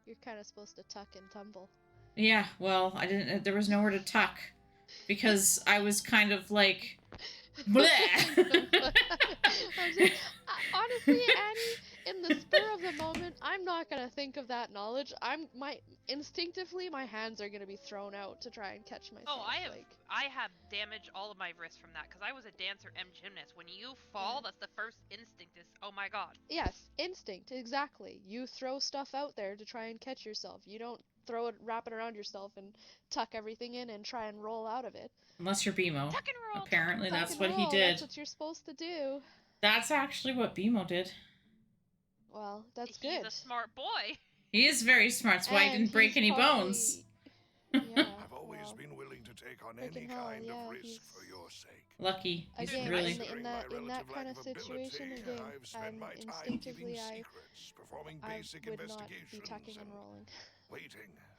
You're kind of supposed to tuck and tumble. yeah, well, I didn't, there was nowhere to tuck because I was kind of like, bleh. Honestly, Annie, in the spur of the moment, I'm not gonna think of that knowledge. Instinctively my hands are gonna be thrown out to try and catch myself. Oh, I have damaged all of my wrists from that because I was a dancer and gymnast. When you fall, that's the first instinct is, oh my god. Yes, instinct, exactly. You throw stuff out there to try and catch yourself. You don't throw it, wrap it around yourself, and tuck everything in and try and roll out of it. Unless you're BMO. Tuck and roll. Apparently Tuck that's and what he roll, did. That's what you're supposed to do. That's actually what BMO did. Well, that's good. He's a smart boy. He is very smart. That's why he didn't break any bones. Yeah, I've always been willing to take on any kind of risk for your sake. Lucky. He's again, really. in that kind of situation, again, instinctively I would not be tucking and rolling. Waiting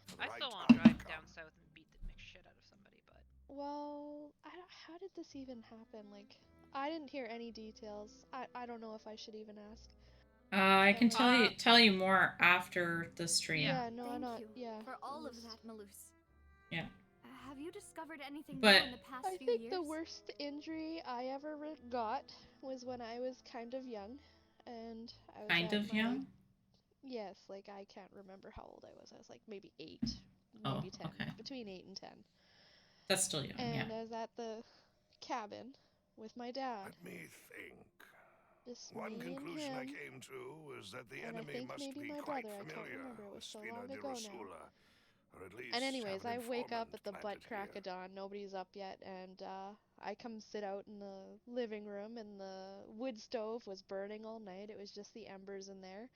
for the I right still want time to drive to down come. south and beat the shit out of somebody, but Well, how did this even happen? Like, I didn't hear any details. I don't know if I should even ask. I can tell you more after the stream. Yeah, no, Thank not. you Yeah. for all of that, Malus. Yeah. Have you discovered anything But new in the past I few think years? the worst injury I ever got was when I was kind of young, and I was kind of young. Yes, like I can't remember how old I was. I was like maybe 8, maybe 10, okay. between 8 and 10. That's still young. And yeah. I was at the cabin with my dad. Let me think. Just One me conclusion and I him. came to is that the And I enemy think must maybe be my quite brother. I can't familiar remember. It was with so Spina long di ago now. Rosula, or at least And anyways, have an I wake up informant at the butt planted crack here. of dawn. Nobody's up yet, and I come sit out in the living room, and the wood stove was burning all night. It was just the embers in there.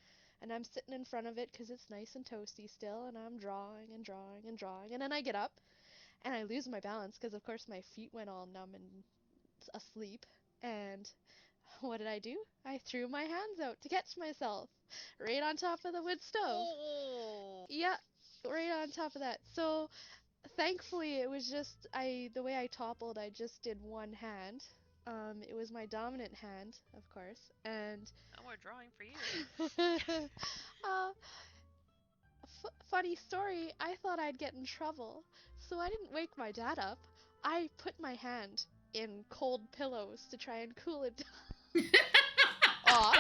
And I'm sitting in front of it because it's nice and toasty still, and I'm drawing and drawing and drawing. And then I get up, and I lose my balance because, of course, my feet went all numb and asleep. And what did I do? I threw my hands out to catch myself right on top of the wood stove. oh. Yeah, right on top of that. So thankfully it was just the way I toppled, I just did one hand. It was my dominant hand, of course, and No more drawing for you. uh, funny story, I thought I'd get in trouble, so I didn't wake my dad up. I put my hand in cold pillows to try and cool it off.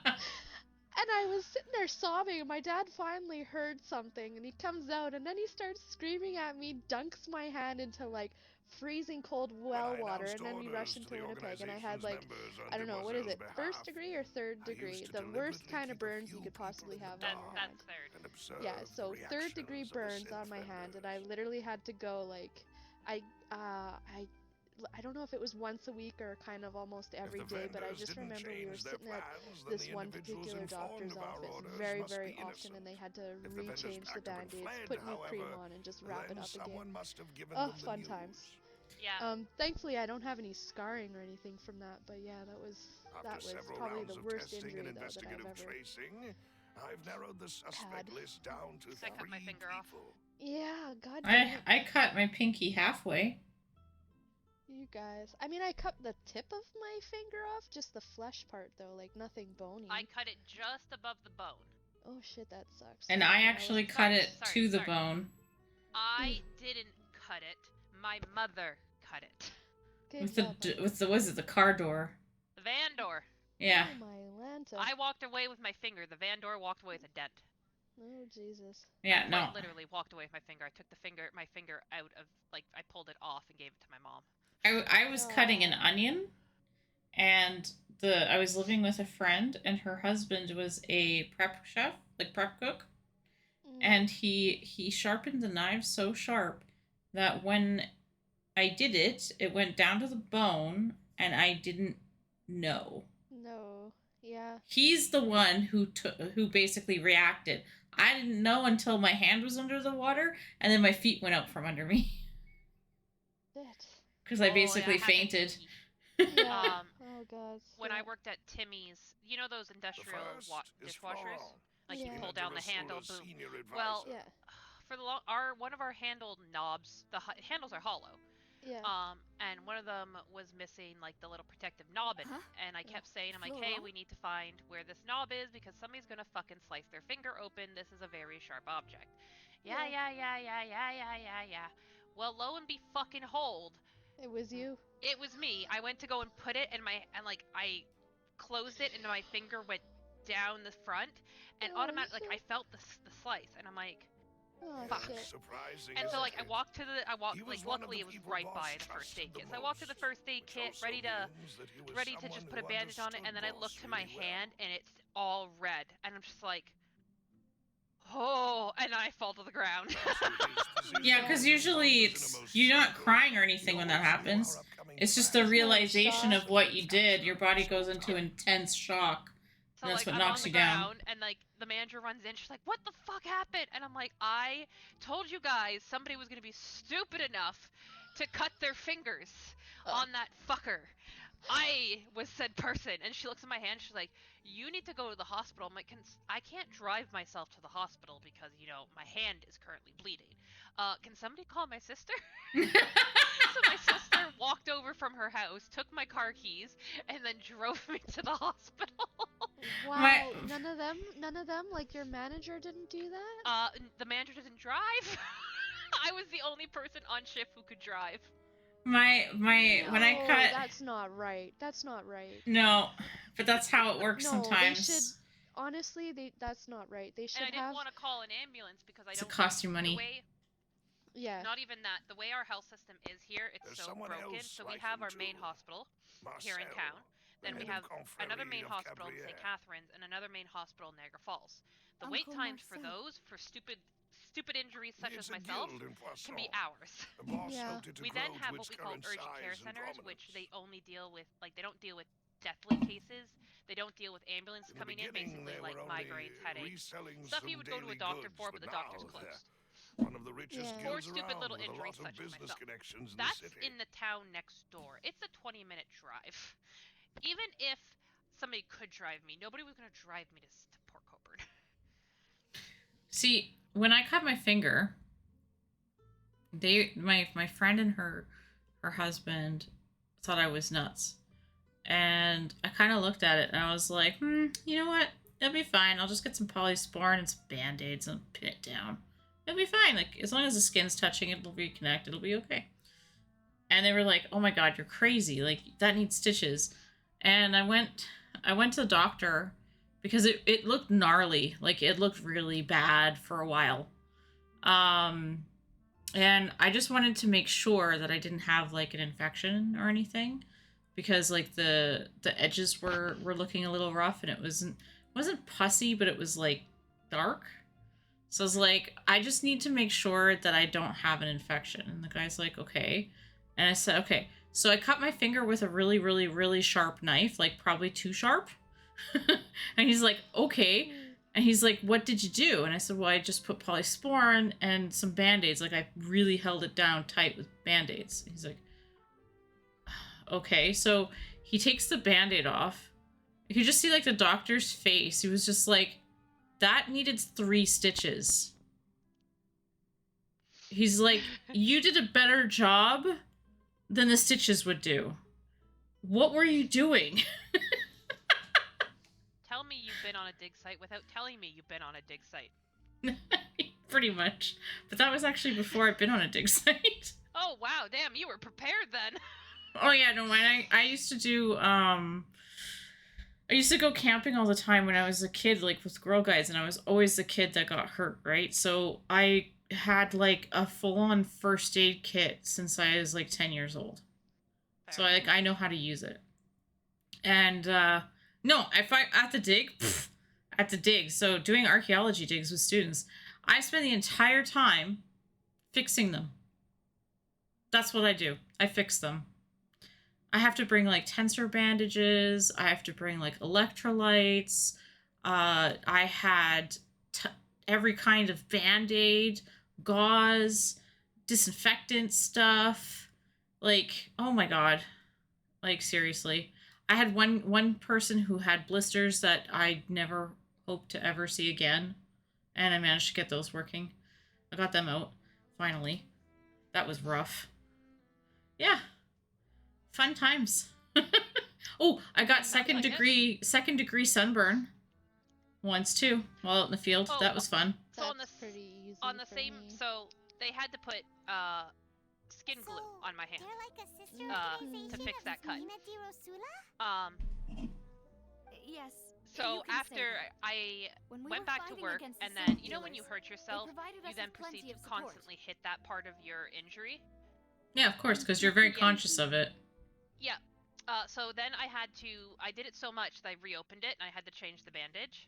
And I was sitting there sobbing, and my dad finally heard something, and he comes out, and then he starts screaming at me, dunks my hand into, like, freezing cold well water, and then we rushed into Winnipeg, and I had, like, I don't know, what is it, first degree or third degree? The worst kind of burns you could possibly have on your hand. That's third. Yeah, so third degree burns on my hand, and I literally had to go, like, I don't know if it was once a week or kind of almost every day, but I just remember we were sitting at this one particular doctor's office very, very often, and they had to rechange the band-aids, put new cream on, and just wrap it up again. Oh, fun times. Yeah. Thankfully I don't have any scarring or anything from that, but yeah, that was probably the worst injury though that I've ever I've narrowed the suspect list down to 3 I cut my finger off. Yeah, god damn it. I cut my pinky halfway. You guys. I mean, I cut the tip of my finger off, just the flesh part though, like nothing bony. I cut it just above the bone. Oh shit, that sucks. And I actually cut it to the bone. I didn't cut it. My mother cut it. With the was it the car door? The van door. Yeah. Oh my Lanta. I walked away with my finger. The van door walked away with a dent. Oh Jesus. Yeah, no. I literally walked away with my finger. I took my finger out of, like, I pulled it off and gave it to my mom. I was cutting an onion, and I was living with a friend, and her husband was a prep chef, like prep cook, and he sharpened the knife so sharp that when I did it, it went down to the bone, and I didn't know. No. Yeah. He's the one who basically reacted. I didn't know until my hand was under the water, and then my feet went out from under me. Shit. Because I Oh, basically that happened to fainted. me. Yeah. Oh god. When Yeah. I worked at Timmy's, you know those industrial dishwashers? Florent, Like Yeah. you pull down the handle, Senior boom. advisor. Well, Yeah. for one of our handle knobs, handles are hollow. Yeah. And one of them was missing like the little protective knob in it, and I kept saying, I'm like, hey, we need to find where this knob is because somebody's gonna fucking slice their finger open. This is a very sharp object. Yeah. Well, lo and be fucking hold. It was you. It was me. I went to go and put it, and I closed it, and my finger went down the front, and automatically, like, I felt the slice, and I'm like, Oh, fuck. shit. Surprising. And so, like, He was like, one of luckily the it was people right boss by the first trusted aid the kit. So I walked to the most, first aid which kit, also ready to means that he was just someone put a who bandage on it, and then I understood look to boss my really well. hand, and it's all red, and I'm just like, oh, and I fall to the ground. Yeah, because usually you're not crying or anything when that happens. It's just the realization of what you did. Your body goes into intense shock. So, And that's like, what I'm knocks on the you down. ground, and, like, the manager runs in. She's like, what the fuck happened? And I'm like, I told you guys somebody was going to be stupid enough to cut their fingers on that fucker. I was said person. And she looks at my hand. She's like, you need to go to the hospital. I'm like, I can't drive myself to the hospital because, you know, my hand is currently bleeding. Can somebody call my sister? So my sister walked over from her house, took my car keys, and then drove me to the hospital. Wow. None of them, like your manager didn't do that? The manager didn't drive. I was the only person on shift who could drive. When I cut. That's not right. That's not right. No, but that's how it works sometimes. They should. Honestly, that's not right. They should and I didn't want to call an ambulance because I don't. It costs you money. Yeah. Not even that. The way our health system is here, it's so broken. So we have our main hospital here in town. Then we have another main hospital in St. Catharines and another main hospital in Niagara Falls. The wait times for those, for stupid injuries such as myself, can be hours. Yeah. We then have what we call urgent care centers, which they only deal with, like, they don't deal with deathly cases. They don't deal with ambulance coming in, basically like migraines, headaches, stuff you would go to a doctor for, but the doctor's closed. One of the richest Or guilds stupid around little with a injuries lot such of as business myself. connections in That's the city. in the town next door. It's a 20-minute drive. Even if somebody could drive me, nobody was going to drive me to Port Coburn. See, when I cut my finger, my friend and her husband thought I was nuts. And I kind of looked at it and I was like, you know what? It'll be fine. I'll just get some polysporin and some band-aids and pin it down. It'll be fine. Like, as long as the skin's touching it, it'll reconnect. It'll be okay. And they were like, oh my god, you're crazy. Like, that needs stitches. And I went to the doctor because it looked gnarly. Like, it looked really bad for a while. And I just wanted to make sure that I didn't have, like, an infection or anything. Because, like, the edges were looking a little rough, and it wasn't pussy, but it was, like, dark. So I was like, I just need to make sure that I don't have an infection. And the guy's like, okay. And I said, okay. So I cut my finger with a really, really, really sharp knife, like probably too sharp. And he's like, okay. And he's like, what did you do? And I said, well, I just put polysporin and some band-aids. Like, I really held it down tight with band-aids. He's like, okay. So he takes the band-aid off. You could just see, like, the doctor's face. He was just like, that needed 3 stitches. He's like, you did a better job than the stitches would do. What were you doing? Tell me you've been on a dig site without telling me you've been on a dig site. Pretty much. But that was actually before I'd been on a dig site. Oh, wow. Damn, you were prepared then. Oh, yeah, no, I used to do, I used to go camping all the time when I was a kid, like, with Girl Guides, and I was always the kid that got hurt, right? So I had, like, a full-on first aid kit since I was, like, 10 years old. So, I know how to use it. And no, I find at the dig, at the dig. So doing archaeology digs with students, I spend the entire time fixing them. That's what I do. I fix them. I have to bring like tensor bandages. I have to bring like electrolytes. I had every kind of band-aid, gauze, disinfectant stuff. Like, oh my god. Like, seriously. I had one person who had blisters that I never hope to ever see again. And I managed to get those working. I got them out, finally. That was rough. Yeah. Fun times. Oh, I got second degree sunburn once too while out in the field. Oh, that was fun. So that's pretty easy on the for same, me. so they had to put skin glue on my hand They're like a sister to organization fix of that cut. Mina di Rosula? Yes. So you can say after that. I When we went were back to fighting work, against and the then scent you know when you dealers, hurt yourself, provided you us then with plenty proceed to of support. constantly hit that part of your injury. Yeah, of course, because you're very Yeah. conscious of it. Yeah. So then I did it so much that I reopened it and I had to change the bandage.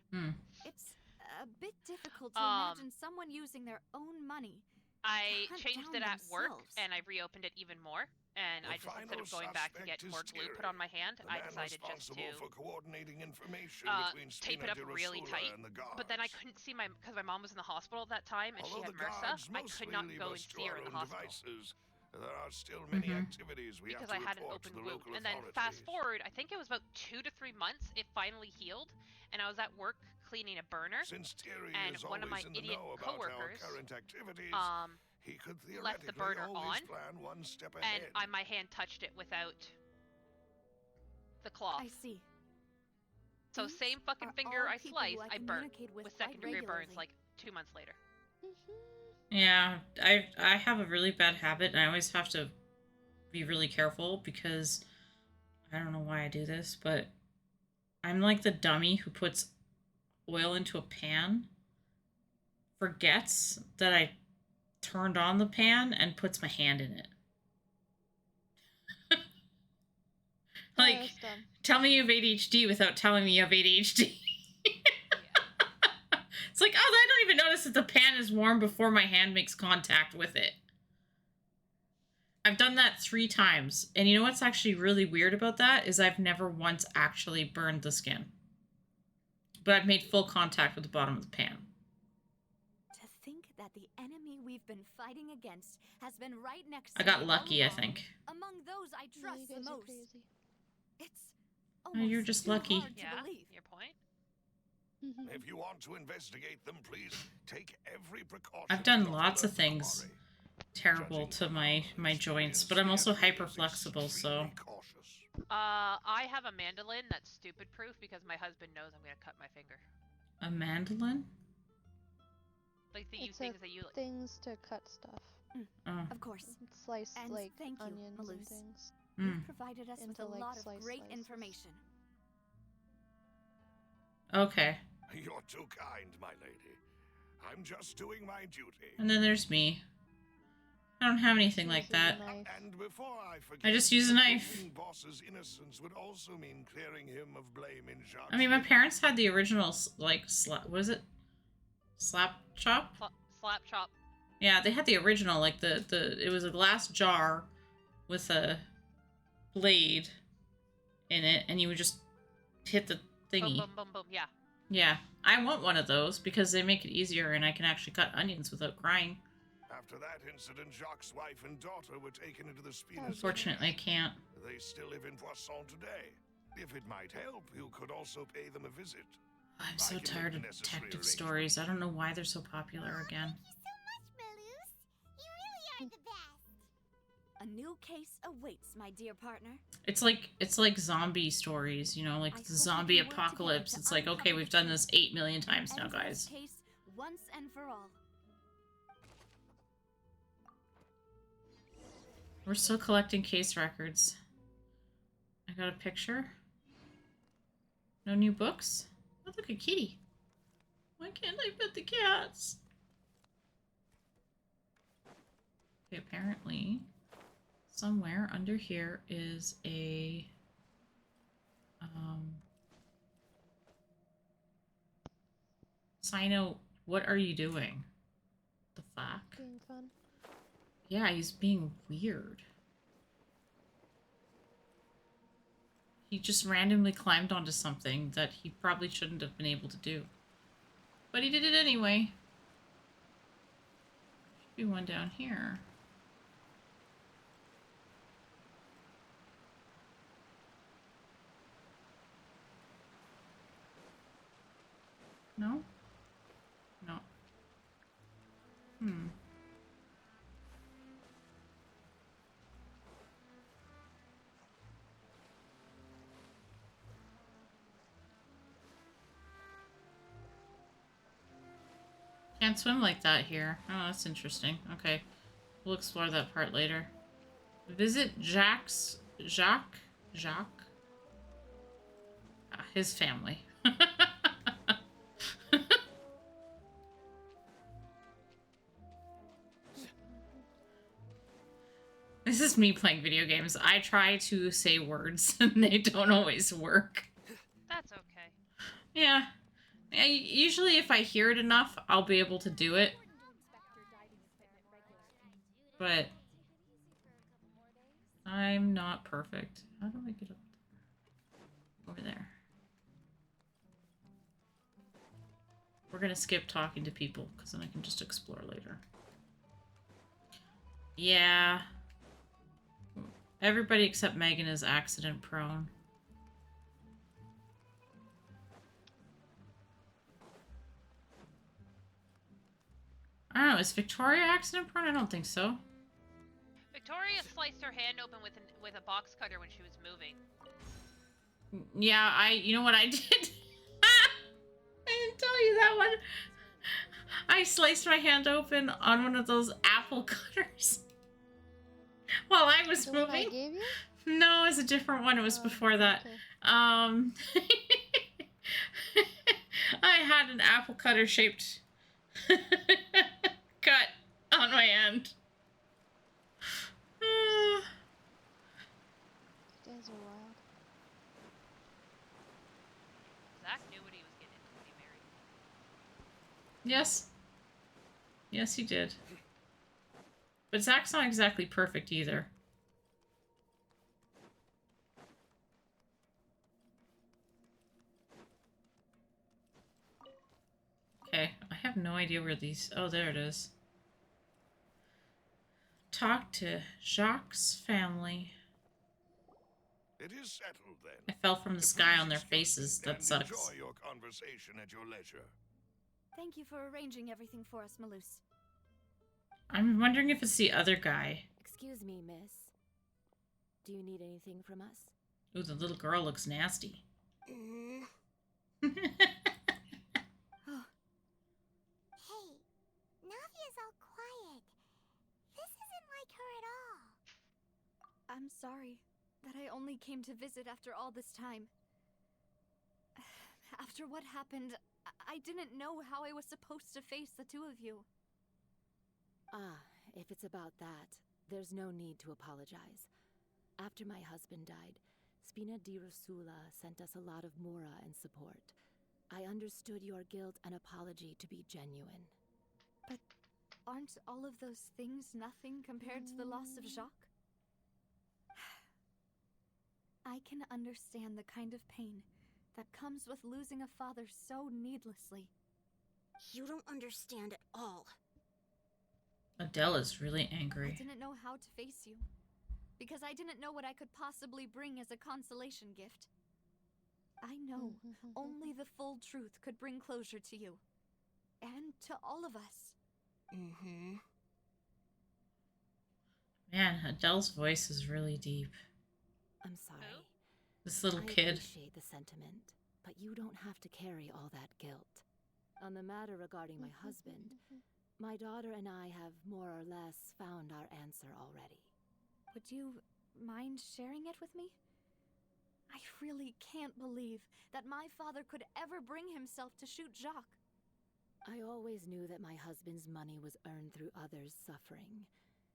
It's a bit difficult to imagine someone using their own money. I hunt changed down it at work themselves. and I reopened it even more. And I just, instead of going back to get more glue put on my hand, I decided just to for coordinating information between tape it Spina up di really Rosula tight. and the guards. But then I couldn't see because my mom was in the hospital at that time and Although she had the MRSA. guards I could not mostly go leave and us to see her our in the own hospital. devices, there are still many activities we Because have I to had an report open to the wound. local And then authorities. fast forward, I think it was about 2 to 3 months, it finally healed. And I was at work cleaning a burner. Since Terry and is one of my always in the idiot know about our coworkers current activities, he could left the theoretically burner always on, plan one step and ahead. my hand touched it without the cloth. I see. So These same fucking are finger all I people who sliced, I I burnt communicate with with quite second degree burns regularly. like 2 months later. Yeah, I have a really bad habit, and I always have to be really careful because I don't know why I do this, but I'm like the dummy who puts oil into a pan, forgets that I turned on the pan, and puts my hand in it. Like, that's dumb. tell me you have ADHD without telling me you have ADHD. It's like, oh, I don't even notice that the pan is warm before my hand makes contact with it. I've done that 3 times. And you know what's actually really weird about that is I've never once actually burned the skin. But I've made full contact with the bottom of the pan. To think that the enemy we've been fighting against has been right next I to got me lucky, all I think. along, among those I Yeah, trust you the guys are most. crazy. It's Oh, almost you're just too lucky. hard to Yeah, believe. your point? If you want to investigate them, please take every precaution. I've done not to lots of alert the things quarry. terrible Judging to from my our joints, experience, but I'm the also enemy hyper is flexible, so extremely cautious. I have a mandolin that's stupid proof because my husband knows I'm gonna cut my finger. a mandolin? Like the It's things that you things to cut stuff. Oh. Of course. Slice And like thank you, onions and Malus. things. You've provided us with Into, a like, lot of slice great slices. information. Okay. You're too kind, my lady. I'm just doing my duty. And then there's me. I don't have anything like that. And before I forget, I just use a knife. proving Boss's innocence would also mean clearing him of blame in Jacques. I mean, my parents had the original, like, what was it? Slap chop? slap chop. Yeah, they had the original, like, it was a glass jar with a blade in it, and you would just hit the thingy. Boom, boom, boom, boom, yeah. Yeah, I want one of those because they make it easier and I can actually cut onions without crying. After that incident, Jacques' wife and daughter were taken into the Spina's. Unfortunately, I can't. They still live in Poisson today. If it might help, you could also pay them a visit. I'm so tired of detective stories. I don't know why they're so popular again. Thank you so much, Malus. You really are the best. A new case awaits, my dear partner. It's like zombie stories, you know, like the zombie apocalypse. It's like, okay, we've done this 8 million times now, guys. Case once and for all. We're still collecting case records. I got a picture. No new books? Oh, look, a kitty. Why can't I pet the cats? Okay, apparently, somewhere under here is a Sino, what are you doing? The fuck? Being fun. Yeah, he's being weird. He just randomly climbed onto something that he probably shouldn't have been able to do. But he did it anyway. Should be one down here. No? No. Hmm. Can't swim like that here. Oh, that's interesting. Okay. We'll explore that part later. Visit Jacques? His family. This is me playing video games. I try to say words and they don't always work. That's okay. Yeah. Usually if I hear it enough, I'll be able to do it. But I'm not perfect. How do I get up there? Over there. We're gonna skip talking to people because then I can just explore later. Yeah. Everybody except Megan is accident prone. I don't know, is Victoria accident prone? I don't think so. Victoria sliced her hand open with a box cutter when she was moving. Yeah, you know what I did? I didn't tell you that one. I sliced my hand open on one of those apple cutters while I was moving. One I gave you? No, it was a different one. It was before that. Okay. I had an apple cutter shaped cut on my hand. You guys are wild. Zach knew what he was getting into when he married. Yes. Yes, he did. But Zach's not exactly perfect either. Okay, I have no idea where these... Oh, there it is. Talk to Jacques' family. It is settled then. I fell from the sky on their faces. That And sucks. enjoy your conversation at your leisure. Thank you for arranging everything for us, Malus. I'm wondering if it's the other guy. Excuse me, miss. Do you need anything from us? Ooh, the little girl looks nasty. Hey, Navia's all quiet. This isn't like her at all. I'm sorry that I only came to visit after all this time. After what happened, I didn't know how I was supposed to face the two of you. Ah, if it's about that, there's no need to apologize. After my husband died, Spina di Rosula sent us a lot of mora and support. I understood your guilt and apology to be genuine. But aren't all of those things nothing compared to the loss of Jacques? I can understand the kind of pain that comes with losing a father so needlessly. You don't understand at all. Adele is really angry. I didn't know how to face you, because I didn't know what I could possibly bring as a consolation gift. I know only the full truth could bring closure to you, and to all of us. Man, Adele's voice is really deep. I'm sorry. This little I kid. appreciate the sentiment, but you don't have to carry all that guilt. On the matter regarding my husband, my daughter and I have more or less found our answer already. Would you mind sharing it with me? I really can't believe that my father could ever bring himself to shoot Jacques. I always knew that my husband's money was earned through others' suffering.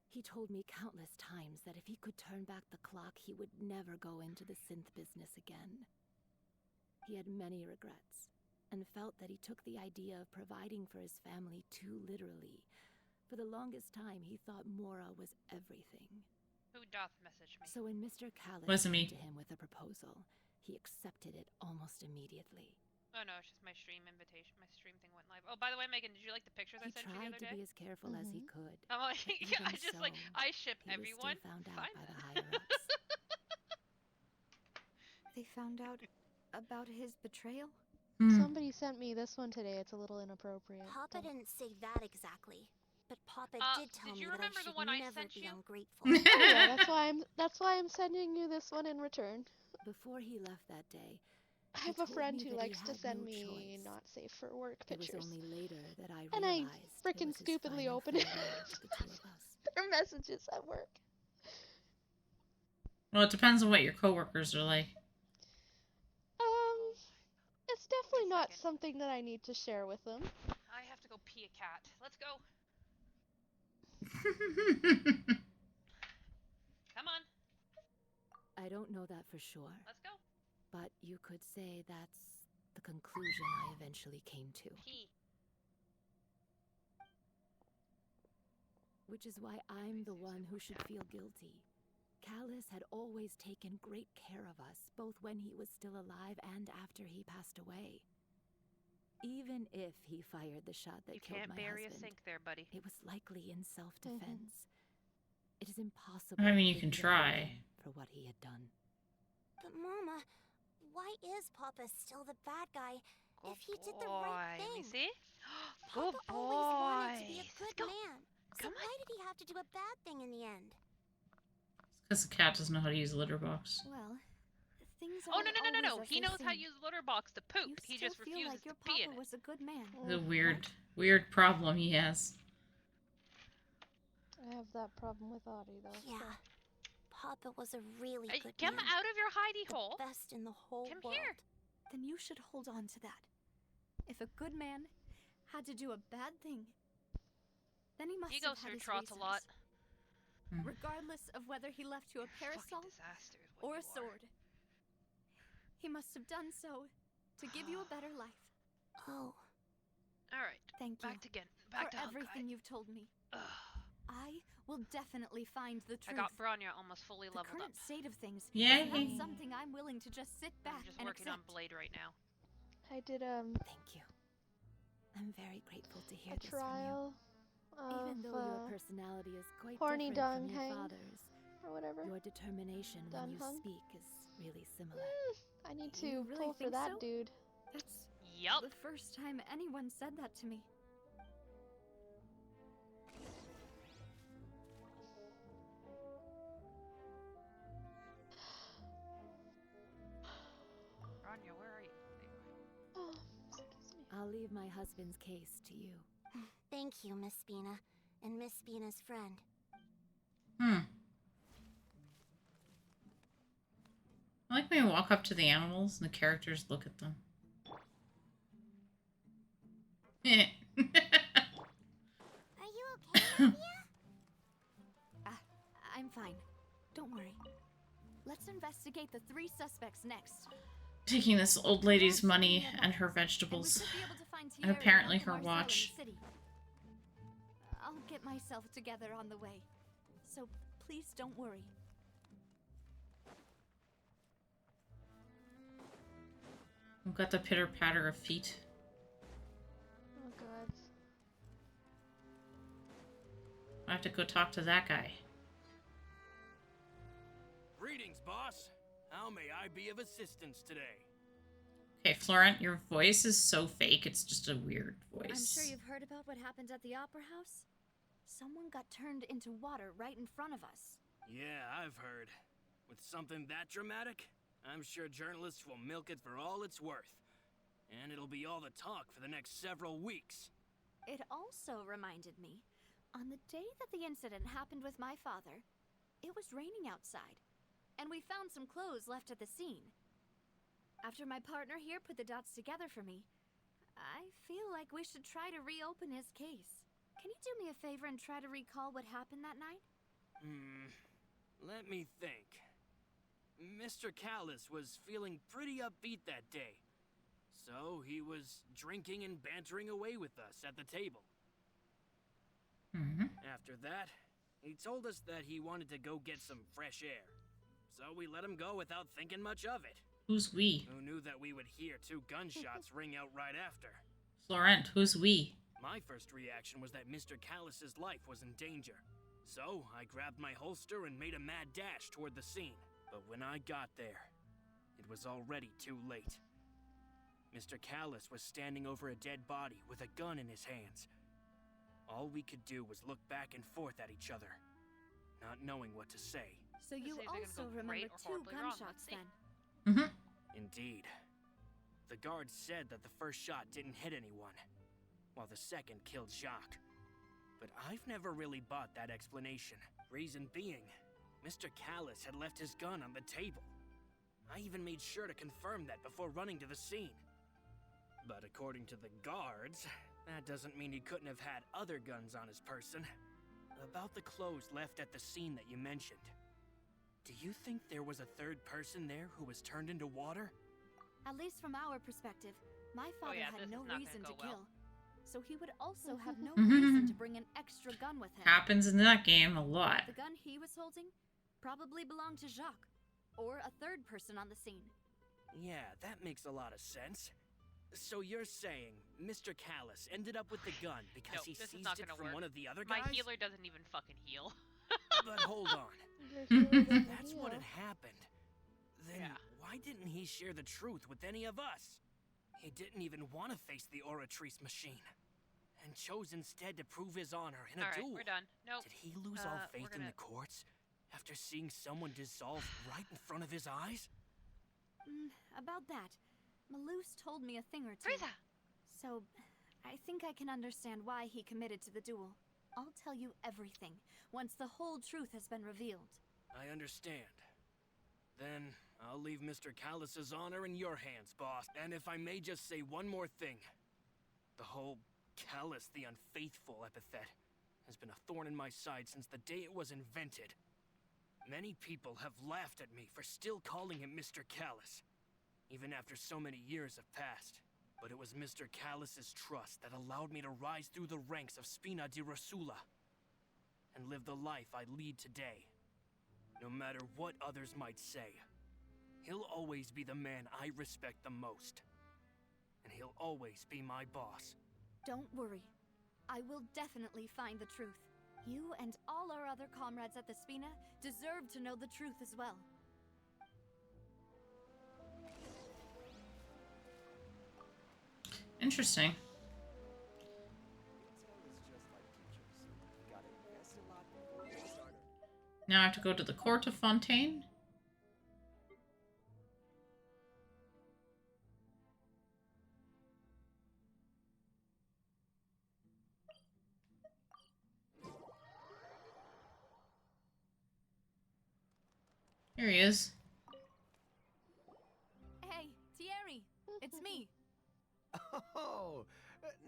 He told me countless times that if he could turn back the clock, he would never go into the synth business again. He had many regrets, and felt that he took the idea of providing for his family too literally. For the longest time, he thought Mora was everything. Who doth message me? So when Mr. Callis Wasn't came me. to him with a proposal, he accepted it almost immediately. Oh no, it's just my stream invitation. My stream thing went live. Oh, by the way, Megan, did you like the pictures I He sent you the tried other to day? be as careful as he could. I'm like, but yeah, I even just so, like I ship he everyone. was still found out Fine by the then. higher-ups. They found out about his betrayal? Somebody sent me this one today. It's a little inappropriate. Papa didn't say that exactly, but Papa did tell Did me you that I remember should the one I never sent be you? ungrateful. Oh yeah, that's why I'm sending you this one in return. Before he left that day, I he have a told friend me who that he likes to had send no me choice. not safe for work It was pictures. only later that I And I realized it frickin' was his stupidly final open it. farewell to the two of us. Their messages at work. Well, it depends on what your coworkers are like. It's definitely not something that I need to share with them. I have to go pee a cat. Let's go. Come on. I don't know that for sure. Let's go. But you could say that's the conclusion I eventually came to. Pee. Which is why I'm the one who should feel guilty. Callis had always taken great care of us, both when he was still alive and after he passed away. Even if he fired the shot that killed my You can't bury a husband, sink there, buddy. it was likely in self-defense. It is impossible I mean, to you can forgive him try. for what he had done. But Mama, why is Papa still the bad guy Good if he did the boy. right Let me thing? see. Papa Good always wanted to boy. be a good Let's go. man. So Come on. why did he have to do a bad thing in the end? Because the cat doesn't know how to use a litter box. Well, things Oh, aren't no. always as He they knows how to seem. use the litter box to poop. You He still just feel refuses like your to pee in papa it. was a good man. The weird problem he has. I have that problem with Audie though. Yeah. Papa was a really Hey, good come man. out of your hidey hole. The best in the whole Come world. here. Then you should hold on to that. If a good man had to do a bad thing, then he must He have goes had through his trots a reasons. lot. Regardless of whether he left you a parasol Disaster is what or a you are. sword. He must have done so to give you a better life. Oh. All right. Thank you Back to for everything you've told me. I will definitely find the truth. I got Bronya almost fully The leveled current up. state of things Yay. is not something I'm willing to just sit back I'm just and working on accept. Blade right now. I did Thank you. I'm very grateful to hear a this trial from you. Even though your of personality is quite horny different from dung your hang father's, or whatever. your determination when Dun you hung. speak is really similar. I need to You really pull for think that so? dude. That's Yup. the first time anyone said that to me. Bronya, where are you? Oh, excuse me. I'll leave my husband's case to you. Thank you, Miss Spina. And Miss Spina's friend. I like when you walk up to the animals and the characters look at them. Are you okay, Sophia? I'm fine. Don't worry. Let's investigate the 3 suspects next. Taking this old lady's money and her And we vegetables. should be able to find And Thierry apparently and her Marcel in the watch. city. I'll get myself together on the way. So please don't worry. We've got the pitter-patter of feet. Oh god. I have to go talk to that guy. Greetings, boss. How may I be of assistance today? Okay, Florent, your voice is so fake, it's just a weird voice. I'm sure you've heard about what happened at the Opera House. Someone got turned into water right in front of us. Yeah, I've heard. With something that dramatic, I'm sure journalists will milk it for all it's worth. And it'll be all the talk for the next several weeks. It also reminded me, on the day that the incident happened with my father, it was raining outside, and we found some clothes left at the scene. After my partner here put the dots together for me, I feel like we should try to reopen his case. Can you do me a favor and try to recall what happened that night? Let me think. Mr. Callis was feeling pretty upbeat that day. So he was drinking and bantering away with us at the table. After that, he told us that he wanted to go get some fresh air. So we let him go without thinking much of it. Who's we? Who knew that we would hear 2 gunshots ring out right after? Florent, who's we? My first reaction was that Mr. Callus's life was in danger. So I grabbed my holster and made a mad dash toward the scene. But when I got there, it was already too late. Mr. Callus was standing over a dead body with a gun in his hands. All we could do was look back and forth at each other, not knowing what to say. So you also remember 2 gunshots then? Indeed. The guard said that the first shot didn't hit anyone, while the second killed Jacques. But I've never really bought that explanation. Reason being, Mr. Callus had left his gun on the table. I even made sure to confirm that before running to the scene. But according to the guards, that doesn't mean he couldn't have had other guns on his person. About the clothes left at the scene that you mentioned, do you think there was a third person there who was turned into water? At least from our perspective, my father had no reason to kill. So he would also have no reason to bring an extra gun with him. Happens in that game a lot. The gun he was holding probably belonged to Jacques, or a third person on the scene. Yeah, that makes a lot of sense. So you're saying Mr. Callus ended up with the gun because he seized it from one of the other guys? My healer doesn't even fucking heal. But hold on. If that's what had happened, then why didn't he share the truth with any of us? He didn't even want to face the Oratrice machine, and chose instead to prove his honor in a duel. Alright, we're done. Nope. Did he lose all faith in the courts after seeing someone dissolve right in front of his eyes? About that, Malus told me a thing or two. Frieza! So, I think I can understand why he committed to the duel. I'll tell you everything, once the whole truth has been revealed. I understand. Then, I'll leave Mr. Callus's honor in your hands, boss. And if I may just say one more thing. The whole Callus the Unfaithful epithet has been a thorn in my side since the day it was invented. Many people have laughed at me for still calling him Mr. Callus, even after so many years have passed. But it was Mr. Callus's trust that allowed me to rise through the ranks of Spina di Rosula and live the life I lead today. No matter what others might say, he'll always be the man I respect the most. And he'll always be my boss. Don't worry. I will definitely find the truth. You and all our other comrades at the Spina deserve to know the truth as well. Interesting. Now I have to go to the court of Fontaine. Here he is. Hey, Thierry, it's me. Oh,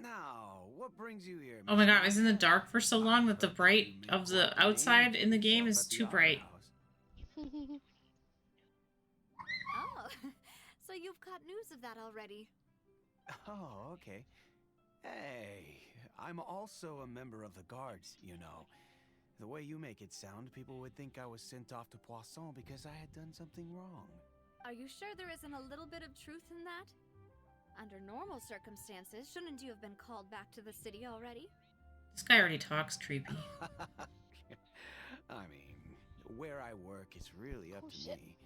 now, what brings you here? Oh my god, I was in the dark for so long that the bright of the outside in the game is too bright. Oh, so you've got news of that already. Oh, okay. Hey, I'm also a member of the guards, you know. The way you make it sound, people would think I was sent off to Poisson because I had done something wrong. Are you sure there isn't a little bit of truth in that? Under normal circumstances, shouldn't you have been called back to the city already? This guy already talks creepy. I mean, where I work is really up to me.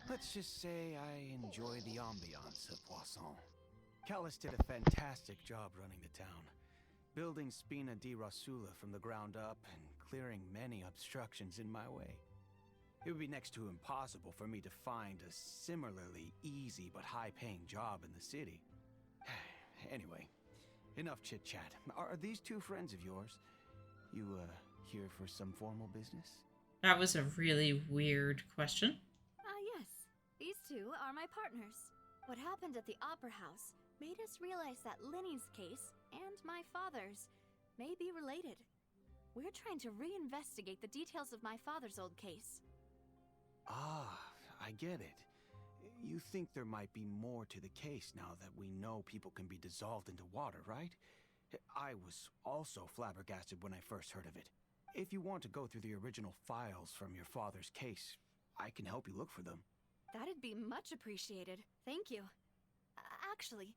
Let's just say I enjoy the ambiance of Poisson. Callus did a fantastic job running the town, building Spina di Rosula from the ground up and clearing many obstructions in my way. It would be next to impossible for me to find a similarly easy but high-paying job in the city. Anyway, enough chit-chat. Are these 2 friends of yours? You, here for some formal business? That was a really weird question. Yes. These 2 are my partners. What happened at the Opera House made us realize that Linny's case and my father's may be related. We're trying to reinvestigate the details of my father's old case. Ah, I get it. You think there might be more to the case now that we know people can be dissolved into water, right? I was also flabbergasted when I first heard of it. If you want to go through the original files from your father's case, I can help you look for them. That'd be much appreciated. Thank you. Actually,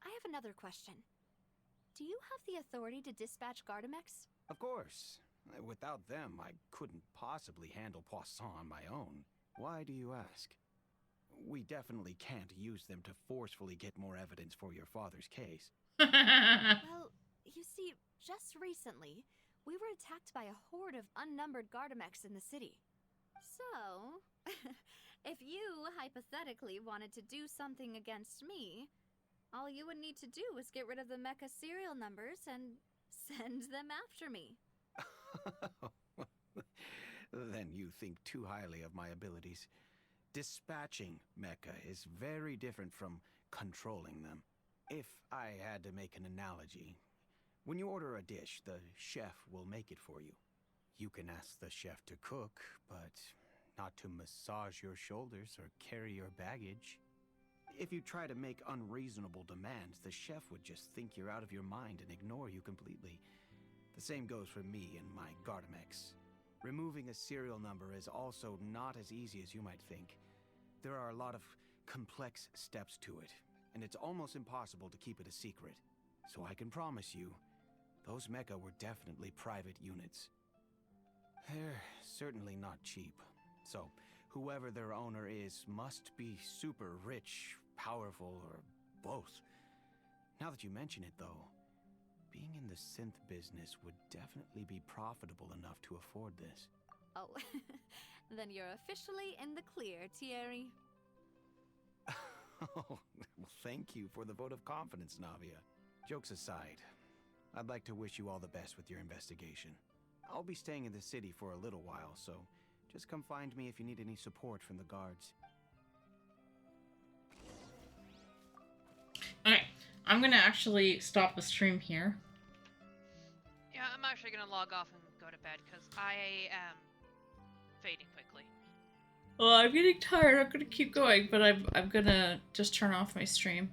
I have another question. Do you have the authority to dispatch Gardamex? Of course. Without them, I couldn't possibly handle Poisson on my own. Why do you ask? We definitely can't use them to forcefully get more evidence for your father's case. Well, you see, just recently, we were attacked by a horde of unnumbered Gardamex in the city. So, if you hypothetically wanted to do something against me, all you would need to do was get rid of the mecha serial numbers and send them after me. Then you think too highly of my abilities. Dispatching mecha is very different from controlling them. If I had to make an analogy, when you order a dish, the chef will make it for you. You can ask the chef to cook, but not to massage your shoulders or carry your baggage. If you try to make unreasonable demands, the chef would just think you're out of your mind and ignore you completely. The same goes for me and my Gardamex. Removing a serial number is also not as easy as you might think. There are a lot of complex steps to it, and it's almost impossible to keep it a secret. So I can promise you, those mecha were definitely private units. They're certainly not cheap. So, whoever their owner is must be super rich, powerful, or both. Now that you mention it, though, being in the synth business would definitely be profitable enough to afford this. Oh, then you're officially in the clear, Thierry. Oh, well, thank you for the vote of confidence, Navia. Jokes aside, I'd like to wish you all the best with your investigation. I'll be staying in the city for a little while, so just come find me if you need any support from the guards. Okay, I'm gonna actually stop the stream here. Yeah, I'm actually gonna log off and go to bed because I am fading quickly. Well, I'm getting tired. I'm gonna keep going, but I'm gonna just turn off my stream.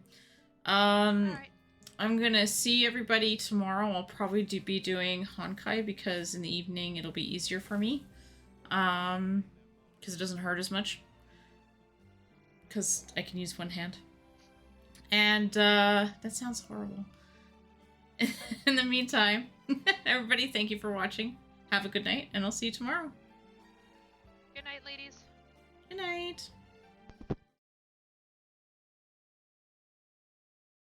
Alright. I'm gonna see everybody tomorrow. I'll probably be doing Honkai because in the evening it'll be easier for me. Because it doesn't hurt as much. Because I can use one hand. And that sounds horrible. In the meantime, everybody, thank you for watching. Have a good night, and I'll see you tomorrow. Good night, ladies. Good night.